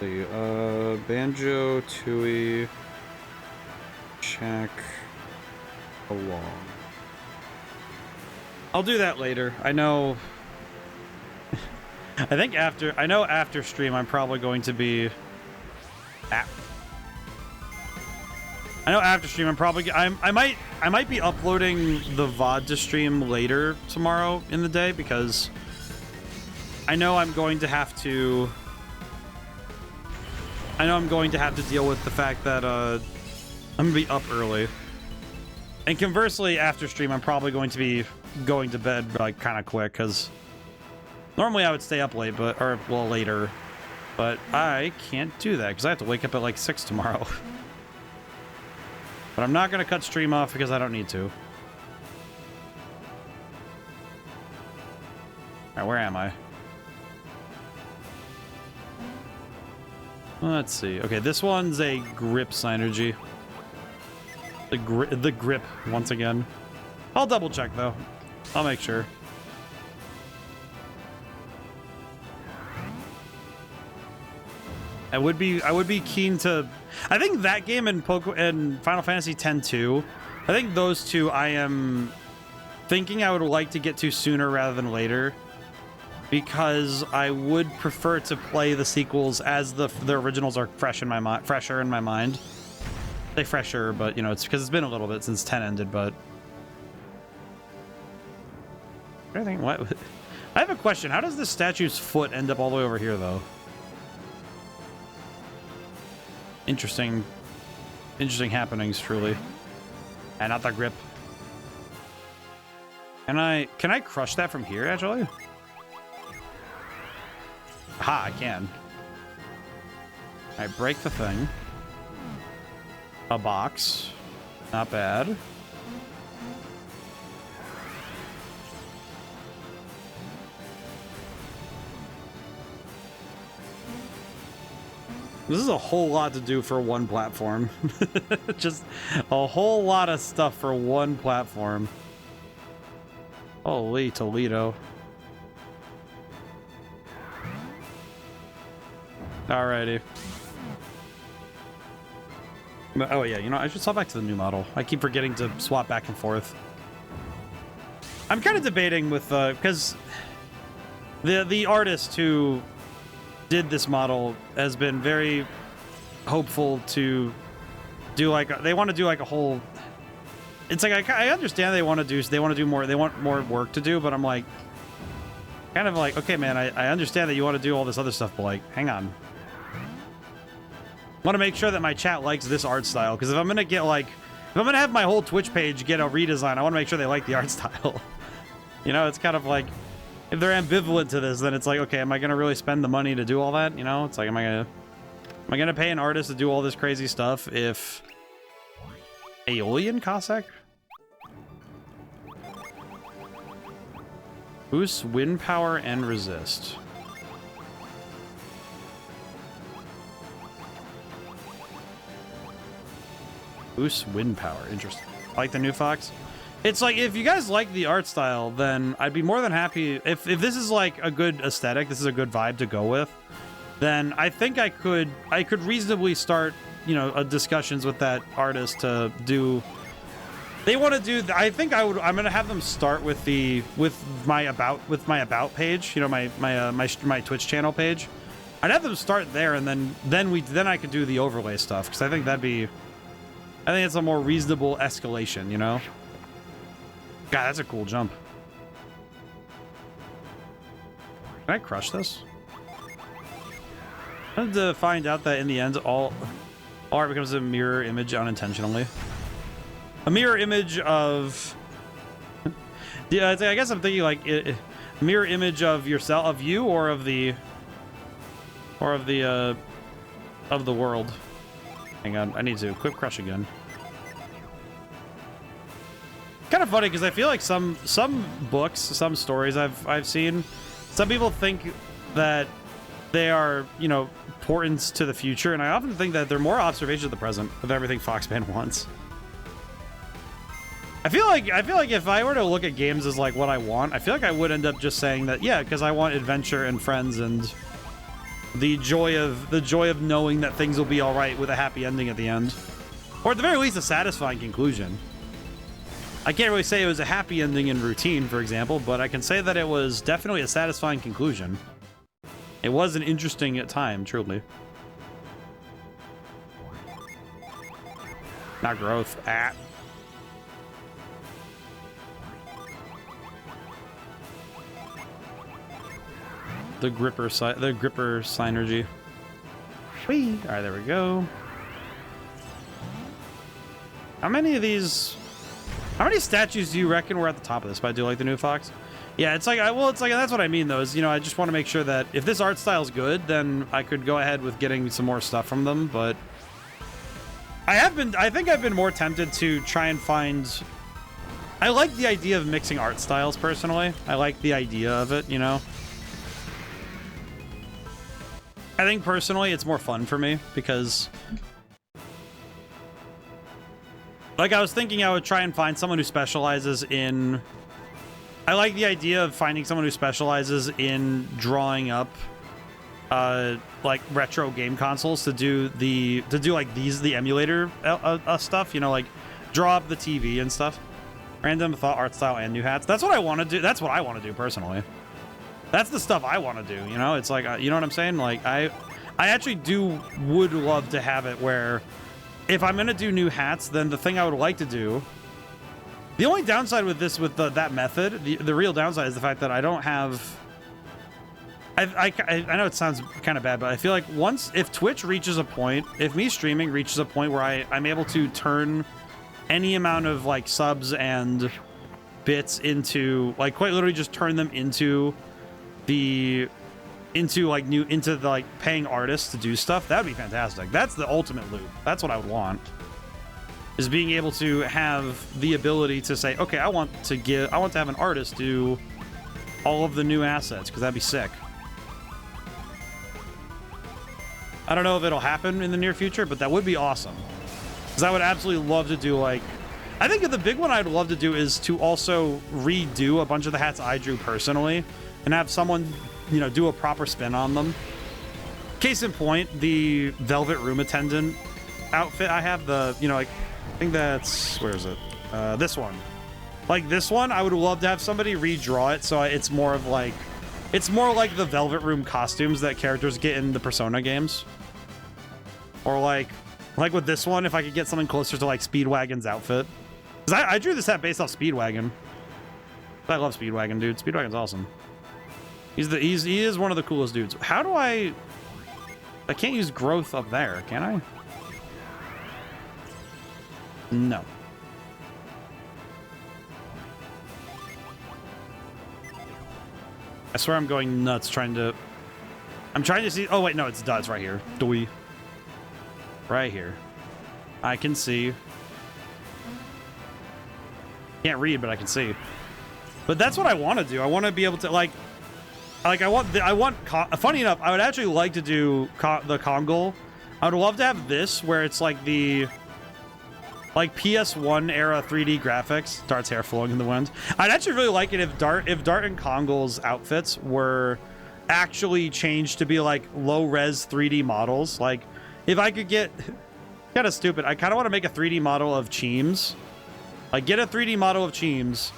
Let's see, Banjo-Tooie, check along. I'll do that later. I know. I know after stream I'm probably going to be. I know after stream I'm probably I might be uploading the VOD to stream later tomorrow in the day, because I know I'm going to have to deal with the fact that I'm gonna be up early. And conversely, after stream I'm probably going to be going to bed like kind of quick, because normally I would stay up late, or later, but I can't do that because I have to wake up at like 6 tomorrow. But I'm not going to cut stream off because I don't need to. Alright, where am I? Let's see. Okay, this one's a grip synergy. The grip once again. I'll double check though. I'll make sure. I would be keen to. I think that game and Final Fantasy X too. I think those two I am thinking I would like to get to sooner rather than later, because I would prefer to play the sequels as the originals are fresher in my mind. Say fresher, but you know, it's because it's been a little bit since 10 ended. But I think what I have a question. How does this statue's foot end up all the way over here, though? Interesting happenings, truly. And not the grip. Can I crush that from here, actually? Ha, I can. I break the thing. A box. Not bad. This is a whole lot to do for one platform. Just a whole lot of stuff for one platform. Holy Toledo. Alrighty. Oh yeah, you know, I should swap back to the new model. I keep forgetting to swap back and forth. I'm kind of debating with, because the artist who did this model has been very hopeful to do like, they want to do like a whole, it's like I understand they want to do more, they want more work to do, but I'm like kind of like, okay man, I understand that you want to do all this other stuff, but like, hang on. I want to make sure that my chat likes this art style, because if I'm gonna get like, if I'm gonna have my whole Twitch page get a redesign, I want to make sure they like the art style. You know, it's kind of like, if they're ambivalent to this, then it's like, okay, am I gonna really spend the money to do all that? You know, it's like, am I gonna pay an artist to do all this crazy stuff if Aeolian Cossack? Boost wind power and resist. Boost wind power. Interesting. Like the new Fox? It's like, if you guys like the art style, then I'd be more than happy. If this is like a good aesthetic, this is a good vibe to go with, then I think I could reasonably start, you know, discussions with that artist to do. They want to do. I think I'm gonna have them start with my about page. You know, my Twitch channel page. I'd have them start there, and then I could do the overlay stuff, because I think it's a more reasonable escalation. You know. God, that's a cool jump. Can I crush this? I wanted to find out that in the end, all art becomes a mirror image unintentionally. A mirror image of... Yeah, I guess I'm thinking like a mirror image of yourself, of you, or of the world. Hang on, I need to quick crush again. Kind of funny, because I feel like some books, some stories I've seen, some people think that they are, you know, portents to the future, and I often think that they're more observations of the present with everything Foxman wants. I feel like if I were to look at games as like what I want, I feel like I would end up just saying that, yeah, because I want adventure and friends and the joy of knowing that things will be all right with a happy ending at the end, or at the very least a satisfying conclusion. I can't really say it was a happy ending in Routine, for example, but I can say that it was definitely a satisfying conclusion. It was an interesting time, truly. Not growth. Ah. The gripper synergy. Whee! All right, there we go. How many of these? How many statues do you reckon were at the top of this? But I do like the new Fox. Yeah, it's like, that's what I mean though, is, you know, I just want to make sure that if this art style is good, then I could go ahead with getting some more stuff from them, but I think I've been more tempted to try and find, I like the idea of mixing art styles personally. I like the idea of it, you know. I think personally it's more fun for me because, like, I was thinking I would try and find someone who specializes in... I like the idea of finding someone who specializes in drawing up, like, retro game consoles to do the emulator stuff, you know, like, draw up the TV and stuff. Random thought, art style, and new hats. That's what I want to do. That's what I want to do, personally. That's the stuff I want to do, you know? It's like, you know what I'm saying? Like, I actually would love to have it where if I'm going to do new hats, then the thing I would like to do... The only downside with this, that method, the real downside is the fact that I don't have... I know it sounds kind of bad, but I feel like if Twitch reaches a point, if me streaming reaches a point where I'm able to turn any amount of, like, subs and bits into, like, quite literally just turn them into like paying artists to do stuff, that would be fantastic. That's the ultimate loop. That's what I would want, is being able to have the ability to say, okay, I want to have an artist do all of the new assets, because that'd be sick. I don't know if it'll happen in the near future, but that would be awesome, because I would absolutely love to do, like, I think the big one I'd love to do is to also redo a bunch of the hats I drew personally and have someone, you know, do a proper spin on them. Case in point, the Velvet Room Attendant outfit I have, you know, like, I think that's, where is it? This one. Like, this one, I would love to have somebody redraw it so it's more of like, it's more like the Velvet Room costumes that characters get in the Persona games. Or like with this one, if I could get something closer to like Speedwagon's outfit. Because I drew this hat based off Speedwagon. I love Speedwagon, dude. Speedwagon's awesome. He is one of the coolest dudes. How do I can't use growth up there, can I? No. I swear I'm going nuts trying to see. Oh wait, no, it's right here. Doi. Right here. I can see. Can't read, but I can see. But that's what I want to do. I want to be able to funny enough, I would actually like to do the Kongol. I would love to have this where it's like the PS1 era 3D graphics. Dart's hair flowing in the wind. I'd actually really like it if Dart and Kongol's outfits were actually changed to be like low-res 3D models. Like, if I could get... kind of stupid. I kind of want to make a 3D model of Cheems. Like, get a 3D model of Cheems,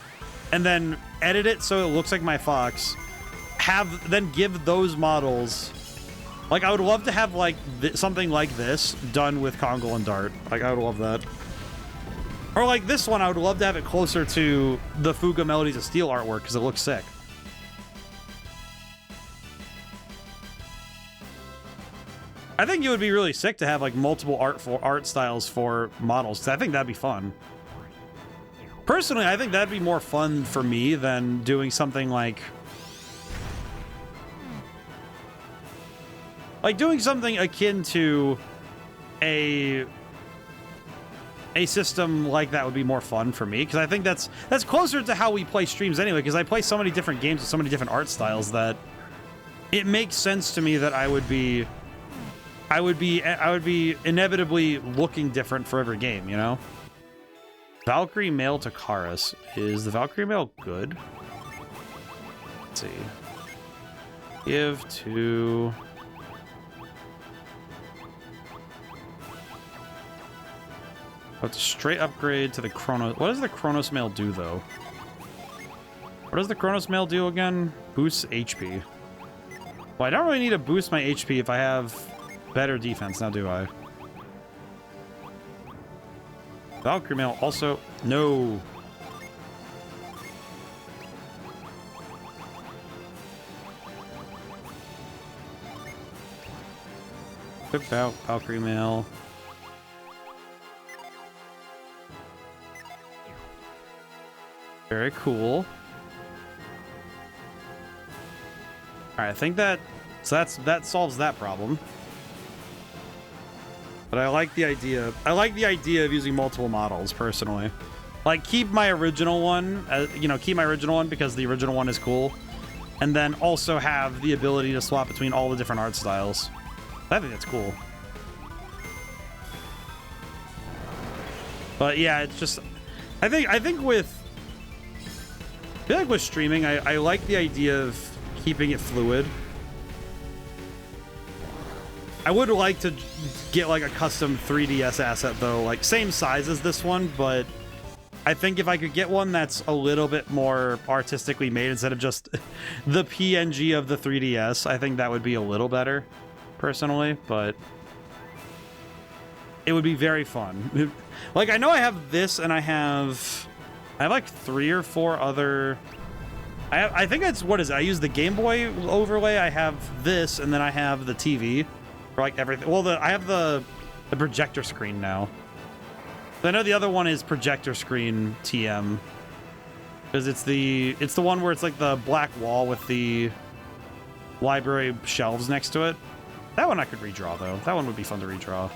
and then edit it so it looks like my fox. Then give those models... Like, I would love to have, like, something like this done with Kongol and Dart. Like, I would love that. Or, like, this one, I would love to have it closer to the Fuga Melodies of Steel artwork, because it looks sick. I think it would be really sick to have, like, multiple art styles for models, because I think that'd be fun. Personally, I think that'd be more fun for me than doing something like... doing something akin to a system like that would be more fun for me, because I think that's closer to how we play streams anyway, because I play so many different games with so many different art styles that it makes sense to me that I would be inevitably looking different for every game, you know? Valkyrie Mail to Karis. Is the Valkyrie Mail good? Let's see. Give to... Oh, it's a straight upgrade to the Chronos. What does the Chronos Mail do, though? What does the Chronos Mail do again? Boosts HP. Well, I don't really need to boost my HP if I have better defense, now do I? Valkyrie Mail also... No! Quick Valkyrie Mail. Very cool. Alright, I think that... So that solves that problem. But I like the idea. I like the idea of using multiple models, personally. Like, keep my original one, keep my original one because the original one is cool. And then also have the ability to swap between all the different art styles. I think that's cool. But yeah, it's just I think with I feel like with streaming, I like the idea of keeping it fluid. I would like to get like a custom 3DS asset though, like same size as this one, but I think if I could get one that's a little bit more artistically made instead of just the PNG of the 3DS, I think that would be a little better, personally, but it would be very fun. Like, I know I have this, and I have like 3 or 4 other... I think it's, what is it? I use the Game Boy overlay, I have this, and then I have the TV for, like, everything. Well, I have the projector screen now. I know the other one is projector screen TM, because it's the one where it's like the black wall with the library shelves next to it. That one I could redraw though. That one would be fun to redraw.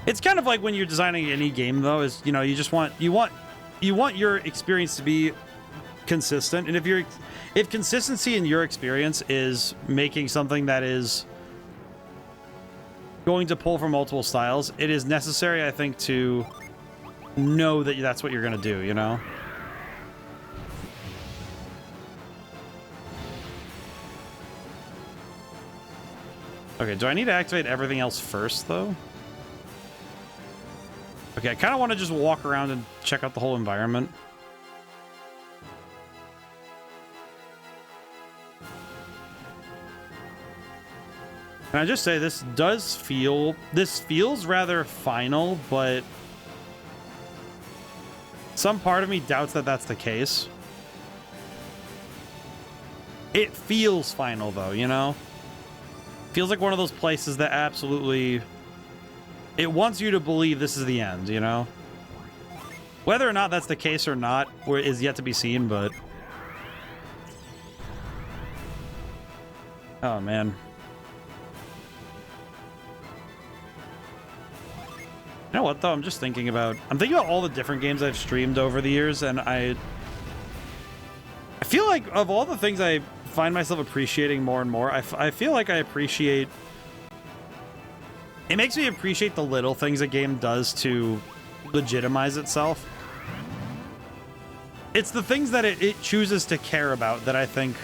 It's kind of like when you're designing any game though, is you know, you just want your experience to be consistent, and if consistency in your experience is making something that is going to pull from multiple styles, it is necessary, I think, to know that that's what you're going to do, you know? Okay, do I need to activate everything else first, though? Okay, I kind of want to just walk around and check out the whole environment. Can I just say this feels rather final, but some part of me doubts that that's the case. It feels final though, you know? Feels like one of those places that absolutely it wants you to believe this is the end, you know? Whether or not that's the case or not is yet to be seen, but oh man. You know what, though? I'm thinking about all the different games I've streamed over the years, and I feel like of all the things I find myself appreciating more and more, I feel like I appreciate... It makes me appreciate the little things a game does to legitimize itself. It's the things that it chooses to care about that I think...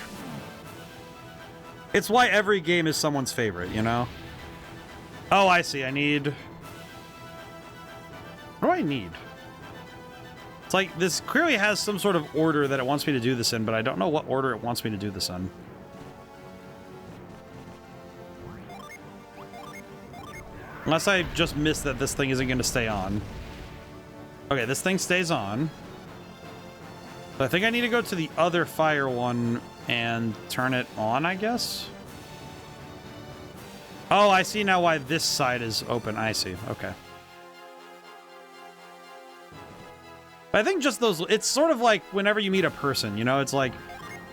It's why every game is someone's favorite, you know? Oh, I see. I need... What do I need? It's like, this clearly has some sort of order that it wants me to do this in, but I don't know what order it wants me to do this in. Unless I just missed that this thing isn't going to stay on. Okay, this thing stays on. So I think I need to go to the other fire one and turn it on, I guess? Oh, I see now why this side is open. I see. Okay. I think just those, it's sort of like whenever you meet a person, you know, it's like,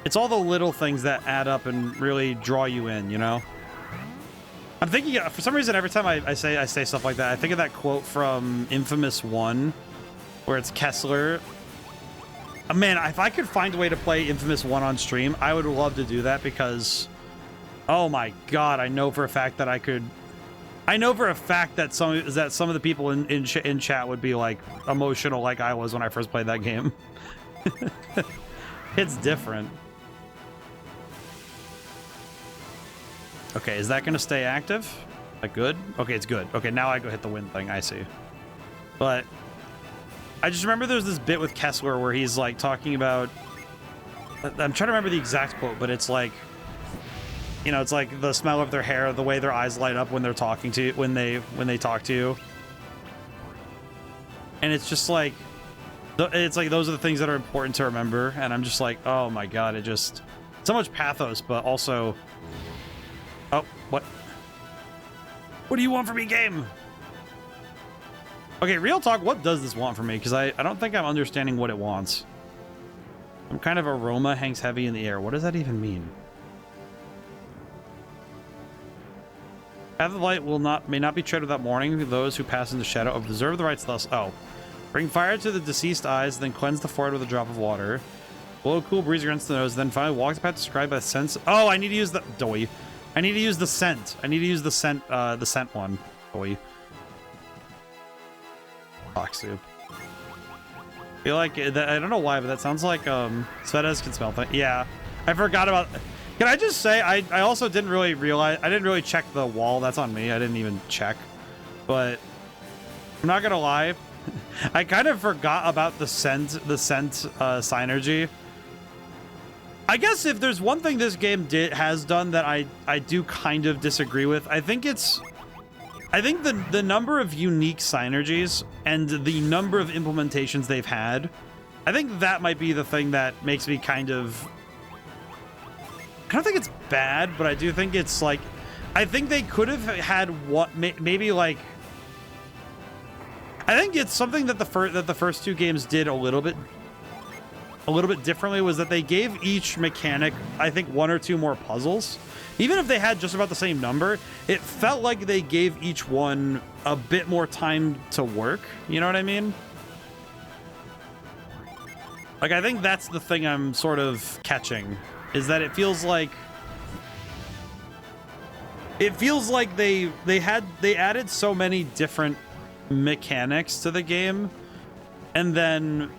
it's all the little things that add up and really draw you in, you know? I'm thinking, for some reason, every time I say stuff like that, I think of that quote from Infamous 1, where it's Kessler. Man, if I could find a way to play Infamous 1 on stream, I would love to do that because, oh my god, I know for a fact that I could... I know for a fact that some of the people in chat would be like emotional like I was when I first played that game. It's different. Okay, is that going to stay active? Like good? Okay, it's good. Okay, now I go hit the wind thing. I see. But I just remember there's this bit with Kessler where he's like talking about... I'm trying to remember the exact quote, but it's like... You know, it's like the smell of their hair, the way their eyes light up when they're talking to you, when they talk to you. And it's just like, it's like those are the things that are important to remember. And I'm just like, oh my god, it just so much pathos, but also, oh, what do you want from me, game? Okay, real talk, what does this want from me? Because I don't think I'm understanding what it wants. Some kind of aroma hangs heavy in the air. What does that even mean? Path of light may not be tread without mourning. Those who pass in the shadow observe the rites thus. Oh. Bring fire to the deceased eyes, then cleanse the forehead with a drop of water. Blow a cool breeze against the nose, then finally walk the path described by the sense. Oh, I need to use the... Doy. I need to use the scent. I need to use the scent one. Boy. Fox soup. I feel like that, I don't know why, but that sounds like Svetas can smell things. Yeah, I forgot about. Can I just say I also didn't really realize, I didn't really check the wall. That's on me. I didn't even check. But I'm not gonna lie, I kind of forgot about the scent synergy. I guess if there's one thing this game has done that I do kind of disagree with, I think the number of unique synergies and the number of implementations they've had, I think that might be the thing that makes me kind of, I don't think it's bad, but I do think it's like, I think they could have had what maybe like, I think it's something that the first two games did a little bit differently, was that they gave each mechanic, I think, one or two more puzzles. Even if they had just about the same number, it felt like they gave each one a bit more time to work. You know what I mean? Like, I think that's the thing I'm sort of catching, is that it feels like they added so many different mechanics to the game, and then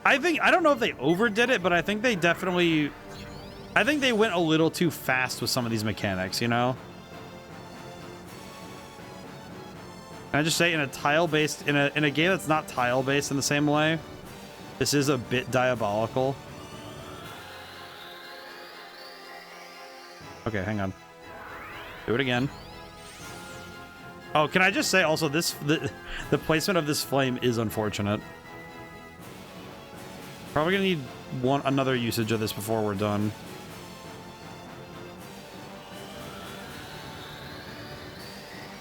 I don't know if they overdid it, but I think they went a little too fast with some of these mechanics, you know? Can I just say, in a tile-based, in a game that's not tile-based in the same way, this is a bit diabolical. Okay, hang on. Do it again. Oh, can I just say also, the placement of this flame is unfortunate. Probably gonna need another usage of this before we're done.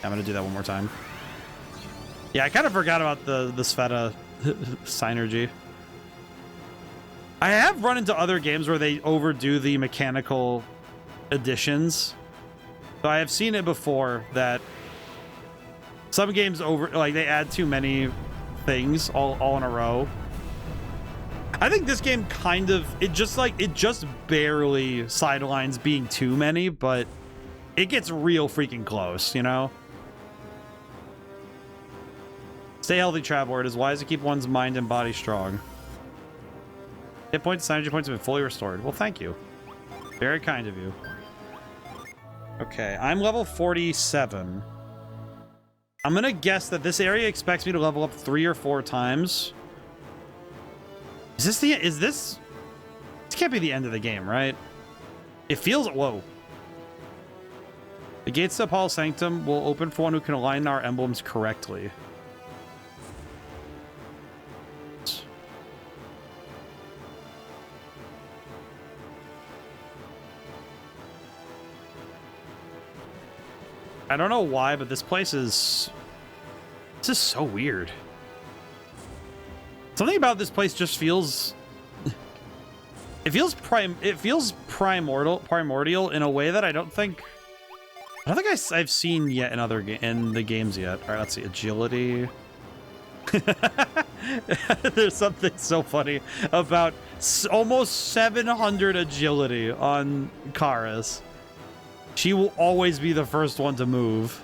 I'm gonna do that one more time. Yeah, I kind of forgot about the Sveta synergy. I have run into other games where they overdo the mechanical additions. So I have seen it before that some games they add too many things all in a row. I think this game kind of, it just barely sidelines being too many, but it gets real freaking close, you know? Stay healthy, Traveler. It is wise to keep one's mind and body strong. Hit points and energy points have been fully restored. Well, thank you. Very kind of you. Okay, I'm level 47. I'm gonna guess that this area expects me to level up 3 or 4 times. This can't be the end of the game, right? It feels, whoa. The gates to Apollo's Sanctum will open for one who can align our emblems correctly. I don't know why, but this is so weird. Something about this place just feels, it feels primordial in a way that I don't think I've seen yet in the games yet. All right, let's see. Agility. There's something so funny about almost 700 agility on Karis. She will always be the first one to move.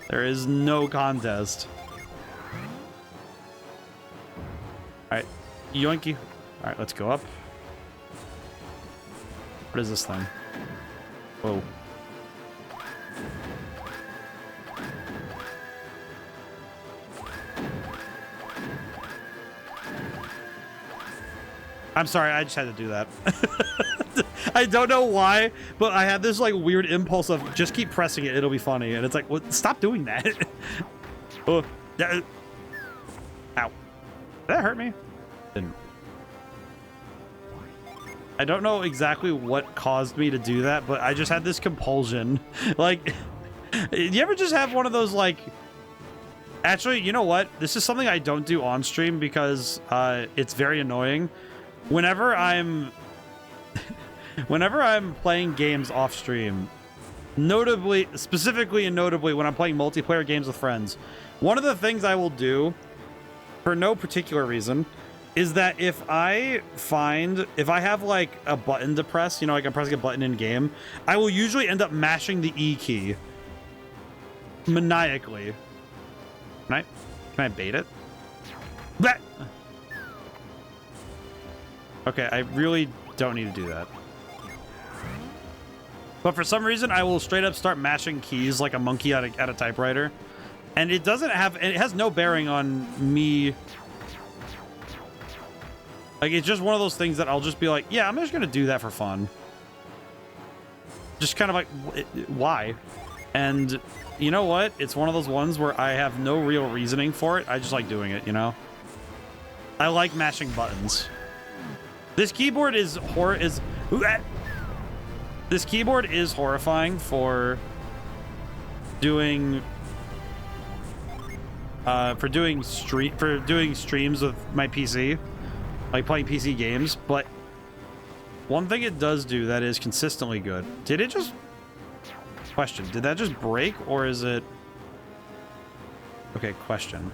There is no contest. All right, yoinky. All right, let's go up. What is this thing? Whoa. I'm sorry, I just had to do that. I don't know why, but I had this like weird impulse of just keep pressing it, it'll be funny. And it's like, well, stop doing that. Oh, yeah. Ow. Did that hurt me? Didn't. I don't know exactly what caused me to do that, but I just had this compulsion. Like, you ever just have one of those like... Actually, you know what? This is something I don't do on stream because it's very annoying. Whenever I'm playing games off stream, specifically and notably when I'm playing multiplayer games with friends, one of the things I will do for no particular reason is that if I have like a button to press, you know, like I'm pressing a button in game, I will usually end up mashing the E key maniacally. Can I bait it? Blah! Okay, I really don't need to do that. But for some reason, I will straight up start mashing keys like a monkey at a typewriter. And it doesn't have, it has no bearing on me. Like, it's just one of those things that I'll just be like, yeah, I'm just going to do that for fun. Just kind of like, why? And you know what? It's one of those ones where I have no real reasoning for it. I just like doing it, you know? I like mashing buttons. This keyboard is this keyboard is horrifying for doing streams with my PC, like playing PC games. But one thing it does do that is consistently good. Did it just question? Did that just break, or is it okay? Question.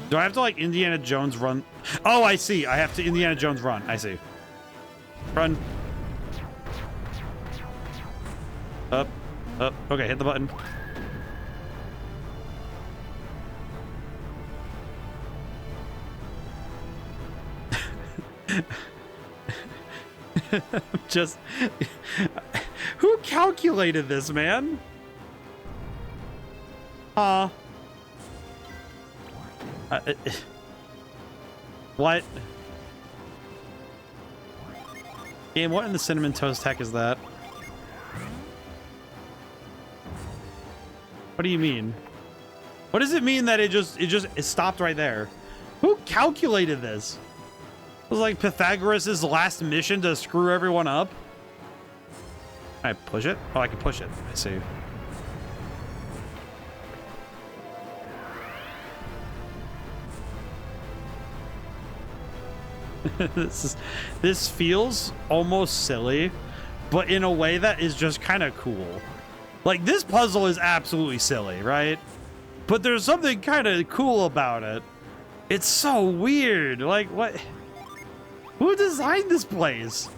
Do I have to, like, Indiana Jones run? Oh, I see. I have to Indiana Jones run. I see. Run. Up. Up. Okay, hit the button. Just... Who calculated this, man? What? Game, what in the cinnamon toast heck is that? What do you mean? What does it mean that it stopped right there? Who calculated this? It was like Pythagoras' last mission to screw everyone up. Can I push it? Oh, I can push it. I see. This feels almost silly, but in a way that is just kind of cool. Like, this puzzle is absolutely silly, right? But there's something kind of cool about it. It's so weird. Like, what? Who designed this place?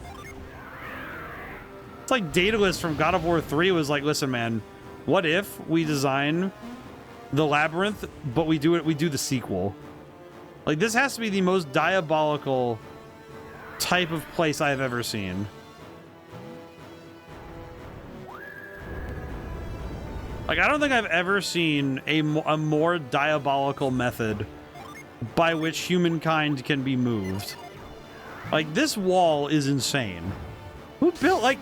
It's like Daedalus from God of War 3 was like, listen, man, what if we design the labyrinth, but we do the sequel? Like, this has to be the most diabolical type of place I've ever seen. Like, I don't think I've ever seen a more diabolical method by which humankind can be moved. Like, this wall is insane. Who built, like...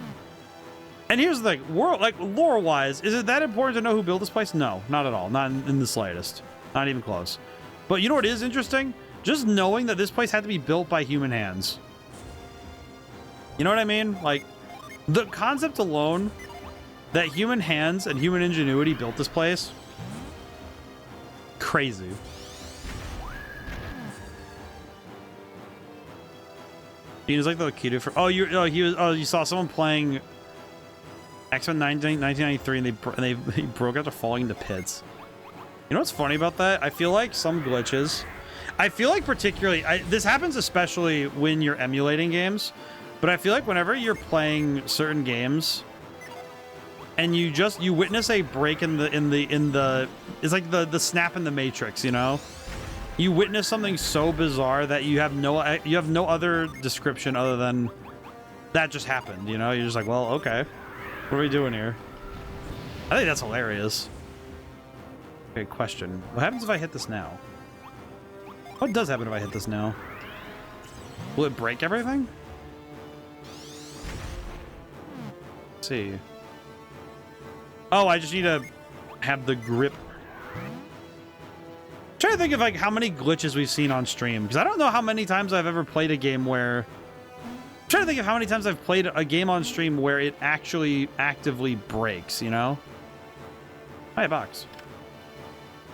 And here's the thing, lore-wise, is it that important to know who built this place? No, not at all. Not in the slightest. Not even close. But you know what is interesting? Just knowing that this place had to be built by human hands. You know what I mean? Like, the concept alone that human hands and human ingenuity built this place. Crazy. He was like the kid for... Oh, you saw someone playing X-Men 1993 and they broke after falling into pits. You know what's funny about that? I feel like some glitches... I feel like particularly... this happens especially when you're emulating games, but I feel like whenever you're playing certain games and you witness a break in the it's like the snap in the Matrix, you know? You witness something so bizarre that you have no other description other than that just happened, you know? You're just like, well, okay. What are we doing here? I think that's hilarious. Okay, question. What happens if I hit this now? What does happen if I hit this now? Will it break everything? Let's see. Oh, I just need to have the grip. I'm trying to think of like how many glitches we've seen on stream, because I don't know how many times I've ever played a game where... I'm trying to think of how many times I've played a game on stream where it actually actively breaks, you know? Hi, box.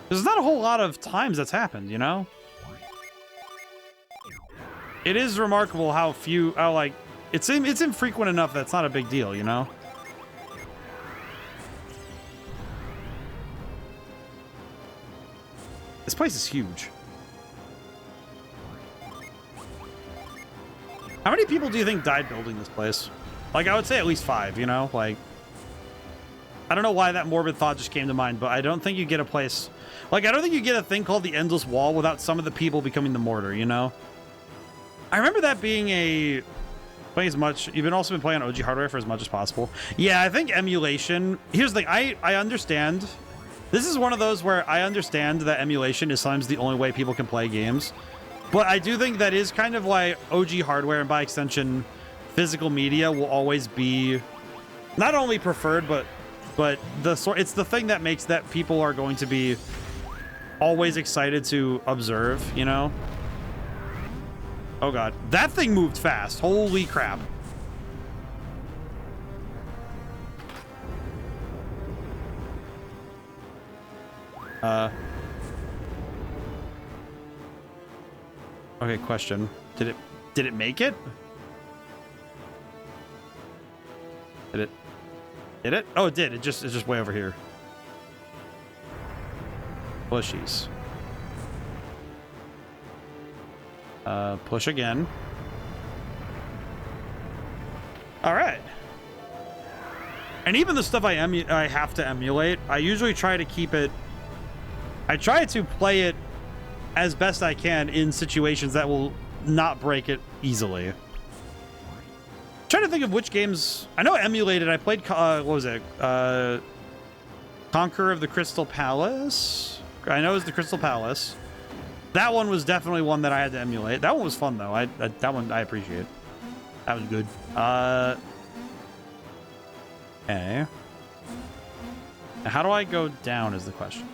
There's not a whole lot of times that's happened, you know? It is remarkable how few, like, it's infrequent enough that it's not a big deal, you know? This place is huge. How many people do you think died building this place? Like, I would say at least 5, you know? Like, I don't know why that morbid thought just came to mind, but I don't think you get a place... Like, I don't think you get a thing called the Endless Wall without some of the people becoming the mortar, you know? I remember that being a... Playing as much... You've also been playing on OG hardware for as much as possible. Yeah, I think emulation... Here's the thing. I understand... This is one of those where I understand that emulation is sometimes the only way people can play games. But I do think that is kind of why OG hardware, and by extension, physical media, will always be not only preferred, but it's the thing that makes that people are going to be always excited to observe, you know? Oh god. That thing moved fast. Holy crap. Okay, question. Did it make it? Did it? Oh, it did. It's just way over here. Pushies. Push again. All right. And even the stuff I have to emulate, I usually try to keep it... I try to play it as best I can in situations that will not break it easily. I'm trying to think of which games... I know emulated. I played... what was it? Conqueror of the Crystal Palace? I know it was the Crystal Palace. That one was definitely one that I had to emulate. That one was fun, though. That one I appreciate. That was good. Okay. Now, how do I go down is the question.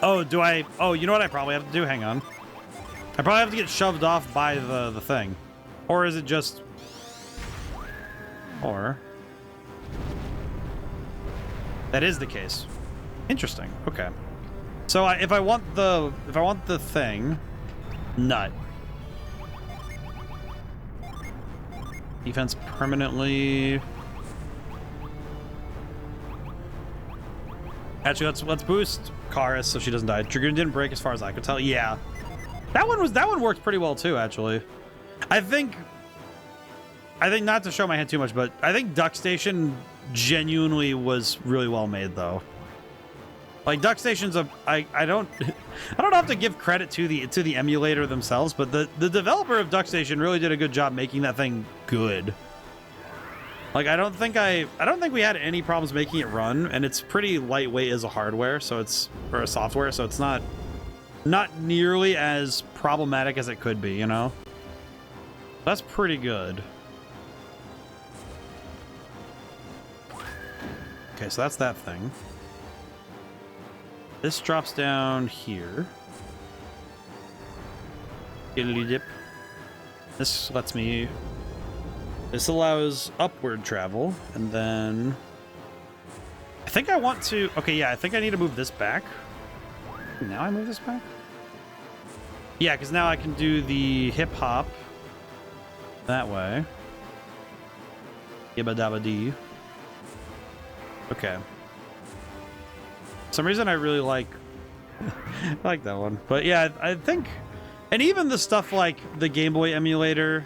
Oh, do I... Oh, you know what I probably have to do? Hang on. I probably have to get shoved off by the thing. Or is it just... Or... That is the case. Interesting. Okay. So if I want the thing... Nut. Defense permanently... Actually, let's boost Karis so she doesn't die. Dragoon didn't break as far as I could tell. Yeah. That one worked pretty well too, actually. I think not to show my hand too much, but I think Duck Station genuinely was really well made though. Like Duck Station's I don't have to give credit to the emulator themselves, but the developer of Duck Station really did a good job making that thing good. Like I don't think we had any problems making it run, and it's pretty lightweight as a hardware, so it's or a software, so it's not nearly as problematic as it could be, you know? That's pretty good. Okay, so that's that thing. This drops down here. Dip. This lets me... This allows upward travel, and then... I think I want to... Okay, yeah, I think I need to move this back. Now I move this back? Yeah, because now I can do the hip-hop that way. Yibba dabba dee. Okay. For some reason I really like... I like that one. But yeah, I think... And even the stuff like the Game Boy emulator,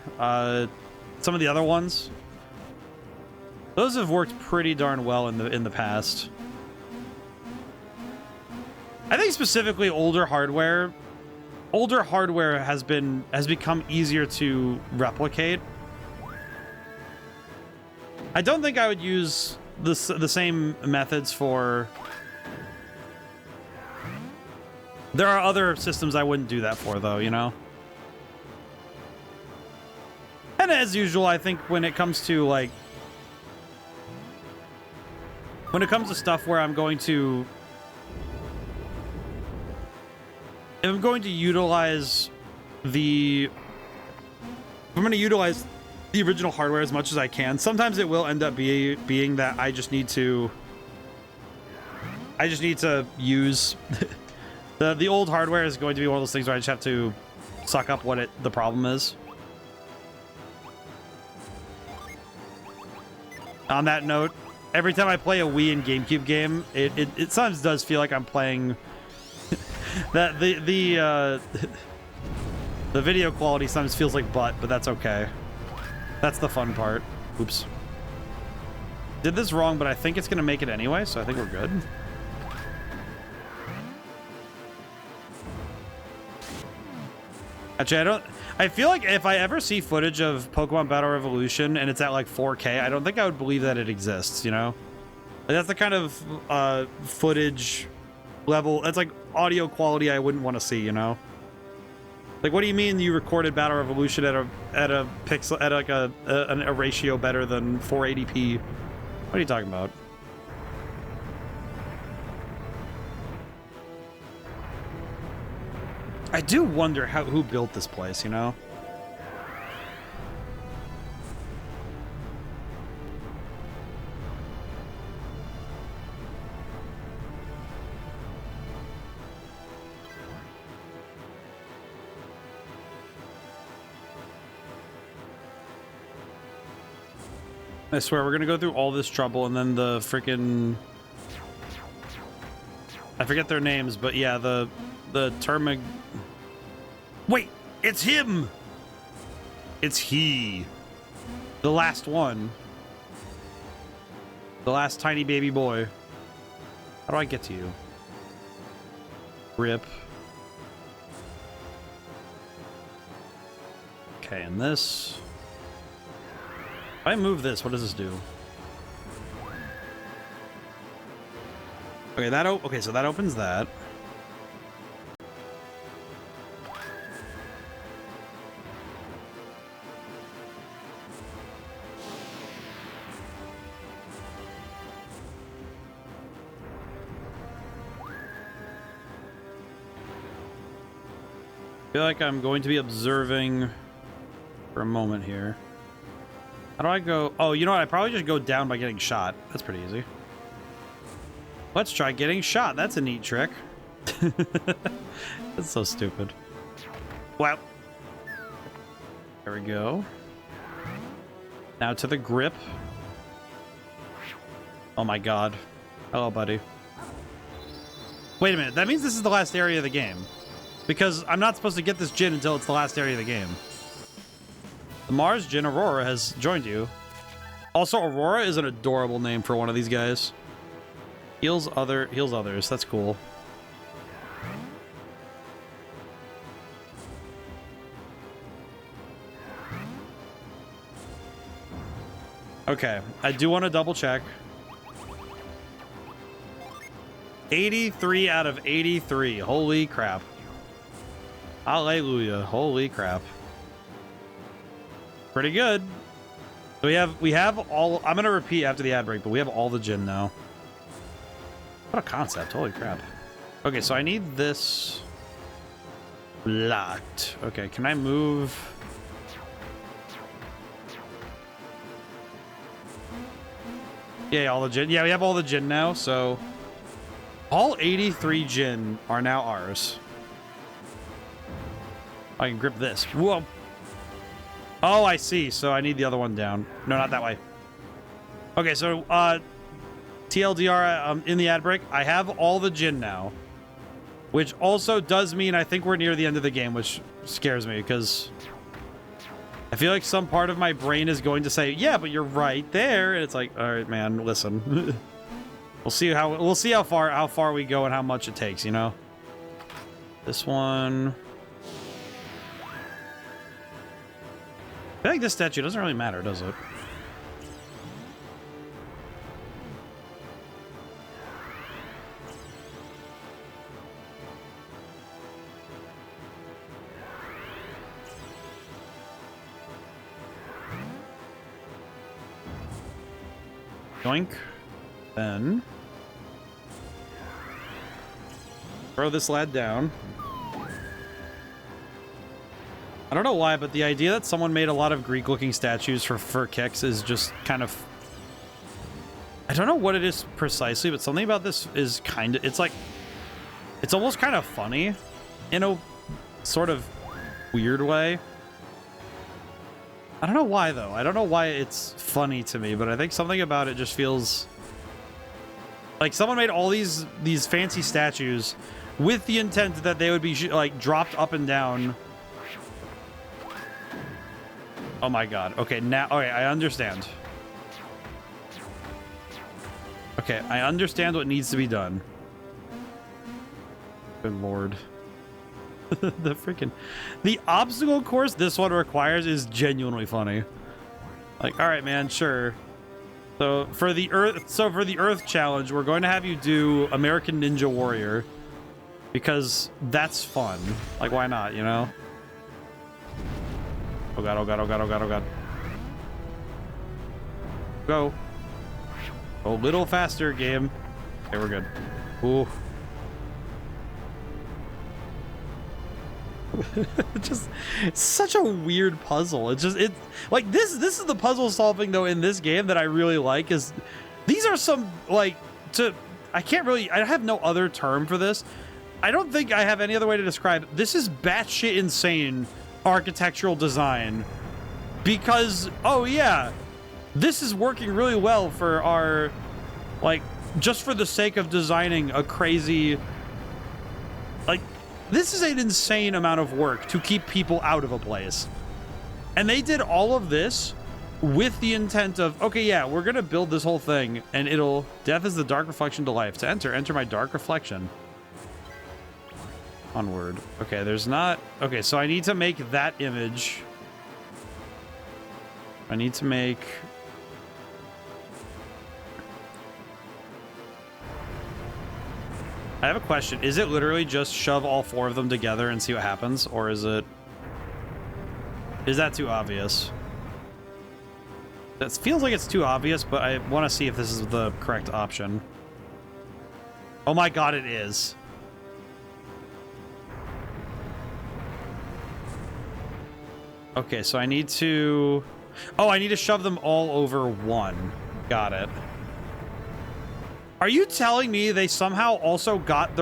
some of the other ones, those have worked pretty darn well in the past. I think specifically older hardware has become easier to replicate. I don't think I would use the same methods for... There are other systems I wouldn't do that for, though, you know? And as usual, I think when it comes to, like... When it comes to stuff where I'm going to... If I'm going to utilize the... If I'm going to utilize the original hardware as much as I can, sometimes it will end up being that I just need to use... The old hardware is going to be one of those things where I just have to suck up what the problem is. On that note, every time I play a Wii and GameCube game, it sometimes does feel like I'm playing that the video quality sometimes feels like butt, but that's okay. That's the fun part. Oops. Did this wrong, but I think it's gonna make it anyway, so I think we're good. Actually, I feel like if I ever see footage of Pokemon Battle Revolution and it's at like 4K, I don't think I would believe that it exists, you know? Like, that's the kind of footage level, that's like audio quality I wouldn't want to see, you know? Like, what do you mean you recorded Battle Revolution at a pixel, at like a ratio better than 480p? What are you talking about? I do wonder who built this place, you know? I swear, we're gonna go through all this trouble and then the freaking... I forget their names, but yeah, the Termig... Wait! It's him! It's he. The last one. The last tiny baby boy. How do I get to you? Rip. Okay, and this... If I move this, what does this do? Okay, okay, so that opens that. I feel like I'm going to be observing for a moment here. How do I go? Oh, you know what? I probably just go down by getting shot. That's pretty easy. Let's try getting shot. That's a neat trick. That's so stupid. Wow. There we go. Now to the grip. Oh my god. Hello, buddy. Wait a minute. That means this is the last area of the game. Because I'm not supposed to get this Djinn until it's the last area of the game. The Mars Djinn Aurora has joined you. Also, Aurora is an adorable name for one of these guys. Heals others. That's cool. Okay, I do want to double check. 83 out of 83. Holy crap. Hallelujah. Holy crap. Pretty good. So we have all... I'm going to repeat after the ad break, but we have all the Djinn now. What a concept. Holy crap. Okay, so I need this blocked. Okay, can I move... Yeah, all the Djinn. Yeah, we have all the Djinn now, so... All 83 Djinn are now ours. I can grip this. Whoa. Oh, I see. So I need the other one down. No, not that way. Okay, so TLDR in the ad break, I have all the Djinn now. Which also does mean I think we're near the end of the game, which scares me because I feel like some part of my brain is going to say, yeah, but you're right there. And it's like, all right, man, listen. We'll see how far we go and how much it takes, you know? This one. I feel like this statue doesn't really matter, does it? Yoink. Then throw this lad down. I don't know why, but the idea that someone made a lot of Greek-looking statues for kicks is just kind of... I don't know what it is precisely, but something about this is kind of... It's like... It's almost kind of funny in a sort of weird way. I don't know why, though. I don't know why it's funny to me, but I think something about it just feels like someone made all these fancy statues with the intent that they would be like dropped up and down. Oh my god. Okay, now, okay, I understand. Okay, I understand what needs to be done. Good lord. The obstacle course this one requires is genuinely funny. Like, all right, man, sure. So for the Earth challenge, we're going to have you do American Ninja Warrior because that's fun. Like, why not, you know? Oh god, oh god, oh god, oh god, oh god. Go. A little faster, game. Okay, we're good. Ooh. It's such a weird puzzle. It's like this is the puzzle solving though in this game that I really like. Is these are some like I have no other term for this. I don't think I have any other way to describe. This is batshit insane architectural design because oh yeah, this is working really well for our like just for the sake of designing a crazy like. This is an insane amount of work to keep people out of a place. And they did all of this with the intent of, okay, yeah, we're going to build this whole thing and death is the dark reflection to life. To enter my dark reflection. Onward. Okay, okay, so I need to make that image. I need to make... I have a question. Is it literally just shove all 4 of them together and see what happens? Or is that too obvious? That feels like it's too obvious, but I want to see if this is the correct option. Oh my god, it is. Okay, so I need to... Oh, I need to shove them all over one. Got it. Are you telling me they somehow also got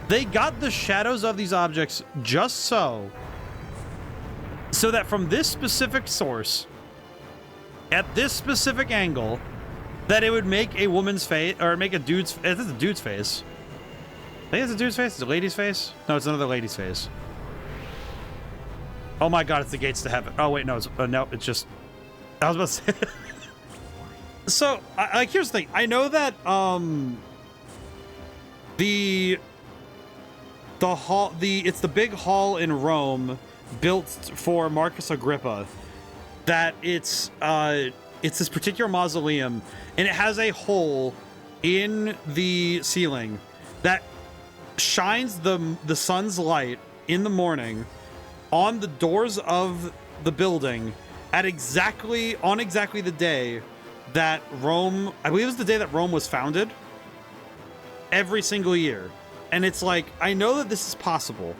they got the shadows of these objects just so that from this specific source, at this specific angle, that it would make a woman's face, or make a dude's, it's a dude's face. I think it's a dude's face? It's a lady's face? No, it's another lady's face. Oh my god, it's the gates to heaven. Oh wait, no, no, it's just, I was about to say... So, like, here's the thing. I know that, it's the big hall in Rome built for Marcus Agrippa, that it's this particular mausoleum, and it has a hole in the ceiling that shines the sun's light in the morning on the doors of the building on exactly the day that Rome, I believe it was the day that Rome was founded, every single year. And it's like, I know that this is possible.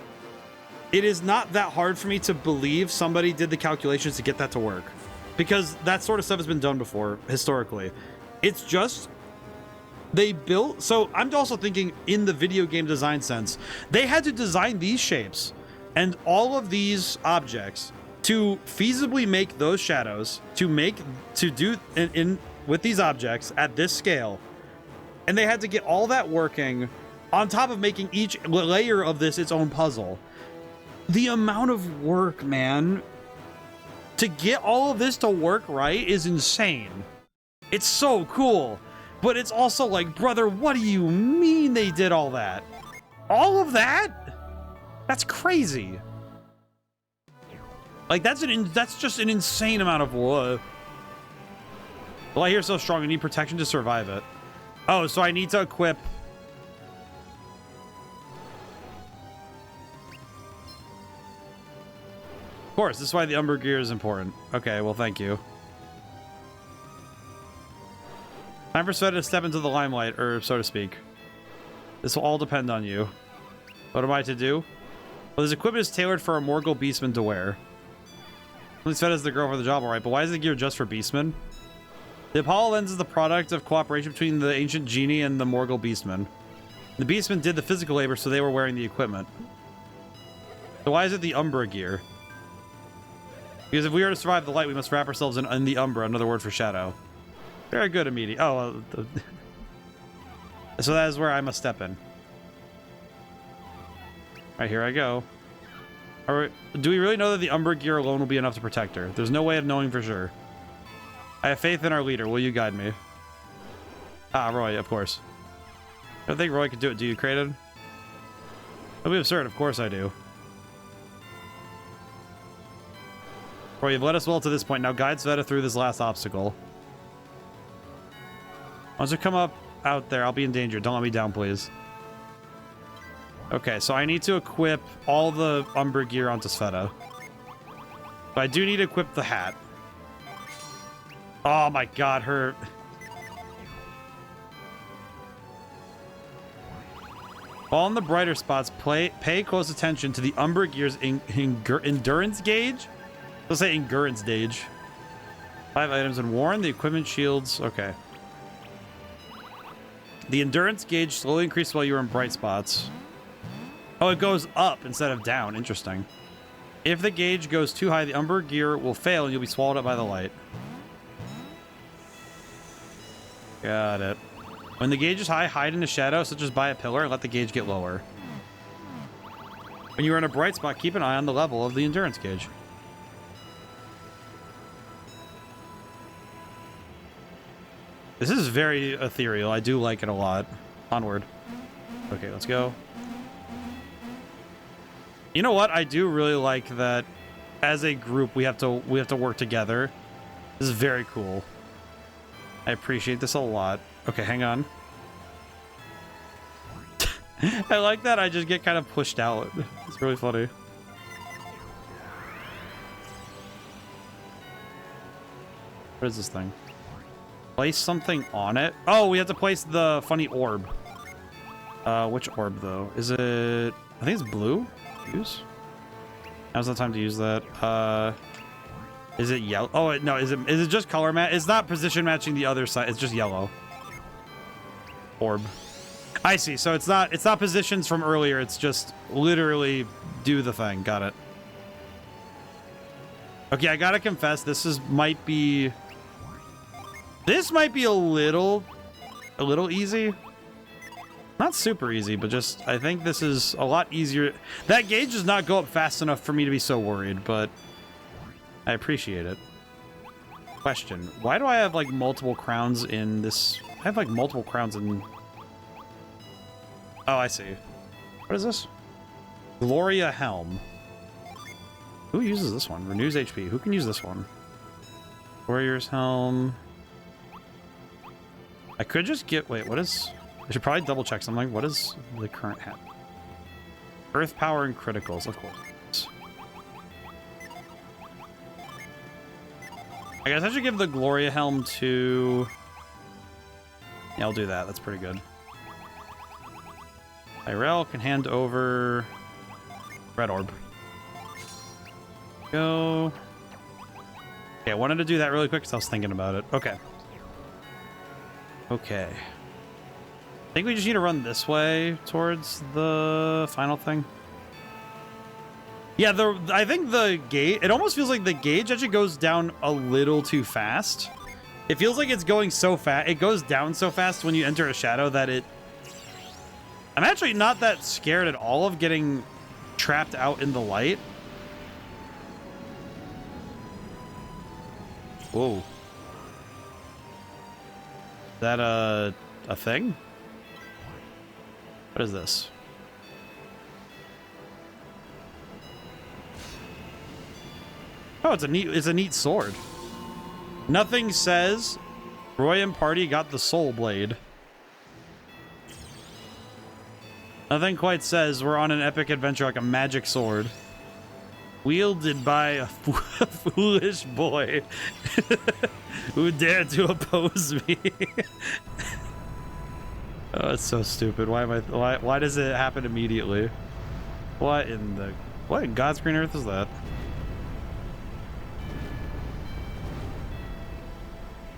It is not that hard for me to believe somebody did the calculations to get that to work, because that sort of stuff has been done before historically. It's just they built, so I'm also thinking in the video game design sense, they had to design these shapes and all of these objects to feasibly make those shadows, to do with these objects at this scale. And they had to get all that working on top of making each layer of this its own puzzle. The amount of work, man, to get all of this to work right is insane. It's so cool, but it's also like, brother, what do you mean they did all that? All of that? That's crazy. Like, that's just an insane amount of wood. Well, I hear so strong, I need protection to survive it. Oh, so I need to equip... Of course, this is why the Umber gear is important. Okay, well, thank you. Time for Sveta to step into the limelight, or so to speak. This will all depend on you. What am I to do? Well, this equipment is tailored for a Morgul beastman to wear. At least Sveta's the girl for the job, alright, but why is the gear just for beastmen? The Apollo lens is the product of cooperation between the ancient Genie and the Morgul beastman. The beastmen did the physical labor, so they were wearing the equipment. So why is it the Umbra gear? Because if we are to survive the light, we must wrap ourselves in the Umbra, another word for shadow. Very good, immediate. Oh, so that is where I must step in. Alright, here I go. Do we really know that the Umbra gear alone will be enough to protect her? There's no way of knowing for sure. I have faith in our leader. Will you guide me? Ah, Roy, of course. I don't think Roy could do it. Do you, Kraden? That'd be absurd. Of course I do. Roy, you've led us well to this point. Now guide Sveta through this last obstacle. Once you come up out there, I'll be in danger. Don't let me down, please. Okay, so I need to equip all the Umbra gear onto Sveta. But I do need to equip the hat. Oh my god, her... All in the brighter spots, pay close attention to the Umbra gear's endurance gauge? Let's say endurance gauge. 5 items and worn, the equipment shields. Okay. The endurance gauge slowly increases while you're in bright spots. Oh, it goes up instead of down. Interesting. If the gauge goes too high, the Umbra gear will fail and you'll be swallowed up by the light. Got it. When the gauge is high, hide in the shadow, such as by a pillar, and let the gauge get lower. When you are in a bright spot, keep an eye on the level of the endurance gauge. This is very ethereal. I do like it a lot. Onward. Okay, let's go. You know what? I do really like that as a group we have to work together. This is very cool. I appreciate this a lot. Okay, hang on. I like that I just get kind of pushed out. It's really funny. What is this thing? Place something on it. Oh, we have to place the funny orb. Which orb though? Is it... I think it's blue? Use? Now's the time to use that. Is it yellow? Oh, no, is it just color match? It's not position matching the other side. It's just yellow. Orb. I see. So it's not positions from earlier. It's just literally do the thing. Got it. Okay, I gotta confess, this might be a little easy. Not super easy, but just I think this is a lot easier. That gauge does not go up fast enough for me to be so worried, but I appreciate it. Question: why do I have like multiple crowns in this? I have like multiple crowns in. Oh, I see. What is this? Gloria Helm. Who uses this one? Renews HP. Who can use this one? Warrior's Helm. I could just get... Wait, what is... I should probably double check something. What is the current hat? Earth Power and Criticals, of course. I guess I should give the Gloria Helm to... Yeah, I'll do that. That's pretty good. Tyrell can hand over... Red Orb. Go. Okay, I wanted to do that really quick because I was thinking about it. Okay. Okay. I think we just need to run this way towards the final thing. Yeah, I think the gauge... It almost feels like the gauge actually goes down a little too fast. It feels like it's going so fast. It goes down so fast when you enter a shadow that it... I'm actually not that scared at all of getting trapped out in the light. Whoa. Is that a thing? What is this? Oh, it's a neat sword. Nothing says Roy and party got the soul blade. Nothing quite says we're on an epic adventure like a magic sword. Wielded by a foolish boy who dared to oppose me. Oh, it's so stupid. Why does it happen immediately? What in God's green earth is that?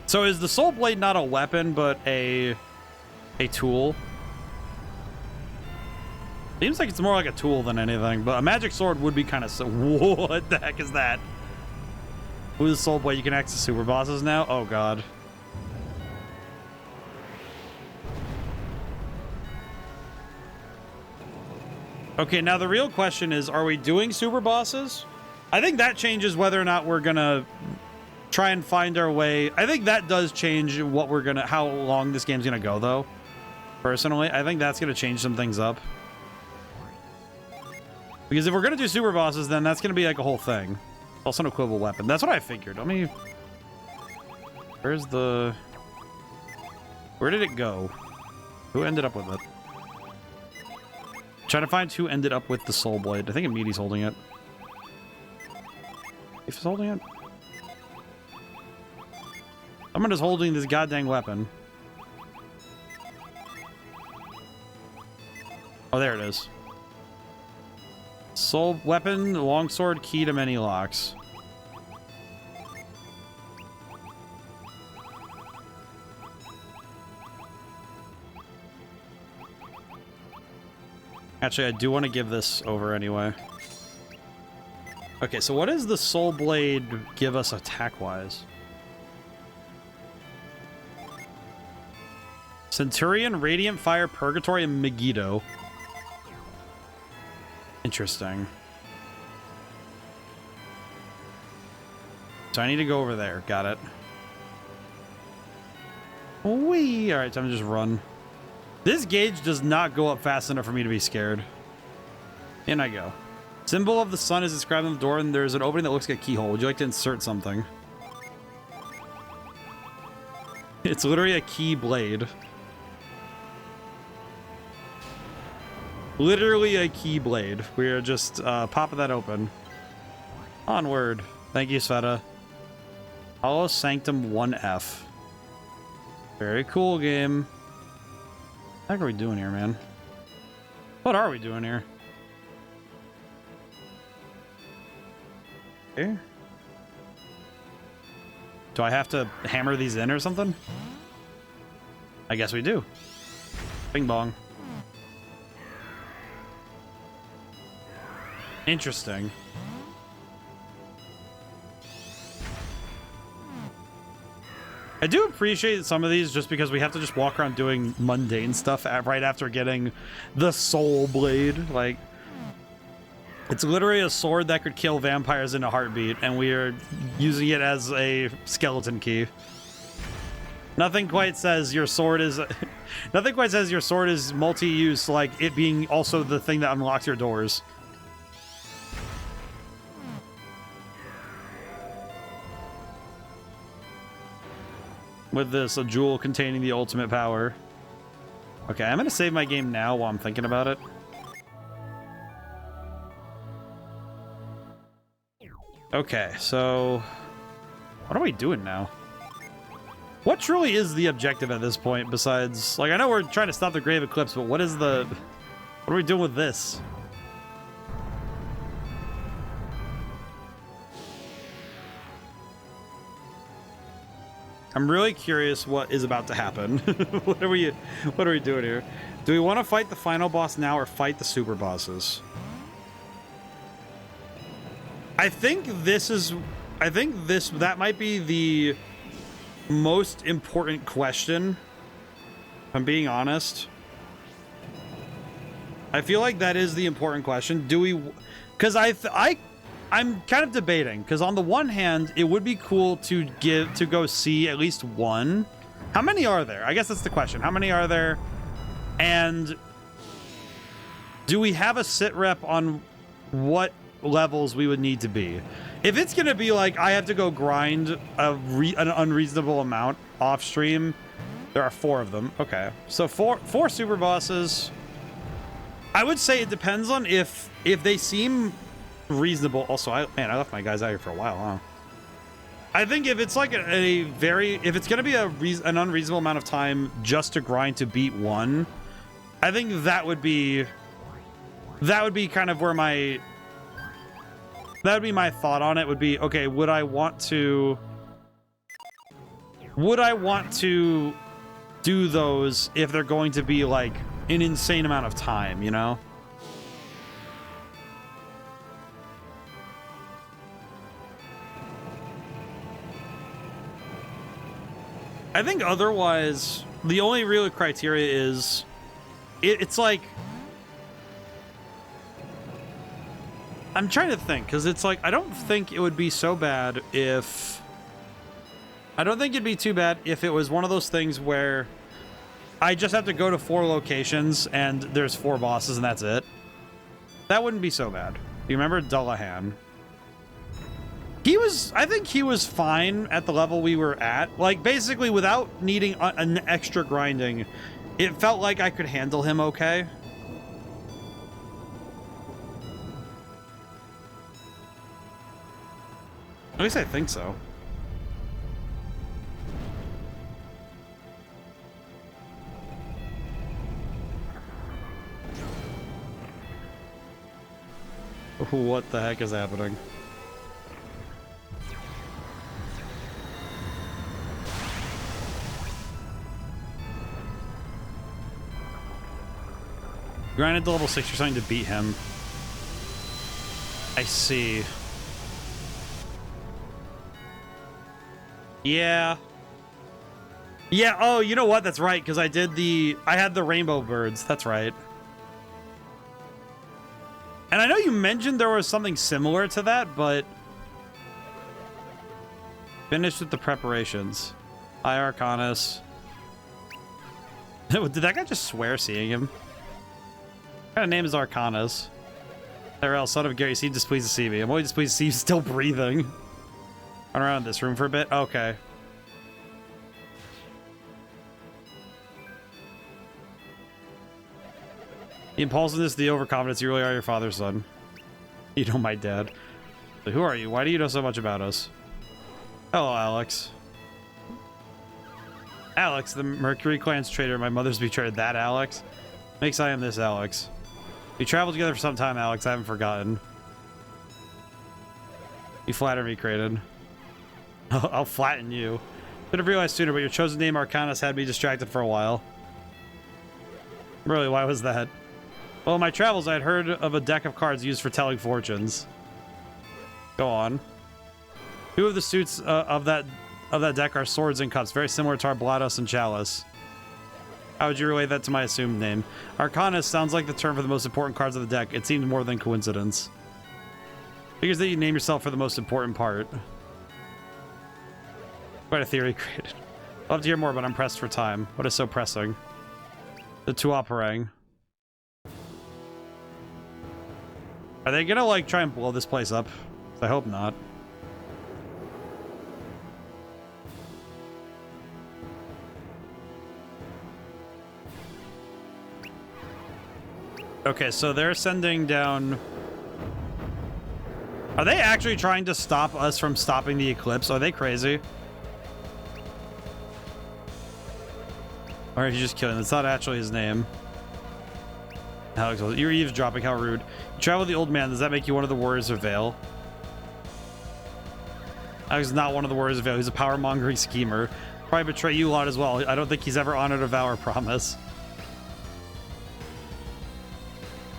So is the soul blade not a weapon but a tool? Seems like it's more like a tool than anything, but a magic sword would be kind of so. What the heck is that? With the soul blade, you can access super bosses now? Oh, God. Okay, now the real question is, are we doing super bosses? I think that changes whether or not we're gonna try and find our way. I think that does change what we're gonna, how long this game's gonna go, though. Personally, I think that's gonna change some things up. Because if we're gonna do super bosses, then that's gonna be like a whole thing. Also an equivalent weapon. That's what I figured. Let me... Where's the... Where did it go? Who ended up with it? Trying to find who ended up with the soul blade. I think Meaty's holding it. If he's holding it? Someone is holding this goddamn weapon. Oh, there it is. Soul weapon, longsword, key to many locks. Actually, I do want to give this over anyway. Okay, so what does the soul blade give us attack-wise? Centurion, Radiant Fire, Purgatory, and Megiddo. Interesting. So I need to go over there. Got it. Whee! Alright, time to just run. This gauge does not go up fast enough for me to be scared. In I go. Symbol of the sun is described on the door, and there's an opening that looks like a keyhole. Would you like to insert something? It's literally a key blade. Literally a key blade. We are just popping that open. Onward. Thank you, Sveta. Hollow Sanctum 1F. Very cool game. What the heck are we doing here, man? What are we doing here? Okay. Do I have to hammer these in or something? I guess we do. Bing bong. Interesting. I do appreciate some of these just because we have to just walk around doing mundane stuff right after getting the soul blade. Like, it's literally a sword that could kill vampires in a heartbeat, and we are using it as a skeleton key. Nothing quite says your sword is... Nothing quite says your sword is multi-use, like it being also the thing that unlocks your doors. With this, a jewel containing the ultimate power. Okay, I'm gonna save my game now while I'm thinking about it. Okay, so... What are we doing now? What truly is the objective at this point besides... Like, I know we're trying to stop the Grave Eclipse, but what is the... What are we doing with this? I'm really curious what is about to happen. What are we doing here? Do we want to fight the final boss now or fight the super bosses? I think that might be the most important question, if I'm being honest. I feel like that is the important question. Do we... Because I'm kind of debating, because on the one hand, it would be cool to go see at least one. How many are there? I guess that's the question. How many are there? And do we have a sit rep on what levels we would need to be? If it's going to be like, I have to go grind an unreasonable amount off stream, there are 4 of them. Okay. So four super bosses. I would say it depends on if they seem... reasonable. Also, I left my guys out here for a while, huh? I think if it's like if it's gonna be an unreasonable amount of time just to grind to beat one, I think that would be kind of where my thought on it would be. Okay, would I want to do those if they're going to be like an insane amount of time, you know? I think otherwise, the only real criteria is it's like I'm trying to think, because it's like I don't think it would be so bad if I don't think it'd be too bad if it was one of those things where I just have to go to 4 locations and there's 4 bosses and that's it. That wouldn't be so bad. You remember Dullahan? I think he was fine at the level we were at. Like, basically, without needing an extra grinding, it felt like I could handle him okay. At least I think so. What the heck is happening? Grinded to level 6 or something to beat him. I see. Yeah. Yeah, oh, you know what? That's right, because I had the rainbow birds. That's right. And I know you mentioned there was something similar to that, but... Finished with the preparations. Hi, Arcanus. Did that guy just swear seeing him? What kind of name is Arcanus? Tyrell, son of Gary, seem displeased to see me. I'm only displeased to see you still breathing. Run around this room for a bit? Okay. The impulsiveness, the overconfidence, you really are your father's son. You know my dad. But who are you? Why do you know so much about us? Hello, Alex. Alex, the Mercury Clan's traitor, my mother's betrayed. That Alex? Makes I am this Alex. We traveled together for some time, Alex. I haven't forgotten. You flatter me, Kraden. I'll flatten you. Should have realized sooner, but your chosen name, Arcanus, had me distracted for a while. Really, why was that? Well, in my travels, I had heard of a deck of cards used for telling fortunes. Go on. 2 of the suits of that deck are swords and cups, very similar to our Blados and Chalice. How would you relate that to my assumed name? Arcanus sounds like the term for the most important cards of the deck. It seems more than coincidence. Figures that you name yourself for the most important part. Quite a theory created. I'd love to hear more, but I'm pressed for time. What is so pressing? The Tuaparang. Are they gonna, like, try and blow this place up? I hope not. Okay, so they're sending down... Are they actually trying to stop us from stopping the eclipse? Are they crazy? Or are you just killing? That's not actually his name. Alex, you're eavesdropping. How rude. You travel with the old man. Does that make you one of the warriors of Vale? Alex is not one of the warriors of Vale. He's a power-mongering schemer. Probably betray you a lot as well. I don't think he's ever honored a vow or promise.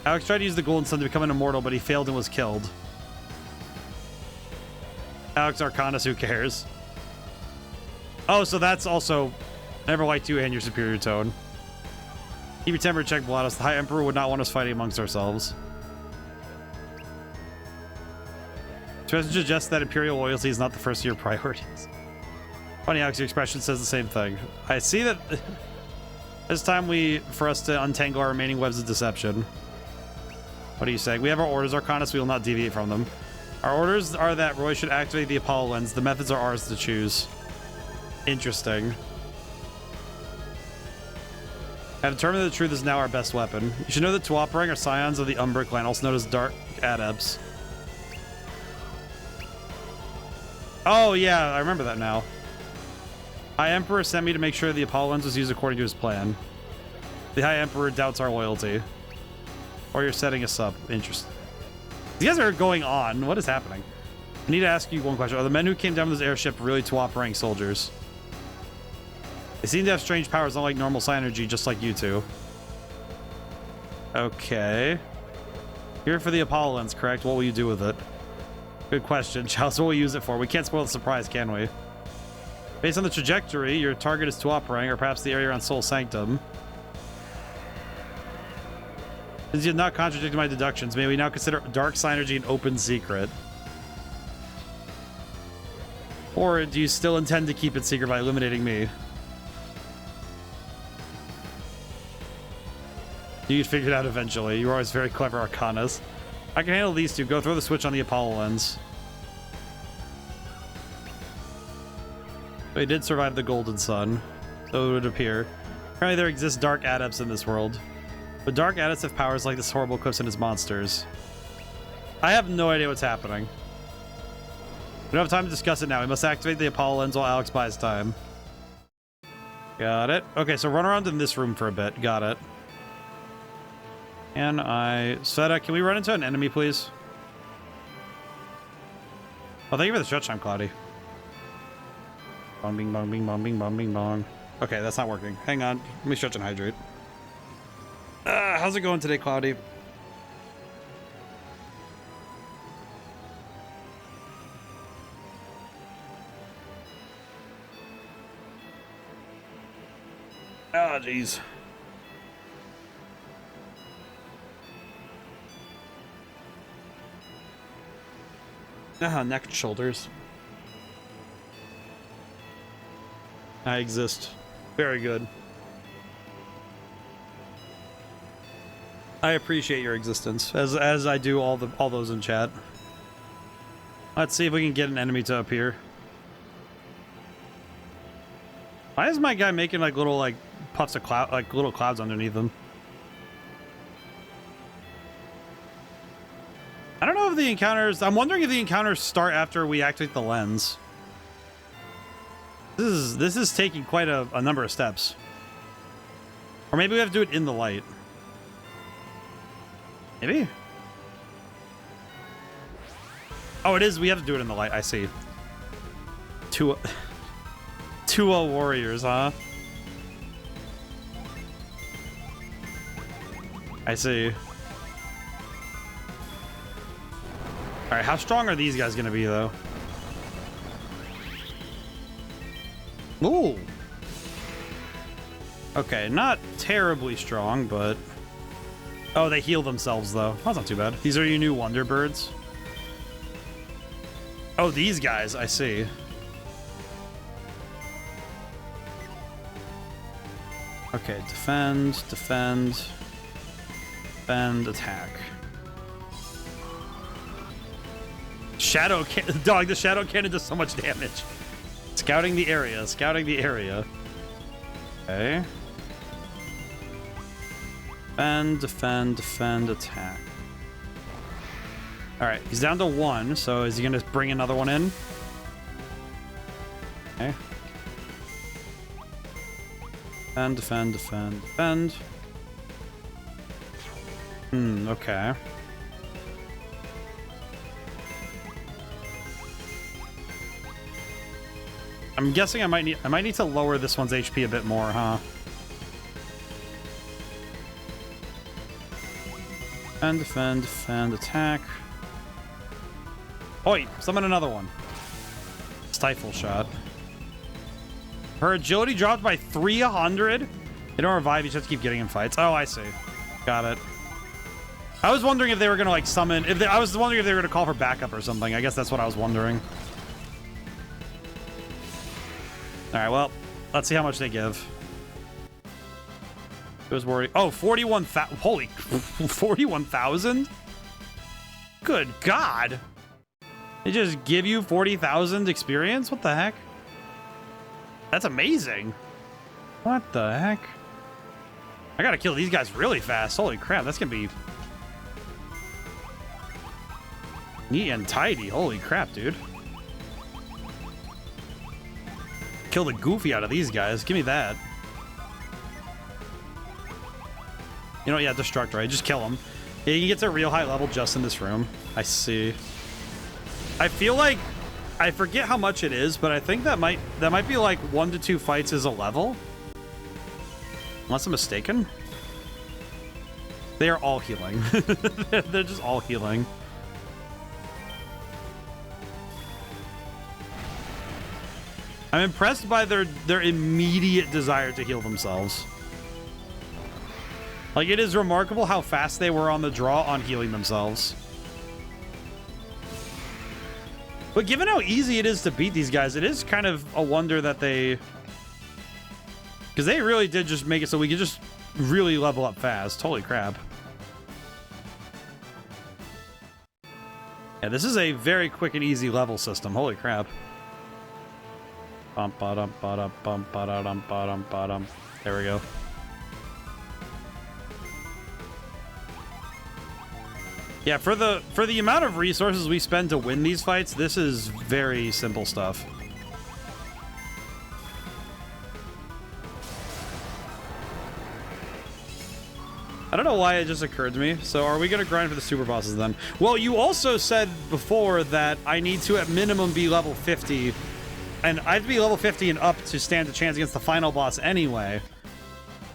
Alex tried to use the Golden Sun to become an immortal, but he failed and was killed. Alex Arcanus, who cares? Oh, so that's also... Never liked you and your superior tone. Keep your temper, check Blados. The High Emperor would not want us fighting amongst ourselves. To suggest that Imperial loyalty is not the first of your priorities. Funny, Alex, your expression says the same thing. I see that it's time for us to untangle our remaining webs of deception. What are you saying? We have our orders, Arcanus. We will not deviate from them. Our orders are that Roy should activate the Apollo lens. The methods are ours to choose. Interesting. I have determined that the truth is now our best weapon. You should know that Tuaparang are scions of the Umbra clan, also known as Dark Adepts. Oh, yeah, I remember that now. High Emperor sent me to make sure the Apollo lens was used according to his plan. The High Emperor doubts our loyalty. Or you're setting us up. Interesting. These guys are going on. What is happening? I need to ask you one question. Are the men who came down with this airship really Tuaparang soldiers? They seem to have strange powers, unlike normal Synergy, just like you two. Okay. Here for the Apollo lens, correct? What will you do with it? Good question. Chalice, what will we use it for? We can't spoil the surprise, can we? Based on the trajectory, your target is Tuaprang, or perhaps the area around Soul Sanctum. Since you have not contradicted my deductions, may we now consider Dark Synergy an open secret? Or do you still intend to keep it secret by eliminating me? You'd figure it out eventually. You were always very clever, Arcanas. I can handle these two. Go throw the switch on the Apollo lens. They did survive the Golden Sun, so it would appear. Apparently there exists dark adepts in this world. But dark adepts have powers like this horrible Eclipse and his monsters. I have no idea what's happening. We don't have time to discuss it now. We must activate the Apollo lens while Alex buys time. Got it. Okay, so run around in this room for a bit. Got it. And Sveta, can we run into an enemy, please? Oh, thank you for the stretch time, Cloudy. Bong, bing, bong, bing, bong, bing, bong, bing, bong. Okay, that's not working. Hang on. Let me stretch and hydrate. How's it going today, Cloudy? Oh, jeez. Neck and shoulders. I exist. Very good. I appreciate your existence, as I do all those in chat. Let's see if we can get an enemy to appear. Why is my guy making like little puffs of cloud, like little clouds underneath them? I don't know if the encounters... I'm wondering if the encounters start after we activate the lens. This is taking quite a number of steps. Or maybe we have to do it in the light. Maybe? Oh, it is. We have to do it in the light. I see. Two warriors, huh? I see. All right, how strong are these guys going to be, though? Ooh. Okay, not terribly strong, but... Oh, they heal themselves, though. That's not too bad. These are your new Wonder Birds. Oh, these guys, I see. Okay, defend, defend, defend, attack. Shadow cannon, dog, the shadow cannon does so much damage. Scouting the area, scouting the area. Okay. Defend, defend, defend, attack. All right, he's down to 1, so is he gonna bring another one in? Okay. Defend, defend, defend, defend. Okay. I'm guessing I might need to lower this one's HP a bit more, huh? Defend, defend, defend, attack. Oi, summon another one. Stifle shot. Her agility dropped by 300? They don't revive, you just have to keep getting in fights. Oh, I see. Got it. I was wondering if they were gonna like summon, I was wondering if they were gonna call for backup or something. I guess that's what I was wondering. All right, well, let's see how much they give. It was worried. Oh, 41,000. Holy, 41,000? Good God. They just give you 40,000 experience? What the heck? That's amazing. What the heck? I gotta kill these guys really fast. Holy crap, that's gonna be neat and tidy. Holy crap, dude. Kill the goofy out of these guys. Give me that. You know, yeah, destruct, right? Just kill him. Yeah, he gets a real high level just in this room. I see. I feel like I forget how much it is, but I think that might be like 1 to 2 fights is a level. Unless I'm mistaken. They are all healing. They're just all healing. I'm impressed by their immediate desire to heal themselves. Like, it is remarkable how fast they were on the draw on healing themselves. But given how easy it is to beat these guys, it is kind of a wonder that they... Because they really did just make it so we could just really level up fast. Holy crap. Yeah, this is a very quick and easy level system. Holy crap. Bum, ba-dum, ba-dum, bum, ba-da-dum, ba-dum, ba-dum. There we go. Yeah, for the amount of resources we spend to win these fights, this is very simple stuff. I don't know why it just occurred to me. So are we going to grind for the super bosses then? Well, you also said before that I need to at minimum be level 50. And I have to be level 50 and up to stand a chance against the final boss anyway.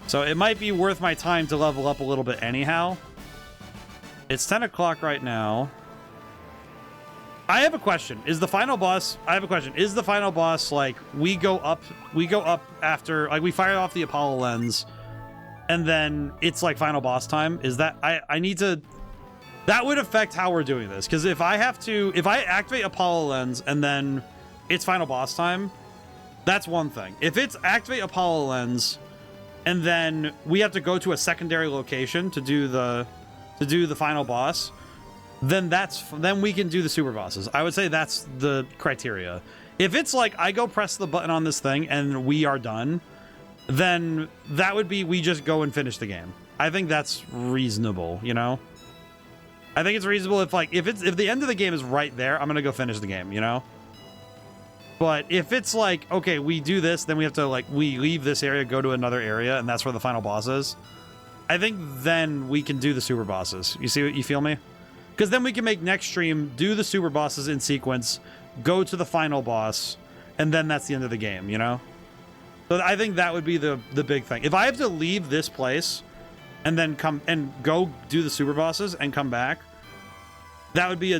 So it might be worth my time to level up a little bit anyhow. It's 10 o'clock right now. I have a question. Is the final boss... I have a question. Is the final boss, like, we go up after... Like, we fire off the Apollo lens, and then it's, like, final boss time? Is that... I need to... That would affect how we're doing this, because if I have to... If I activate Apollo lens, and then it's final boss time, that's one thing. If it's activate Apollo lens, and then we have to go to a secondary location to do the final boss, then we can do the super bosses. I would say that's the criteria. If it's like I go press the button on this thing and we are done, then that would be we just go and finish the game. I think that's reasonable, you know? I think it's reasonable if the end of the game is right there, I'm gonna go finish the game, you know? But if it's like, okay, we do this, then we have to, like, we leave this area, go to another area, and that's where the final boss is, I think then we can do the super bosses. You see what you feel me? Because then we can make next stream, do the super bosses in sequence, go to the final boss, and then that's the end of the game, you know? So I think that would be the big thing. If I have to leave this place and then come and go do the super bosses and come back, that would be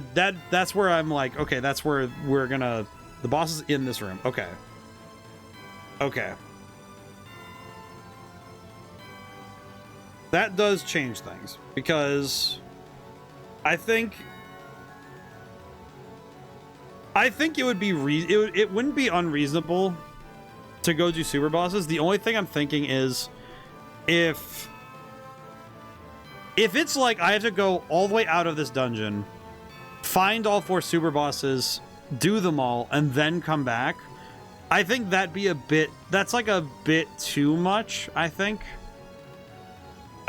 that's where I'm like, okay, that's where we're gonna... The boss is in this room. Okay. Okay. That does change things, because I think it would be it wouldn't be unreasonable to go do super bosses. The only thing I'm thinking is if it's like I have to go all the way out of this dungeon, find all 4 super bosses, do them all, and then come back, I think that's like a bit too much, I think.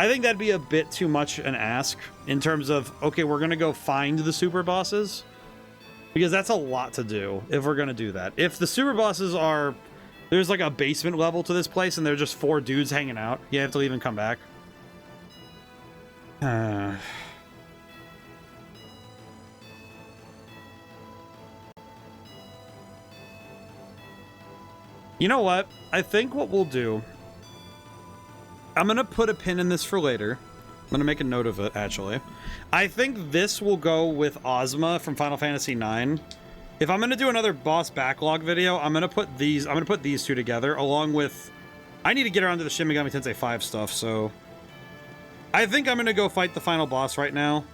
I think that'd be a bit too much an ask in terms of, okay, we're going to go find the super bosses, because that's a lot to do if we're going to do that. If the super bosses are, there's like a basement level to this place and they're just 4 dudes hanging out, you have to leave and come back. You know what? I think what we'll do... I'm going to put a pin in this for later. I'm going to make a note of it, actually. I think this will go with Ozma from Final Fantasy IX. If I'm going to do another boss backlog video, I'm going to put these 2 together, along with... I need to get around to the Shin Megami Tensei 5 stuff, so... I think I'm going to go fight the final boss right now.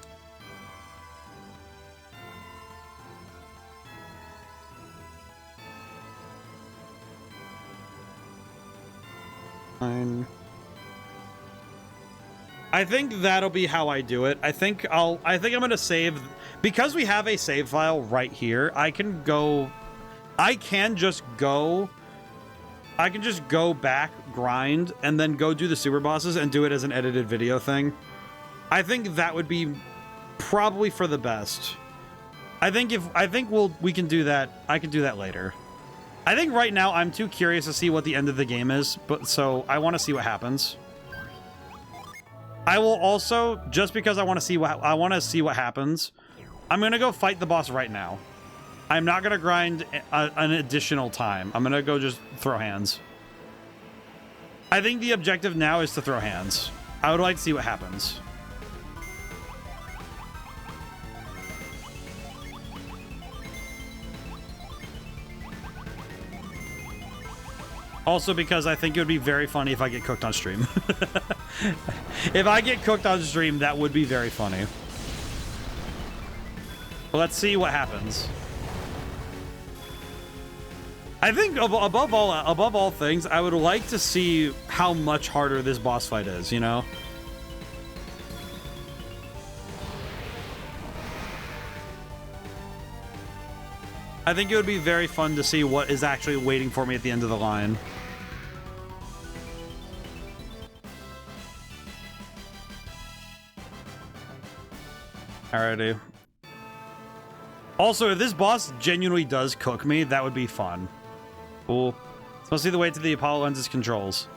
I think that'll be how I do it. I think I'm gonna save, because we have a save file right here. I can just go back, grind, and then go do the super bosses and do it as an edited video thing. I think that would be probably for the best. I think we can do that. I can do that later. I think right now I'm too curious to see what the end of the game is, but so I want to see what happens. I will also, just because I want to see what happens, I'm gonna go fight the boss right now. I'm not gonna grind an additional time. I'm gonna go just throw hands. I think the objective now is to throw hands. I would like to see what happens. Also because I think it would be very funny if I get cooked on stream. If I get cooked on stream, that would be very funny. But let's see what happens. I think above all things, I would like to see how much harder this boss fight is, you know? I think it would be very fun to see what is actually waiting for me at the end of the line. Alrighty. Also, if this boss genuinely does cook me, that would be fun. Cool. It's mostly the way to the Apollo Lens's controls.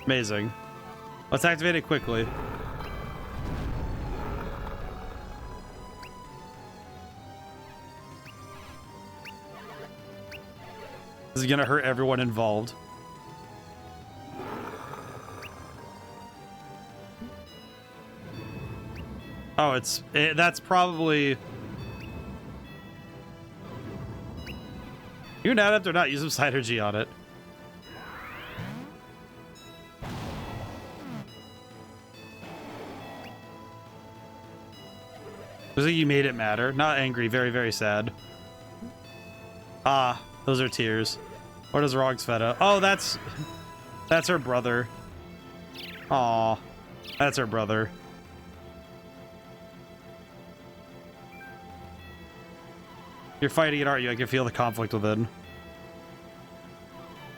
Amazing. Let's activate it quickly. This is gonna hurt everyone involved. Oh, that's probably... You can add it or not, use some Synergy on it. Looks like you made it matter. Not angry, very, very sad. Ah, those are tears. What is Rog's Feta? Oh, that's her brother. Aw, that's her brother. You're fighting it, aren't you? I can feel the conflict within.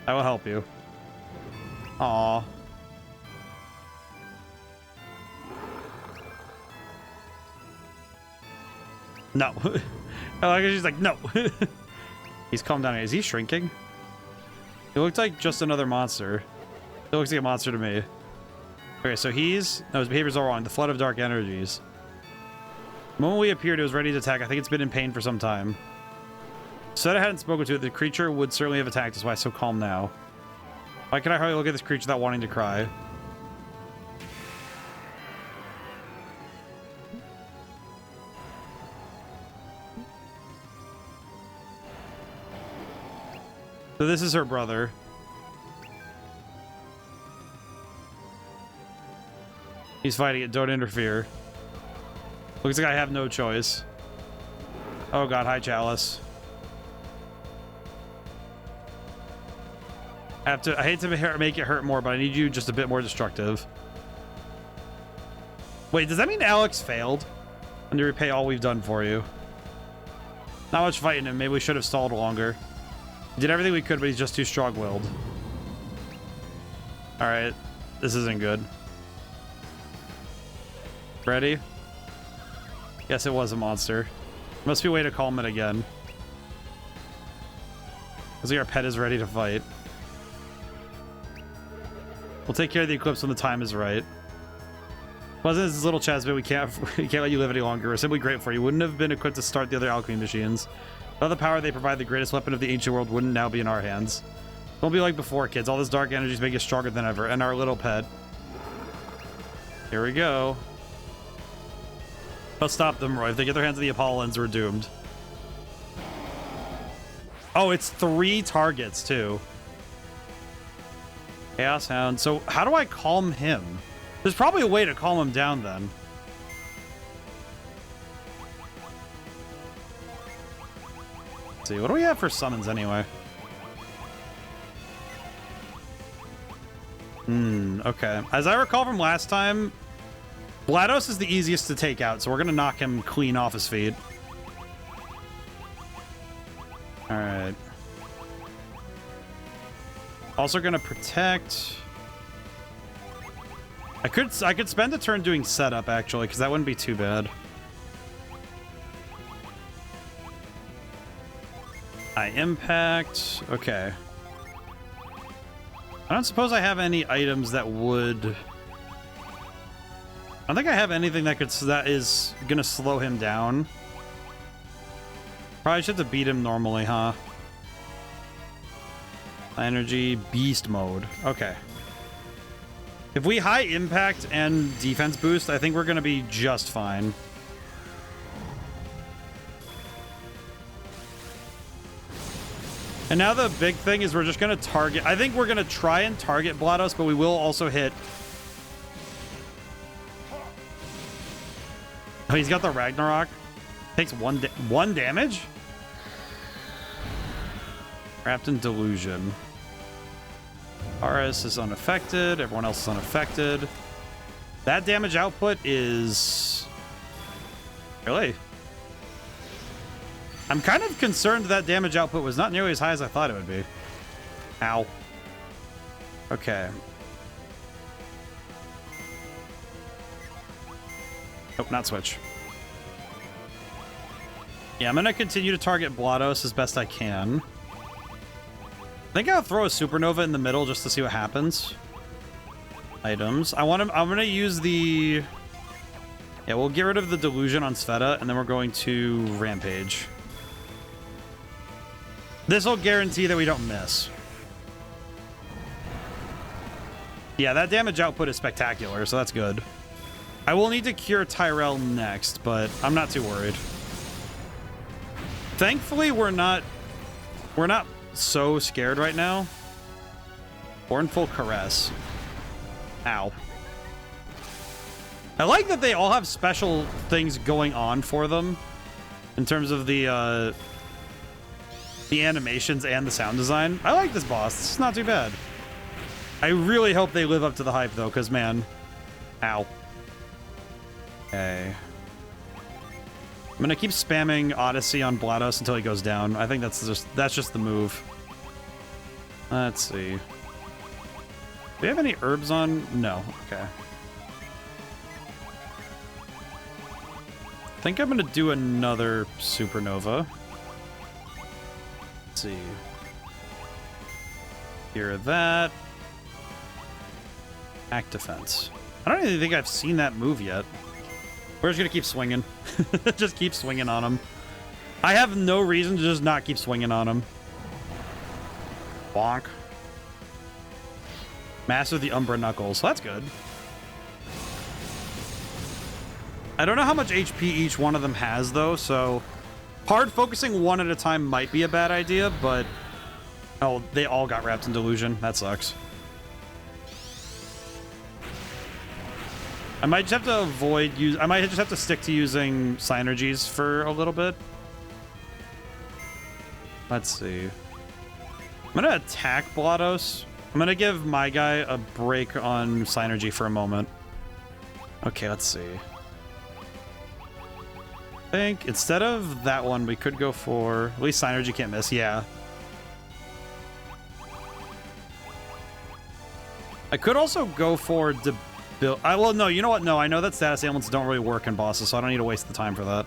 I will help you. Aww. No. I like it. She's like, no. He's calmed down. Is he shrinking? He looked like just another monster. He looks like a monster to me. Okay, so no, his behavior's all wrong. The flood of dark energies. The moment we appeared, it was ready to attack. I think it's been in pain for some time. Said I hadn't spoken to it, the creature would certainly have attacked us. Why so calm now? Why can I hardly look at this creature without wanting to cry? So this is her brother. He's fighting it. Don't interfere. Looks like I have no choice. Oh god, hi Chalice. I hate to make it hurt more, but I need you just a bit more destructive. Wait, does that mean Alex failed? And to repay all we've done for you. Not much fighting him. Maybe we should have stalled longer. We did everything we could, but he's just too strong-willed. Alright. This isn't good. Ready? Yes, it was a monster. Must be a way to calm it again. Looks like our pet is ready to fight. We'll take care of the eclipse when the time is right. Wasn't this little Chaz, but we can't let you live any longer. We're simply grateful for you. Wouldn't have been equipped to start the other alchemy machines. Without the power they provide, the greatest weapon of the ancient world wouldn't now be in our hands. Don't be like before, kids. All this dark energy is making us stronger than ever. And our little pet. Here we go. Let's stop them, Roy. If they get their hands on the Apollo lens, we're doomed. Oh, it's 3 targets, too. Chaos Hound. So how do I calm him? There's probably a way to calm him down then. Let's see, what do we have for summons anyway? Okay. As I recall from last time, GLaDOS is the easiest to take out, so we're gonna knock him clean off his feet. Alright. Also gonna protect. I could spend a turn doing setup actually, because that wouldn't be too bad. I impact. Okay. I don't suppose I have any items that would. I don't think I have anything that is gonna slow him down. Probably should have to beat him normally, huh? Energy, beast mode. Okay. If we high impact and defense boost, I think we're gonna be just fine. And now the big thing is we're just going to target... I think we're going to try and target GLaDOS, but we will also hit... Oh, he's got the Ragnarok. Takes one damage? Wrapped in Delusion. RS is unaffected. Everyone else is unaffected. That damage output is... Really? I'm kind of concerned that damage output was not nearly as high as I thought it would be. Ow. Okay. Nope, not switch. Yeah, I'm going to continue to target GLaDOS as best I can. I think I'll throw a Supernova in the middle just to see what happens. Items. I'm going to use the... Yeah, we'll get rid of the Delusion on Sveta, and then we're going to Rampage. This will guarantee that we don't miss. Yeah, that damage output is spectacular, so that's good. I will need to cure Tyrell next, but I'm not too worried. Thankfully, we're not so scared right now. Bornful Caress. Ow. I like that they all have special things going on for them in terms of the animations and the sound design. I like this boss. It's not too bad. I really hope they live up to the hype, though, because, man... Ow. Okay. I'm going to keep spamming Odyssey on GLaDOS until he goes down. I think that's just the move. Let's see. Do we have any herbs on? No. Okay. I think I'm going to do another Supernova. Let's see. Hear that. Act Defense. I don't even think I've seen that move yet. We're just going to keep swinging. Just keep swinging on him. I have no reason to just not keep swinging on him. Bonk. Master the Umbra Knuckles. That's good. I don't know how much HP each one of them has, though, so... Hard focusing one at a time might be a bad idea, but... Oh, they all got wrapped in Delusion. That sucks. I might just have to avoid I might just have to stick to using Synergies for a little bit. Let's see. I'm gonna attack GLaDOS. I'm gonna give my guy a break on Synergy for a moment. Okay, let's see. I think instead of that one, we could go for... At least Synergy can't miss. Yeah. I could also go for... well, no, you know what? No, I know that status ailments don't really work in bosses, so I don't need to waste the time for that.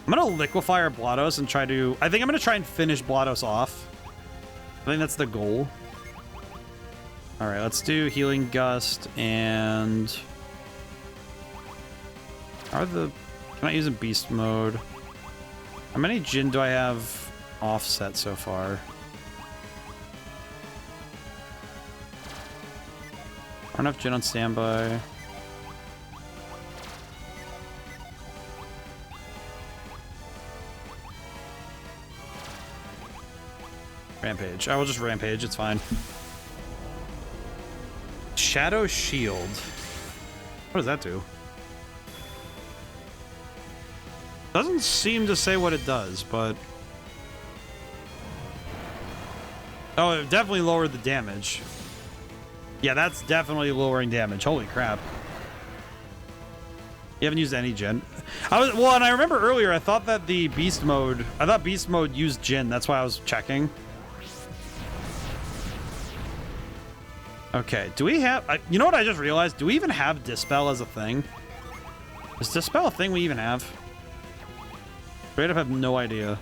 I'm going to liquefy our GLaDOS and try to... I think I'm going to try and finish GLaDOS off. I think that's the goal. All right, let's do Healing Gust and... Can I use in Beast Mode? How many Jin do I have offset so far? Enough Jin on standby. Rampage. I will just Rampage, it's fine. Shadow Shield. What does that do? Doesn't seem to say what it does, but... Oh, it definitely lowered the damage. Yeah, that's definitely lowering damage. Holy crap. You haven't used any Jin. Well, and I remember earlier, I thought that the Beast Mode... I thought Beast Mode used Jin. That's why I was checking. Okay, do we have... you know what I just realized? Do we even have Dispel as a thing? Is Dispel a thing we even have? Straight up have no idea.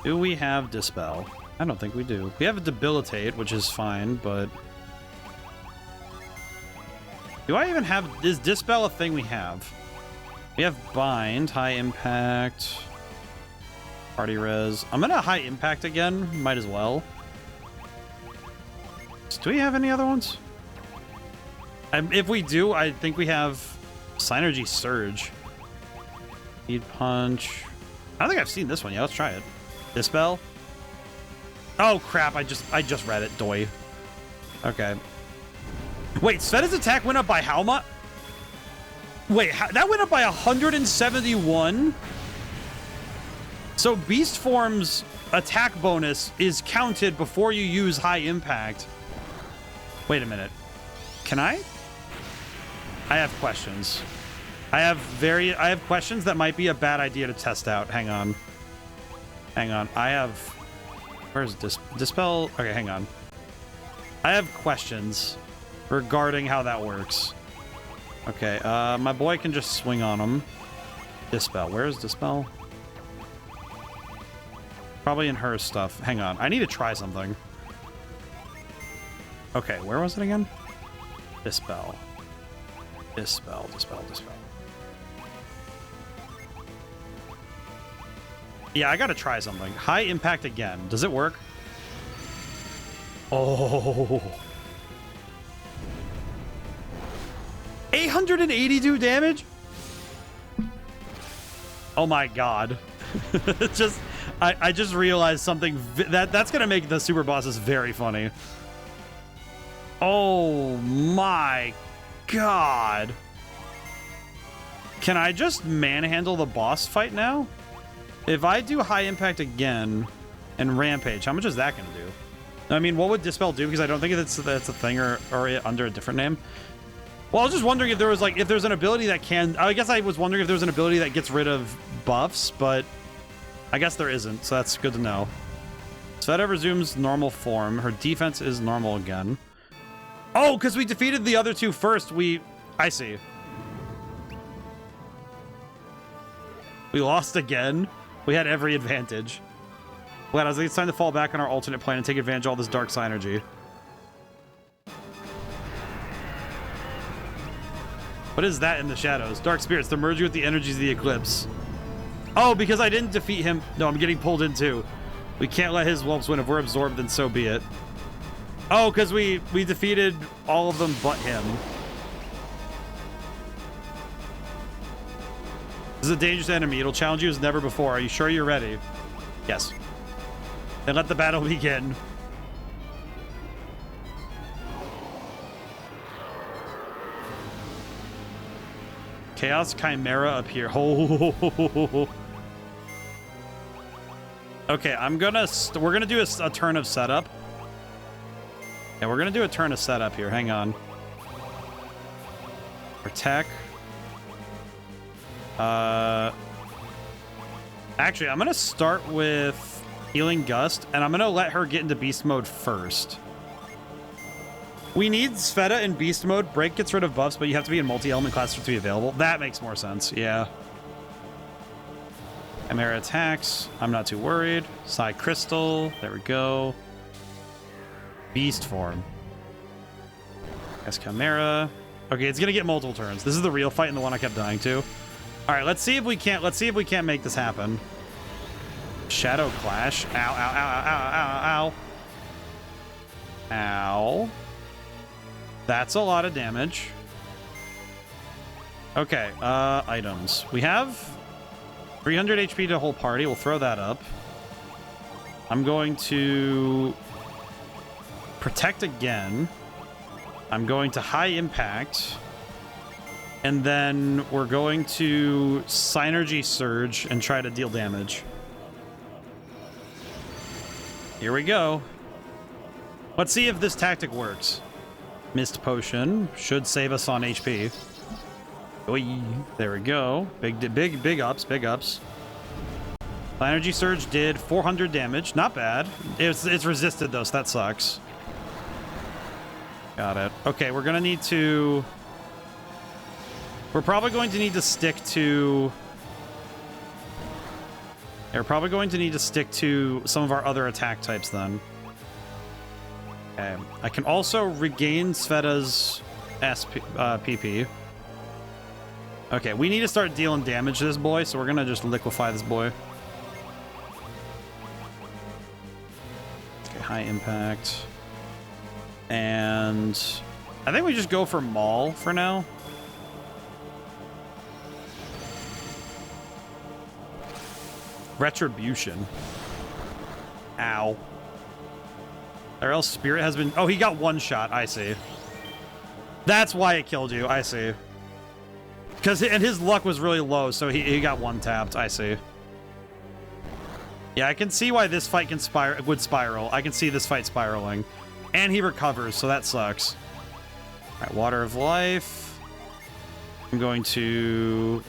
Do we have Dispel? I don't think we do. We have a Debilitate, which is fine, but... Do I even have... Is Dispel a thing we have? We have Bind, High Impact, Party Res. I'm gonna High Impact again. Might as well. Do we have any other ones? If we do, I think we have Synergy Surge. Speed Punch. I don't think I've seen this one yet. Let's try it. Dispel? Oh crap, I just read it, doy. Okay. Wait, Svetta's attack went up by how much? Wait, that went up by 171? So Beast Form's attack bonus is counted before you use high impact. Wait a minute. Can I? I have questions. I have questions that might be a bad idea to test out. Hang on. Hang on. I have... Where's Dispel? Okay, hang on. I have questions regarding how that works. Okay, my boy can just swing on him. Dispel. Where's Dispel? Probably in her stuff. Hang on. I need to try something. Okay, where was it again? Dispel. Dispel, Dispel, Dispel. Yeah, I gotta try something. High impact again. Does it work? Oh. 882 damage? Oh my god. Just... I just realized something that's gonna make the super bosses very funny. Oh my god. Can I just manhandle the boss fight now? If I do high impact again and rampage, how much is that gonna do? I mean, what would Dispel do? Because I don't think that's a thing or under a different name. Well, I was just wondering if there was like, if there's an ability that can, I guess I was wondering if there's an ability that gets rid of buffs, but I guess there isn't, so that's good to know. Sveta resumes normal form. Her defense is normal again. Oh, because we defeated the other two first. I see. We lost again. We had every advantage. Glad I was like, it's time to fall back on our alternate plan and take advantage of all this dark synergy. What is that in the shadows? Dark spirits, they're merging with the energies of the eclipse. Oh, because I didn't defeat him. No, I'm getting pulled in too. We can't let his whelps win. If we're absorbed, then so be it. Oh, because we defeated all of them but him. This is a dangerous enemy. It'll challenge you as never before. Are you sure you're ready? Yes. Then let the battle begin. Chaos Chimera appear. Oh. Okay, we're gonna do a turn of setup. Yeah, we're gonna do a turn of setup here. Hang on. Protect. Actually, I'm gonna start with Healing Gust, and I'm gonna let her get into beast mode first. We need Sveta in beast mode. Break gets rid of buffs, but you have to be in multi-element class for it to be available. That makes more sense, yeah. Chimera attacks. I'm not too worried. Psy Crystal. There we go. Beast form. Yes, Chimera. Okay, it's gonna get multiple turns. This is the real fight and the one I kept dying to. All right, let's see if we can't make this happen. Shadow Clash. Ow, ow, ow, ow, ow, ow, ow. Ow. That's a lot of damage. Okay, items. We have 300 HP to the whole party. We'll throw that up. I'm going to protect again. I'm going to high impact. And then we're going to Synergy Surge and try to deal damage. Here we go. Let's see if this tactic works. Mist Potion should save us on HP. Oy, there we go. Big ups, big ups. Energy Surge did 400 damage. Not bad. It's resisted though, so that sucks. Got it. Okay, we're gonna need to... We're probably going to need to stick to... Yeah, we're probably going to need to stick to some of our other attack types then. Okay. I can also regain Sveta's PP. Okay, we need to start dealing damage to this boy, so we're gonna just liquefy this boy. Okay, high impact. And I think we just go for Maul for now. Retribution. Ow. Or else spirit has been... Oh, he got one shot. I see. That's why it killed you. I see. And his luck was really low, so he got one tapped. I see. Yeah, I can see why this fight would spiral. I can see this fight spiraling. And he recovers, so that sucks. All right, Water of Life. I'm going to...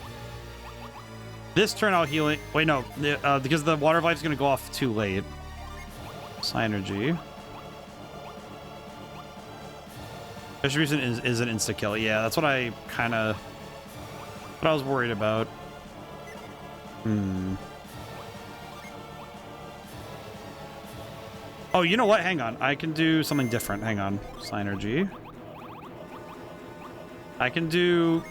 This turn I'll heal it. Wait, no. Because the Water of Life is going to go off too late. Synergy. Distribution is an insta-kill. Yeah, that's what I kind of... What I was worried about. Oh, you know what? Hang on. I can do something different. Hang on. Synergy. I can do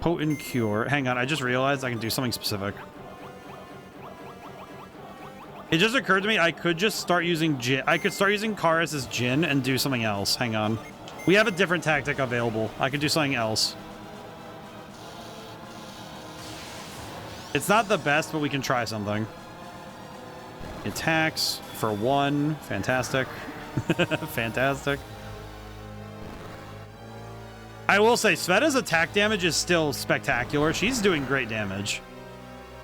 Potent Cure. Hang on. I just realized I can do something specific. It just occurred to me I could just start using Jin. I could start using Karis as Jin and do something else. Hang on. We have a different tactic available. I could do something else. It's not the best, but we can try something. Attacks for 1. Fantastic. Fantastic. I will say, Sveta's attack damage is still spectacular. She's doing great damage.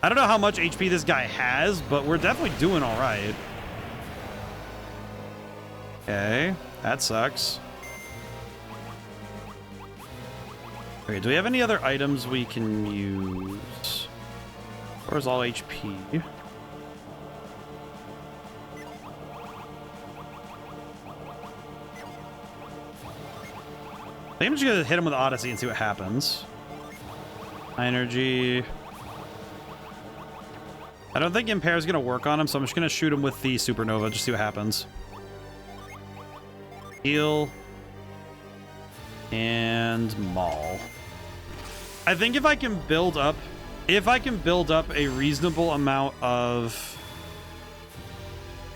I don't know how much HP this guy has, but we're definitely doing all right. Okay, that sucks. Okay, do we have any other items we can use? Where's all HP? I think I'm just gonna hit him with Odyssey and see what happens. Energy. I don't think Impair is gonna work on him, so I'm just gonna shoot him with the Supernova, just see what happens. Heal. And Maul. I think if I can build up a reasonable amount of...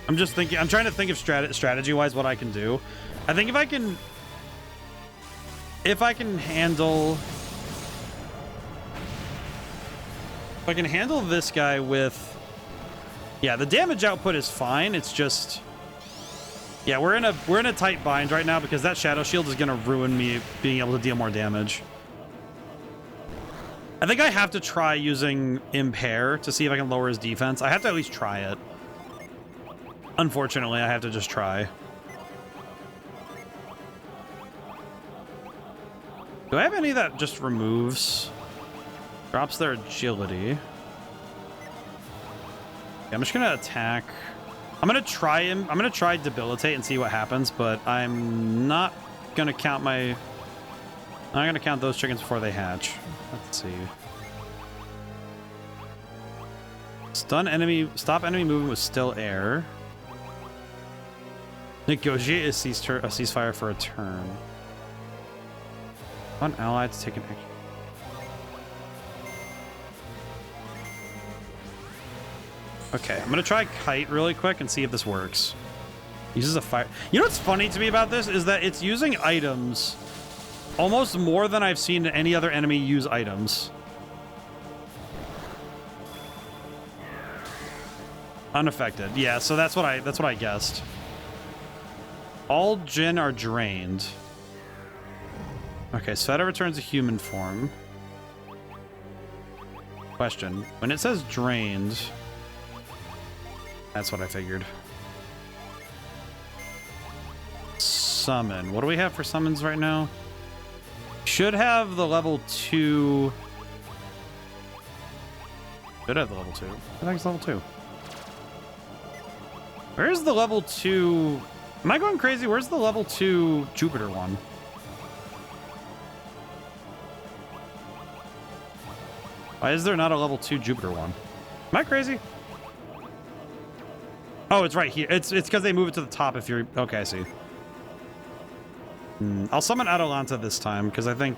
I'm trying to think of strategy-wise what I can do. I think if I can handle this guy with... Yeah, the damage output is fine. It's just... Yeah, we're in a tight bind right now because that Shadow Shield is going to ruin me being able to deal more damage. I think I have to try using Impair to see if I can lower his defense. I have to at least try it. Unfortunately, I have to just try. Do I have any that just removes? Drops their agility. Yeah, I'm just going to attack. I'm going to try him. I'm going to try Debilitate and see what happens, but I'm not going to count my... I'm going to count those chickens before they hatch. Let's see. Stun enemy. Stop enemy movement with still air. Negotiate a ceasefire for a turn. One ally to take an action. Okay, I'm gonna try Kite really quick and see if this works. Uses a fire. You know what's funny to me about this is that it's using items almost more than I've seen any other enemy use items. Unaffected. Yeah, so that's what I guessed. All Jin are drained. Okay, Sveta returns to human form. Question. When it says drained... That's what I figured. Summon. What do we have for summons right now? Should have the level 2. Should have the level 2. I think it's level 2. Where's the level 2? Am I going crazy? Where's the level 2 Jupiter one? Why is there not a level 2 Jupiter one? Am I crazy? Oh, it's right here. It's because they move it to the top if you're... Okay, I see. I'll summon Eidola this time, because I think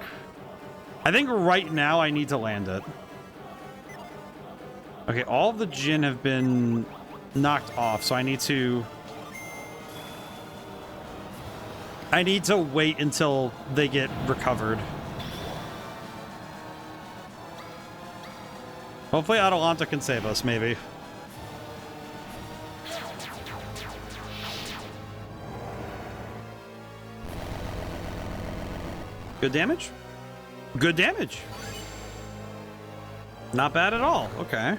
right now I need to land it. Okay, all of the Jin have been knocked off, so I need to wait until they get recovered. Hopefully Eidola can save us, maybe. Good damage? Good damage. Not bad at all. Okay.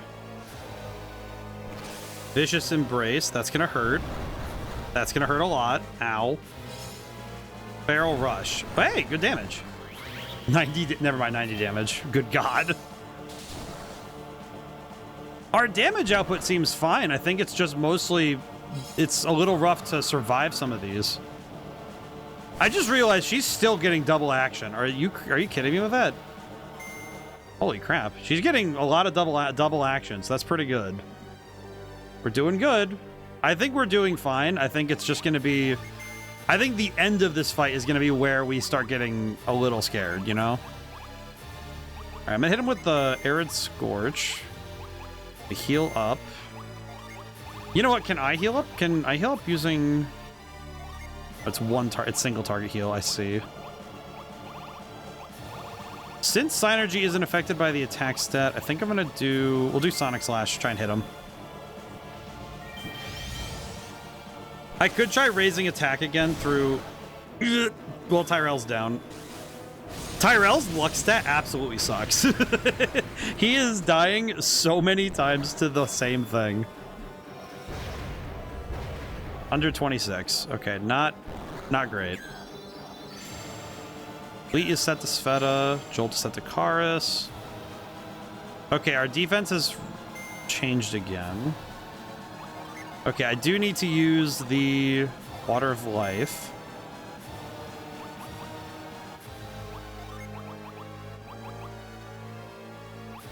Vicious Embrace. That's gonna hurt. That's gonna hurt a lot. Ow. Barrel Rush. Hey, good damage. 90. Never mind, 90 damage. Good God. Our damage output seems fine. I think it's just mostly... It's a little rough to survive some of these. I just realized she's still getting double action. Are you kidding me with that? Holy crap. She's getting a lot of double actions. That's pretty good. We're doing good. I think we're doing fine. I think it's just going to be... I think the end of this fight is going to be where we start getting a little scared, you know? All right, I'm going to hit him with the Arid Scorch. Heal up. You know what? Can I heal up? Can I heal up using... It's it's single target heal, I see. Since Synergy isn't affected by the attack stat, I think I'm gonna do... We'll do Sonic Slash, try and hit him. I could try raising attack again through... Well, Tyrell's down. Tyrell's luck stat absolutely sucks. He is dying so many times to the same thing. Under 26. Okay, not great. Fleet is set to Sveta. Jolt is set to Karis. Okay, our defense has changed again. Okay, I do need to use the Water of Life.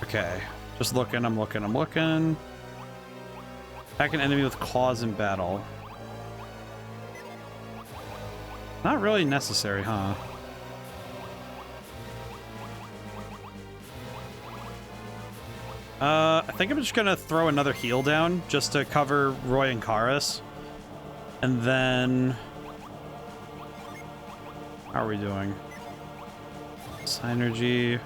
Okay, just looking, I'm looking. Attack an enemy with claws in battle. Not really necessary, huh? I think I'm just gonna throw another heal down just to cover Roy and Karis. And then... How are we doing? Synergy...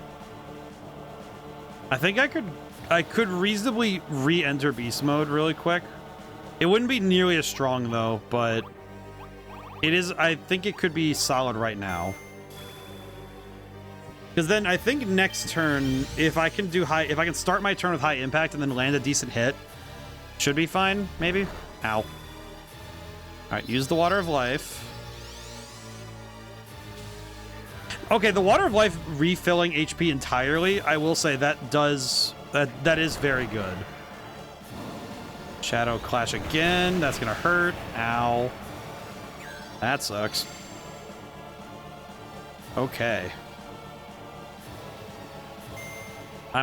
I think I could reasonably re-enter beast mode really quick. It wouldn't be nearly as strong though, but it is. I think it could be solid right now. Because then I think next turn, if I can start my turn with high impact and then land a decent hit, should be fine. Maybe. Ow. All right, use the Water of Life. Okay, the Water of Life refilling HP entirely, I will say that is very good. Shadow Clash again. That's gonna hurt. Ow. That sucks. Okay. I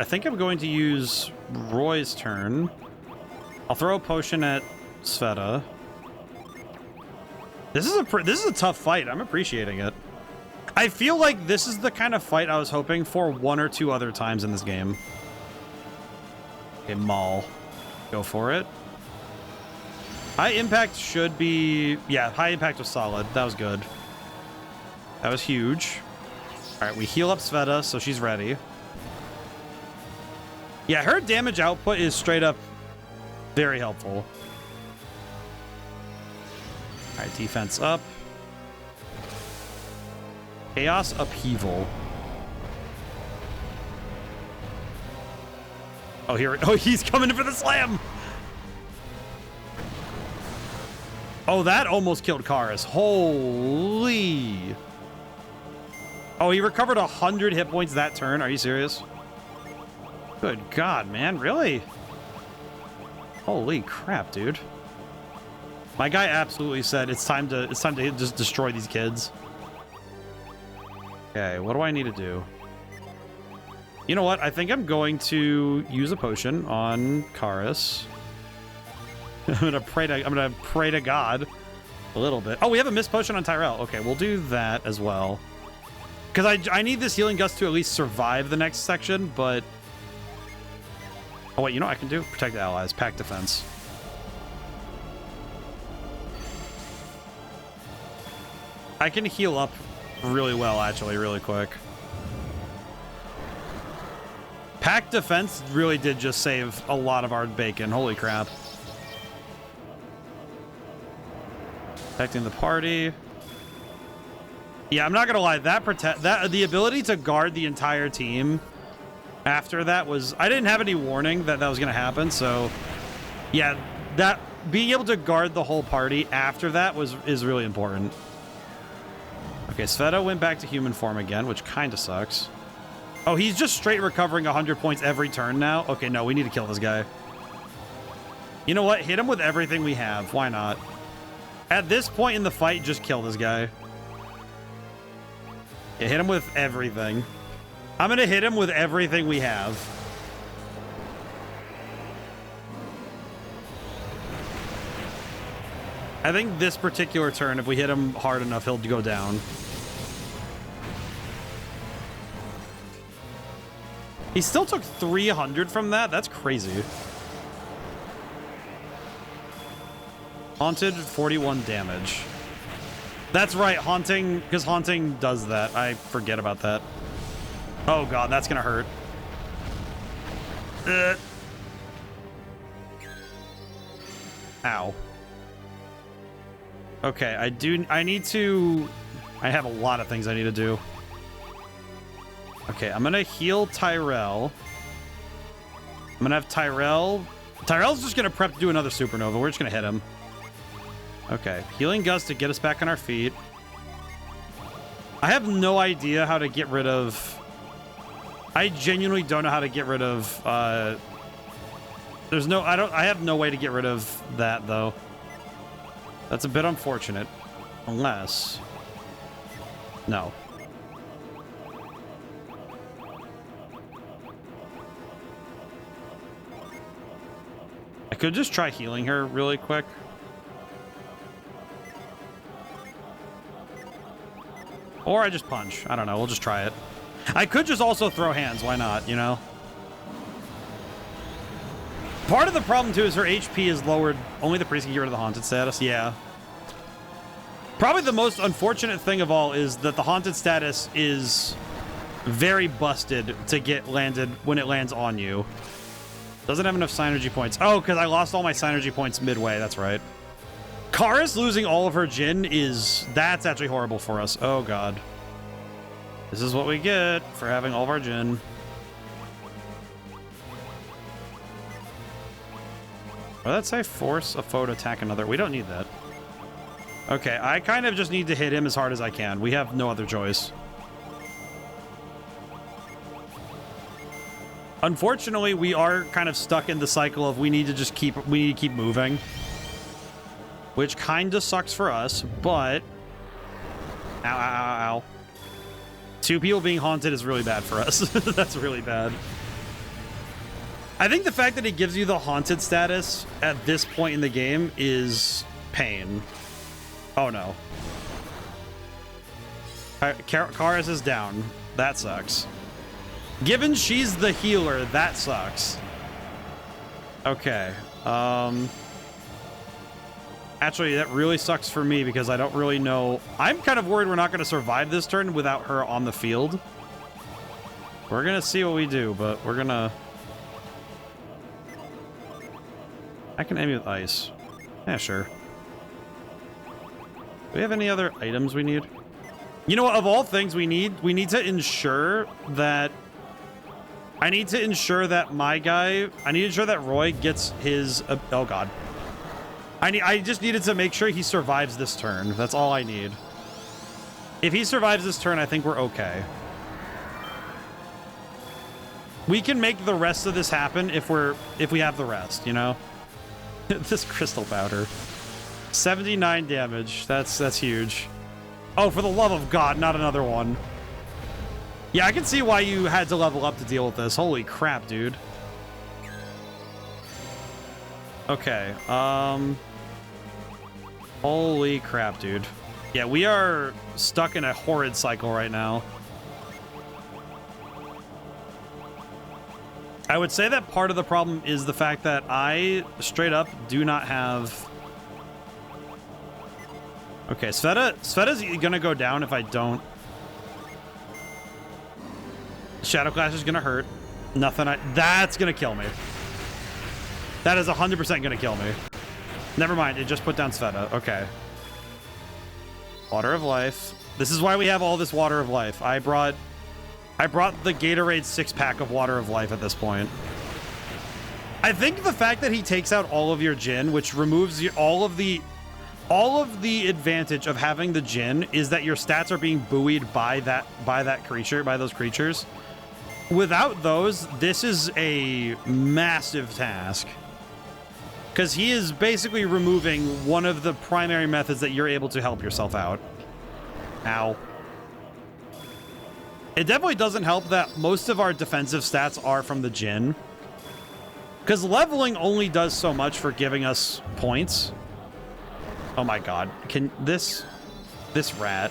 think I'm going to use Roy's turn. I'll throw a potion at Sveta. This is a tough fight. I'm appreciating it. I feel like this is the kind of fight I was hoping for one or two other times in this game. Okay, Maul. Go for it. High impact should be... Yeah, high impact was solid. That was good. That was huge. All right, we heal up Sveta, so she's ready. Yeah, her damage output is straight up very helpful. All right, defense up. Chaos Upheaval. Oh, he's coming for the slam. Oh, that almost killed Karis. Holy. Oh, he recovered 100 hit points that turn. Are you serious? Good God, man. Really? Holy crap, dude. My guy absolutely said it's time to just destroy these kids. Okay, what do I need to do? You know what? I think I'm going to use a potion on Karis. I'm gonna pray to God a little bit. Oh, we have a missed potion on Tyrell. Okay, we'll do that as well. Because I need this healing gust to at least survive the next section, but... Oh, wait, you know what I can do? Protect the allies. Pack defense. I can heal up really well, actually, really quick. Pack defense really did just save a lot of our bacon. Holy crap. Protecting the party. Yeah, I'm not gonna lie. The ability to guard the entire team after that was... I didn't have any warning that that was gonna happen, so... Yeah, that... Being able to guard the whole party after that is really important. Okay, Sveta went back to human form again, which kind of sucks. Oh, he's just straight recovering 100 points every turn now? Okay, no, we need to kill this guy. You know what? Hit him with everything we have. Why not? At this point in the fight, just kill this guy. Yeah, hit him with everything. I'm gonna hit him with everything we have. I think this particular turn, if we hit him hard enough, he'll go down. He still took 300 from that? That's crazy. Haunted, 41 damage. That's right, Haunting, because Haunting does that. I forget about that. Oh god, that's gonna hurt. Ow. Okay, I have a lot of things I need to do. Okay, I'm gonna heal Tyrell. I'm gonna have Tyrell. Tyrell's just gonna prep to do another supernova. We're just gonna hit him. Okay, healing Gust to get us back on our feet. I have no idea how to get rid of... I genuinely don't know how to get rid of... I have no way to get rid of that, though. That's a bit unfortunate. Unless... No. I could just try healing her really quick. Or I just punch. I don't know. We'll just try it. I could just also throw hands. Why not, you know? Part of the problem, too, is her HP is lowered. Only the priest can get rid of the haunted status. Yeah. Probably the most unfortunate thing of all is that the haunted status is very busted to get landed when it lands on you. Doesn't have enough synergy points. Oh, because I lost all my synergy points midway. That's right. Karis losing all of her Jin that's actually horrible for us. Oh, God. This is what we get for having all of our Jin. What did that say? Force a foe to attack another. We don't need that. Okay, I kind of just need to hit him as hard as I can. We have no other choice. Unfortunately, we are kind of stuck in the cycle of we need to keep moving. Which kind of sucks for us, but... Ow, ow, ow, ow. 2 people being haunted is really bad for us. That's really bad. I think the fact that it gives you the haunted status at this point in the game is pain. Oh, no. Karis is down. That sucks. Given she's the healer, that sucks. Okay. Actually, that really sucks for me because I don't really know. I'm kind of worried we're not going to survive this turn without her on the field. We're going to see what we do, but we're going to... I can aim with ice. Yeah, sure. Do we have any other items we need? You know what? Of all things we need to ensure that... I need to ensure that Roy gets his... oh, God. I just needed to make sure he survives this turn. That's all I need. If he survives this turn, I think we're okay. We can make the rest of this happen if we have the rest, you know? This crystal powder. 79 damage. That's huge. Oh, for the love of God, not another one. Yeah, I can see why you had to level up to deal with this. Holy crap, dude. Okay, holy crap, dude. Yeah, we are stuck in a horrid cycle right now. I would say that part of the problem is the fact that I straight up do not have... Okay, Sveta's gonna go down if I don't... Shadow Clash is gonna hurt. That's gonna kill me. That is 100% gonna kill me. Never mind, it just put down Sveta. Okay. Water of life. This is why we have all this water of life. I brought the Gatorade 6-pack of water of life at this point. I think the fact that he takes out all of your Jin, which removes all of the advantage of having the Jin, is that your stats are being buoyed by that creature, by those creatures. Without those, this is a massive task. Because he is basically removing one of the primary methods that you're able to help yourself out. Ow. It definitely doesn't help that most of our defensive stats are from the Jin. Because leveling only does so much for giving us points. Oh my god. Can this rat...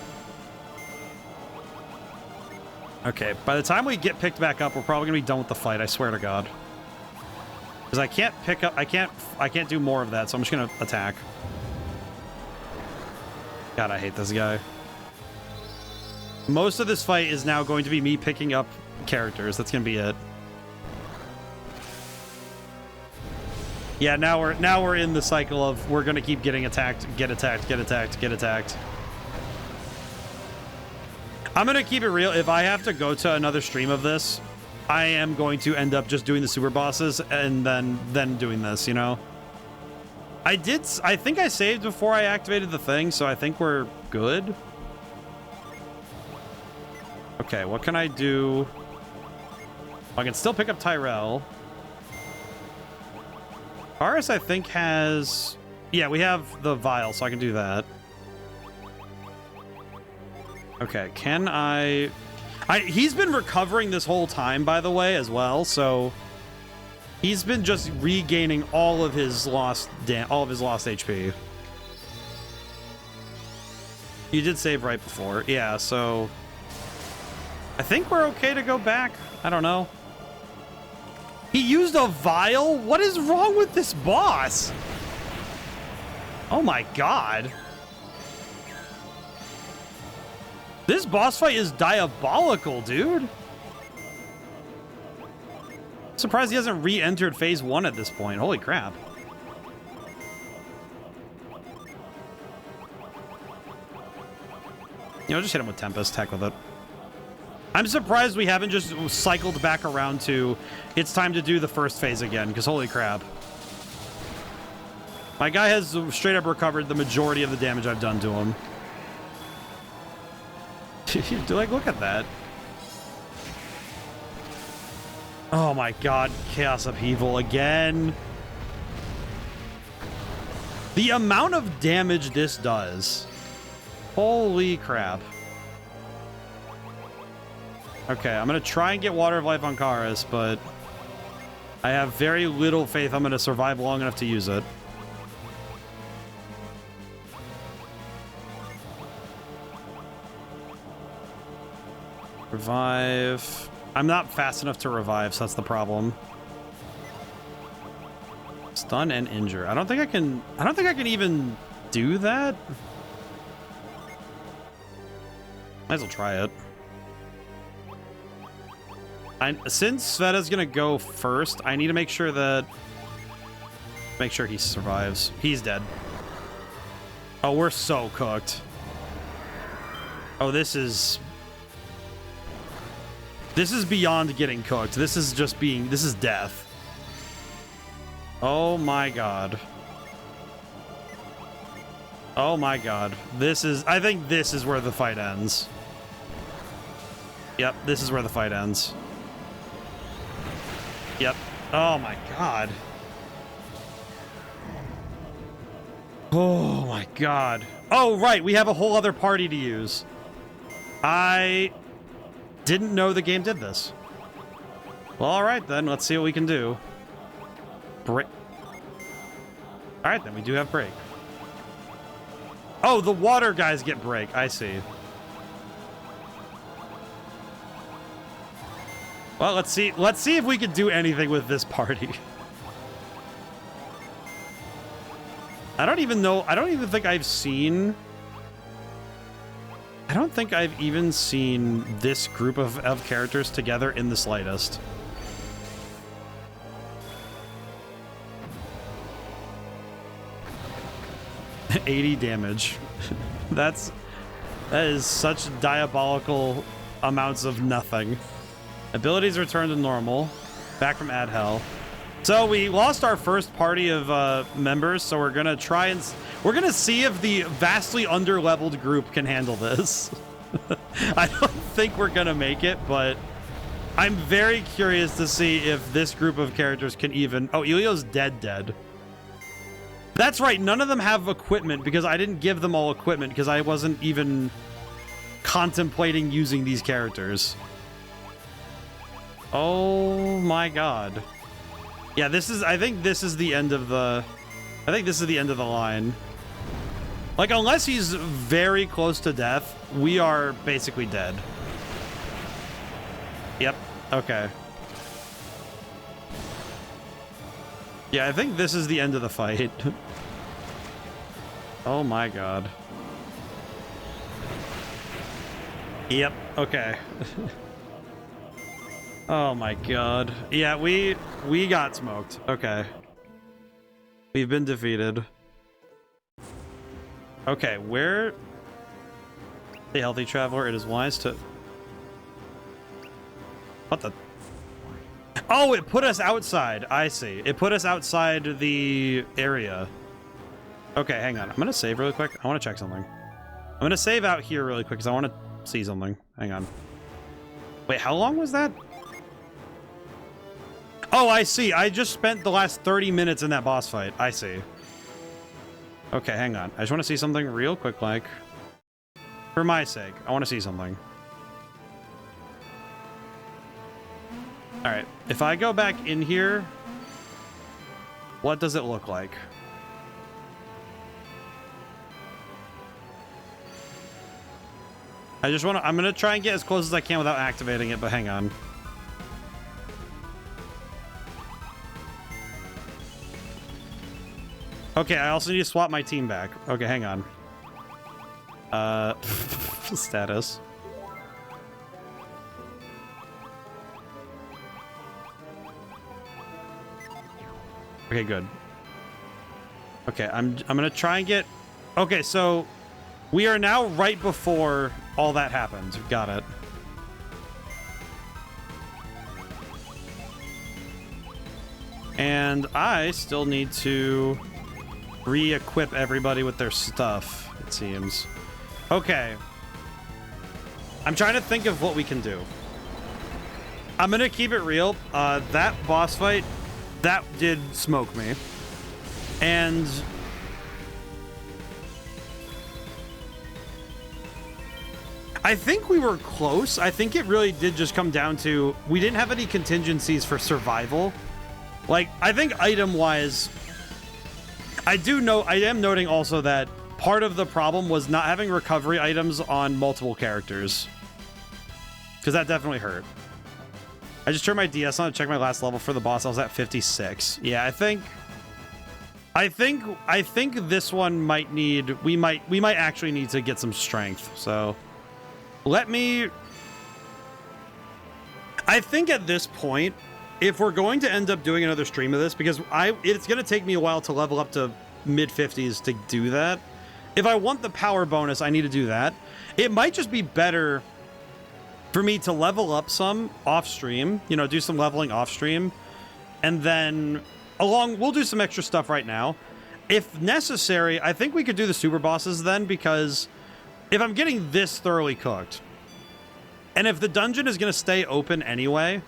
Okay, by the time we get picked back up, we're probably gonna be done with the fight, I swear to god. Because I can't pick up, I can't do more of that, so I'm just gonna attack. God, I hate this guy. Most of this fight is now going to be me picking up characters. That's gonna be it. Yeah, now we're in the cycle of we're gonna keep getting attacked, get attacked, get attacked, get attacked. I'm gonna keep it real. If I have to go to another stream of this, I am going to end up just doing the super bosses and then doing this, you know? I think I saved before I activated the thing, so I think we're good. Okay, what can I do? I can still pick up Tyrell. Paris, I think, has... Yeah, we have the vial, so I can do that. Okay, can I... He's been recovering this whole time, by the way, as well, so... He's been just regaining all of his lost HP. You did save right before. Yeah, so... I think we're okay to go back. I don't know. He used a vial? What is wrong with this boss? Oh my god. This boss fight is diabolical, dude. Surprised he hasn't re-entered phase 1 at this point. Holy crap. You know, just hit him with Tempest. Heck with it. I'm surprised we haven't just cycled back around to it's time to do the first phase again, because holy crap. My guy has straight up recovered the majority of the damage I've done to him. Like, look at that. Oh my god, Chaos Upheaval again. The amount of damage this does. Holy crap. Okay, I'm going to try and get Water of Life on Karis, but I have very little faith I'm going to survive long enough to use it. Revive. I'm not fast enough to revive, so that's the problem. Stun and injure. I don't think I can even do that. Might as well try it. Since Sveta's gonna go first, I need to make sure he survives. He's dead. Oh, we're so cooked. Oh, this is beyond getting cooked. This is death. Oh my god. Oh my god. I think this is where the fight ends. Yep, this is where the fight ends. Yep. Oh my god. Oh my god. Oh, right. We have a whole other party to use. I didn't know the game did this. Well, all right, then. Let's see what we can do. Break. All right, then. We do have break. Oh, the water guys get break. I see. Well, let's see if we can do anything with this party. I don't even think I've seen this group of characters together in the slightest. 80 damage. That is such diabolical amounts of nothing. Abilities return to normal. Back from Ad Hell. So we lost our first party of members, so we're gonna try and we're gonna see if the vastly under-leveled group can handle this. I don't think we're gonna make it, but I'm very curious to see if this group of characters can even... Oh, Elio's dead. That's right, none of them have equipment because I didn't give them all equipment because I wasn't even contemplating using these characters. Oh my god. Yeah, I think this is the end of the... I think this is the end of the line. Like, unless he's very close to death, we are basically dead. Yep, okay. Yeah, I think this is the end of the fight. Oh my god. Yep, okay. Oh my god. Yeah, we got smoked. Okay. We've been defeated. Okay, where... The healthy traveler, it is wise to... What the... Oh, it put us outside. I see. It put us outside the area. Okay, hang on. I'm gonna save really quick. I want to check something. I'm gonna save out here really quick because I want to see something. Hang on. Wait, how long was that? Oh, I see. I just spent the last 30 minutes in that boss fight. I see. Okay, hang on. I just want to see something real quick, like... For my sake, I want to see something. Alright, if I go back in here... What does it look like? I just want to... I'm going to try and get as close as I can without activating it, but hang on. Okay, I also need to swap my team back. Okay, hang on. Status. Okay, good. Okay, I'm gonna try and get... Okay, so we are now right before all that happened. Got it. And I still need to re-equip everybody with their stuff, it seems. Okay. I'm trying to think of what we can do. I'm gonna keep it real. That boss fight, that did smoke me. And... I think we were close. I think it really did just come down to... We didn't have any contingencies for survival. Like, I think item-wise... I am noting also that part of the problem was not having recovery items on multiple characters. Because that definitely hurt. I just turned my DS on to check my last level for the boss. I was at 56. Yeah, I think this one might need... We might actually need to get some strength. So, let me... I think at this point... If we're going to end up doing another stream of this, because it's going to take me a while to level up to mid-50s to do that. If I want the power bonus, I need to do that. It might just be better for me to level up some off-stream, you know, do some leveling off-stream, and then we'll do some extra stuff right now. If necessary, I think we could do the super bosses then, because if I'm getting this thoroughly cooked, and if the dungeon is going to stay open anyway...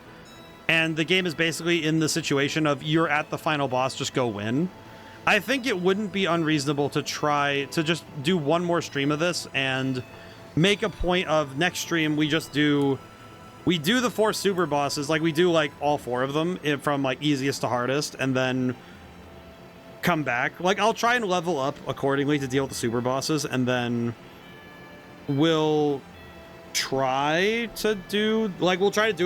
And the game is basically in the situation of you're at the final boss, just go win. I think it wouldn't be unreasonable to try to just do one more stream of this and make a point of next stream we do the 4 super bosses, like we do like all 4 of them from like easiest to hardest, and then come back. Like I'll try and level up accordingly to deal with the super bosses, and then we'll try to do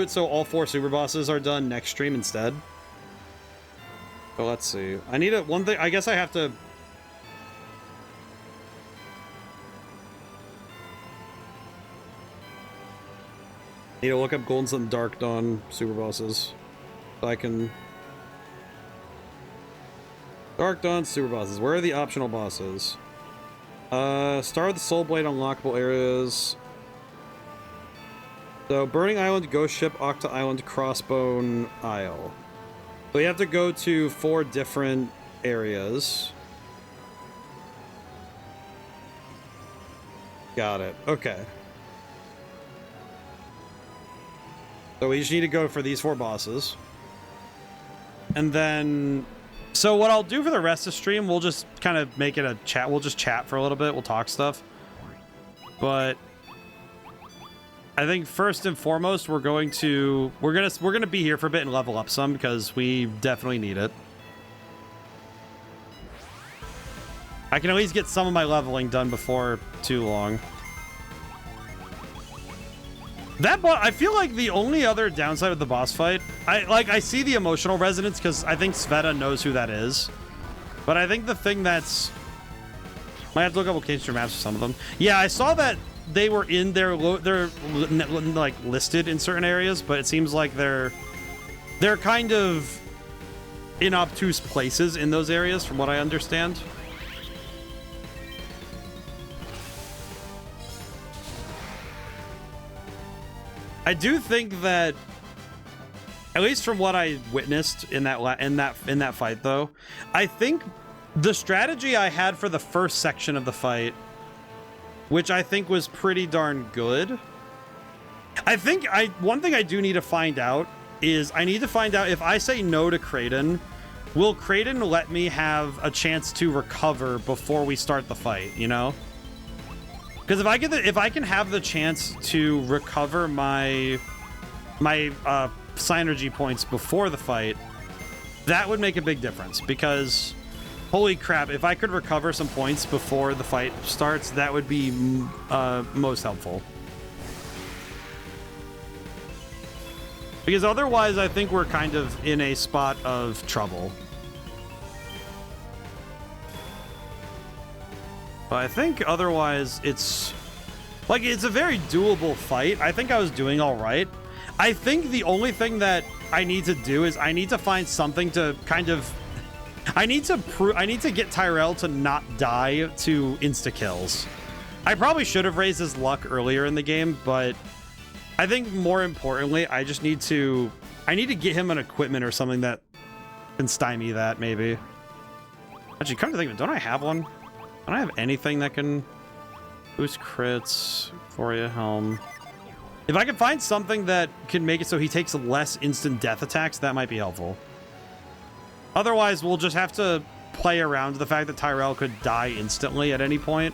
it so all 4 super bosses are done next stream instead. But let's see. I need one thing. I guess I have to... Need to look up Golden Sun Dark Dawn super bosses. So I can... Dark Dawn super bosses. Where are the optional bosses? Star of the Soul Blade unlockable areas. So, Burning Island, Ghost Ship, Octa Island, Crossbone Isle. So you have to go to 4 different areas. Got it. Okay. So we just need to go for these 4 bosses. And then... So what I'll do for the rest of the stream, we'll just kind of make it a chat. We'll just chat for a little bit. We'll talk stuff. But I think first and foremost, we're gonna be here for a bit and level up some because we definitely need it. I can at least get some of my leveling done before too long. I feel like the only other downside of the boss fight, I see the emotional resonance because I think Sveta knows who that is. But I think the thing that's... Might have to look up location maps for some of them. Yeah, I saw that they were in they're like listed in certain areas, but it seems like they're kind of in obtuse places in those areas from what I understand. I do think that, at least from what I witnessed in that fight, though, I think the strategy I had for the first section of the fight, which I think was pretty darn good. One thing I do need to find out is I need to find out if I say no to Kraden, will Kraden let me have a chance to recover before we start the fight? You know. Because if I can have the chance to recover my synergy points before the fight, that would make a big difference. Because holy crap, if I could recover some points before the fight starts, that would be most helpful. Because otherwise, I think we're kind of in a spot of trouble. But I think otherwise it's a very doable fight. I think I was doing all right. I think the only thing that I need to do is I need to find something to kind of... I need to get Tyrell to not die to insta-kills. I probably should have raised his luck earlier in the game, but I think more importantly, I need to get him an equipment or something that can stymie that, maybe. Actually, come to think of it, don't I have one? I don't have anything that can boost crits, Euphoria Helm. If I can find something that can make it so he takes less instant death attacks, that might be helpful. Otherwise, we'll just have to play around with the fact that Tyrell could die instantly at any point.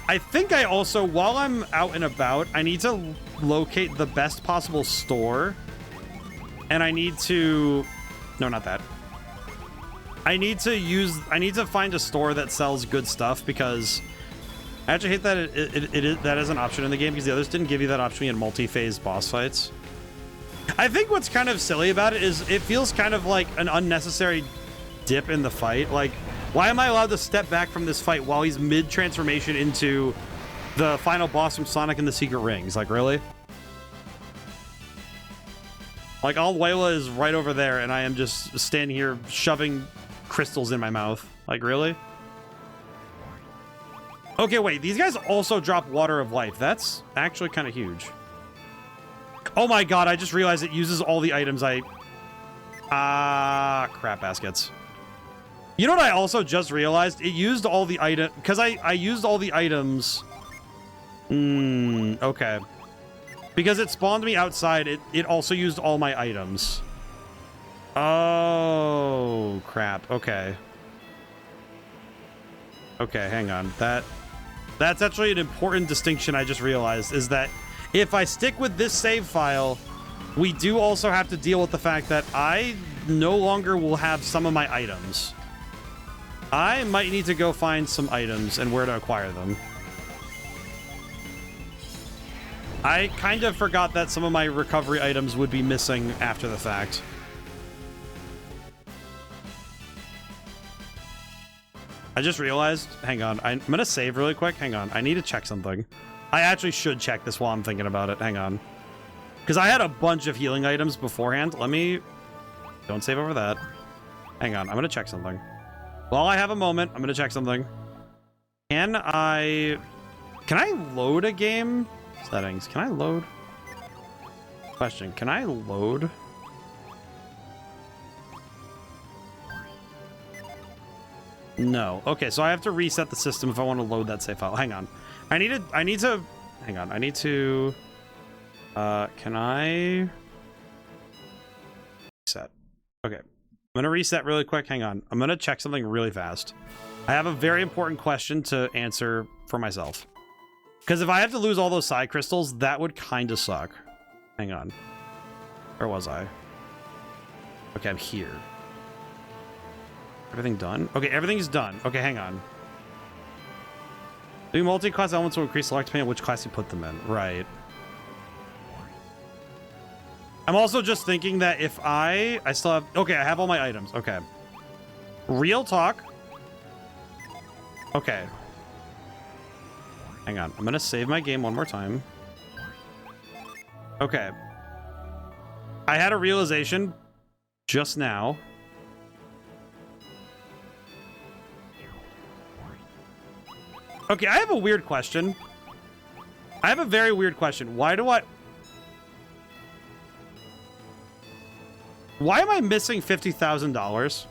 I think I also, while I'm out and about, I need to locate the best possible store. And I need to... No, not that. I need to find a store that sells good stuff because I actually hate that that is an option in the game because the others didn't give you that option in multi-phase boss fights. I think what's kind of silly about it is it feels kind of like an unnecessary dip in the fight. Like, why am I allowed to step back from this fight while he's mid-transformation into the final boss from Sonic and the Secret Rings? Like, really? Like, Alduela is right over there and I am just standing here shoving crystals in my mouth. Like, really? Okay, wait. These guys also drop Water of Life. That's actually kind of huge. Oh my god, I just realized it uses all the items crap baskets. You know what I also just realized? It used all the items... Because I used all the items... Okay. Because it spawned me outside, it also used all my items. Oh, crap. Okay. Okay, hang on. That's actually an important distinction I just realized, is that if I stick with this save file, we do also have to deal with the fact that I no longer will have some of my items. I might need to go find some items and where to acquire them. I kind of forgot that some of my recovery items would be missing after the fact. I just realized, hang on, I'm gonna save really quick. Hang on, I need to check something. I actually should check this while I'm thinking about it. Hang on. Because I had a bunch of healing items beforehand. Let me... Don't save over that. Hang on, I'm gonna check something. While I have a moment, I'm gonna check something. Can I load a game? Settings. Can I load? Question. Can I load? No. Okay, so I have to reset the system if I want to load that save file. Hang on. I need to hang on. I need to can I reset? Okay. I'm gonna reset really quick. Hang on. I'm gonna check something really fast. I have a very important question to answer for myself. Because if I have to lose all those side crystals, that would kind of suck. Hang on. Where was I? Okay, I'm here. Everything done? Okay, everything's done. Okay, hang on. Doing multi-class elements will increase select depending on which class you put them in. Right. I'm also just thinking that if I still have... Okay, I have all my items. Okay. Real talk. Okay. Hang on. I'm going to save my game one more time. Okay. I had a realization just now. Okay, I have a weird question. I have a very weird question. Why am I missing $50,000?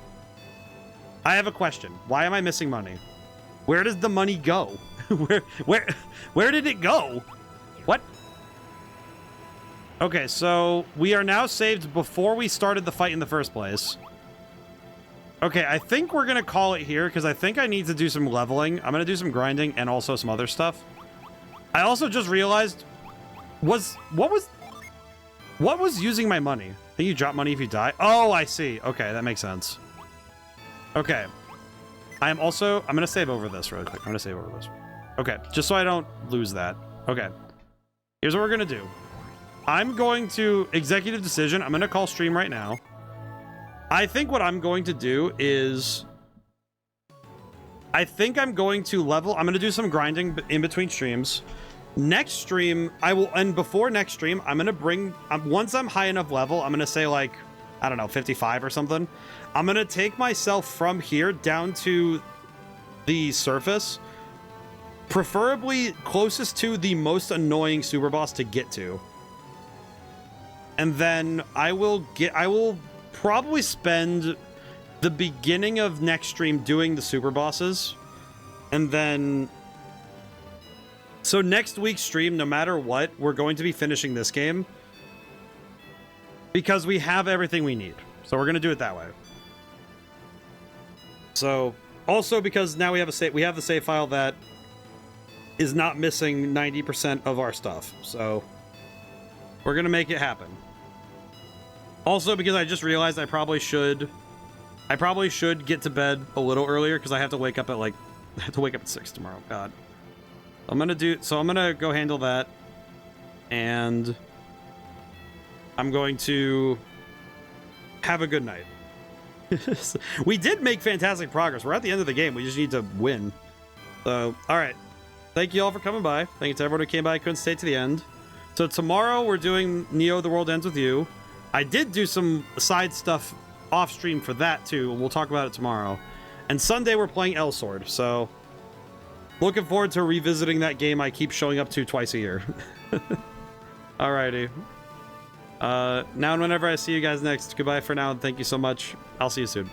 I have a question. Why am I missing money? Where does the money go? Where did it go? What? Okay, so we are now saved before we started the fight in the first place. Okay, I think we're gonna call it here because I think I need to do some leveling. I'm gonna do some grinding and also some other stuff. I also just realized what was using my money? I think you drop money if you die. Oh, I see. Okay, that makes sense. Okay. I'm gonna save over this really quick. I'm gonna save over this. Okay, just so I don't lose that. Okay. Here's what we're gonna do. I'm going to executive decision. I'm gonna call stream right now. I think what I'm going to do is I think I'm going to level. I'm going to do some grinding in between streams. Next stream, before next stream, I'm going to bring, once I'm high enough level, I'm going to say like, I don't know, 55 or something. I'm going to take myself from here down to the surface, preferably closest to the most annoying super boss to get to. And then I will probably spend the beginning of next stream doing the super bosses. And then... So next week's stream, no matter what, we're going to be finishing this game. Because we have everything we need. So we're going to do it that way. So, also because now we have the save file that is not missing 90% of our stuff. So, we're going to make it happen. Also, because I just realized I probably should get to bed a little earlier because I have to wake up at 6 tomorrow. God. I'm gonna go handle that, and I'm going to have a good night. We did make fantastic progress. We're at the end of the game. We just need to win. So, all right. Thank you all for coming by. Thank you to everyone who came by. Couldn't stay to the end. So tomorrow we're doing Neo: The World Ends With You. I did do some side stuff off stream for that too. We'll talk about it tomorrow. And Sunday we're playing El Sword. So looking forward to revisiting that game I keep showing up to twice a year. Alrighty. Now and whenever I see you guys next, goodbye for now, and thank you so much. I'll see you soon.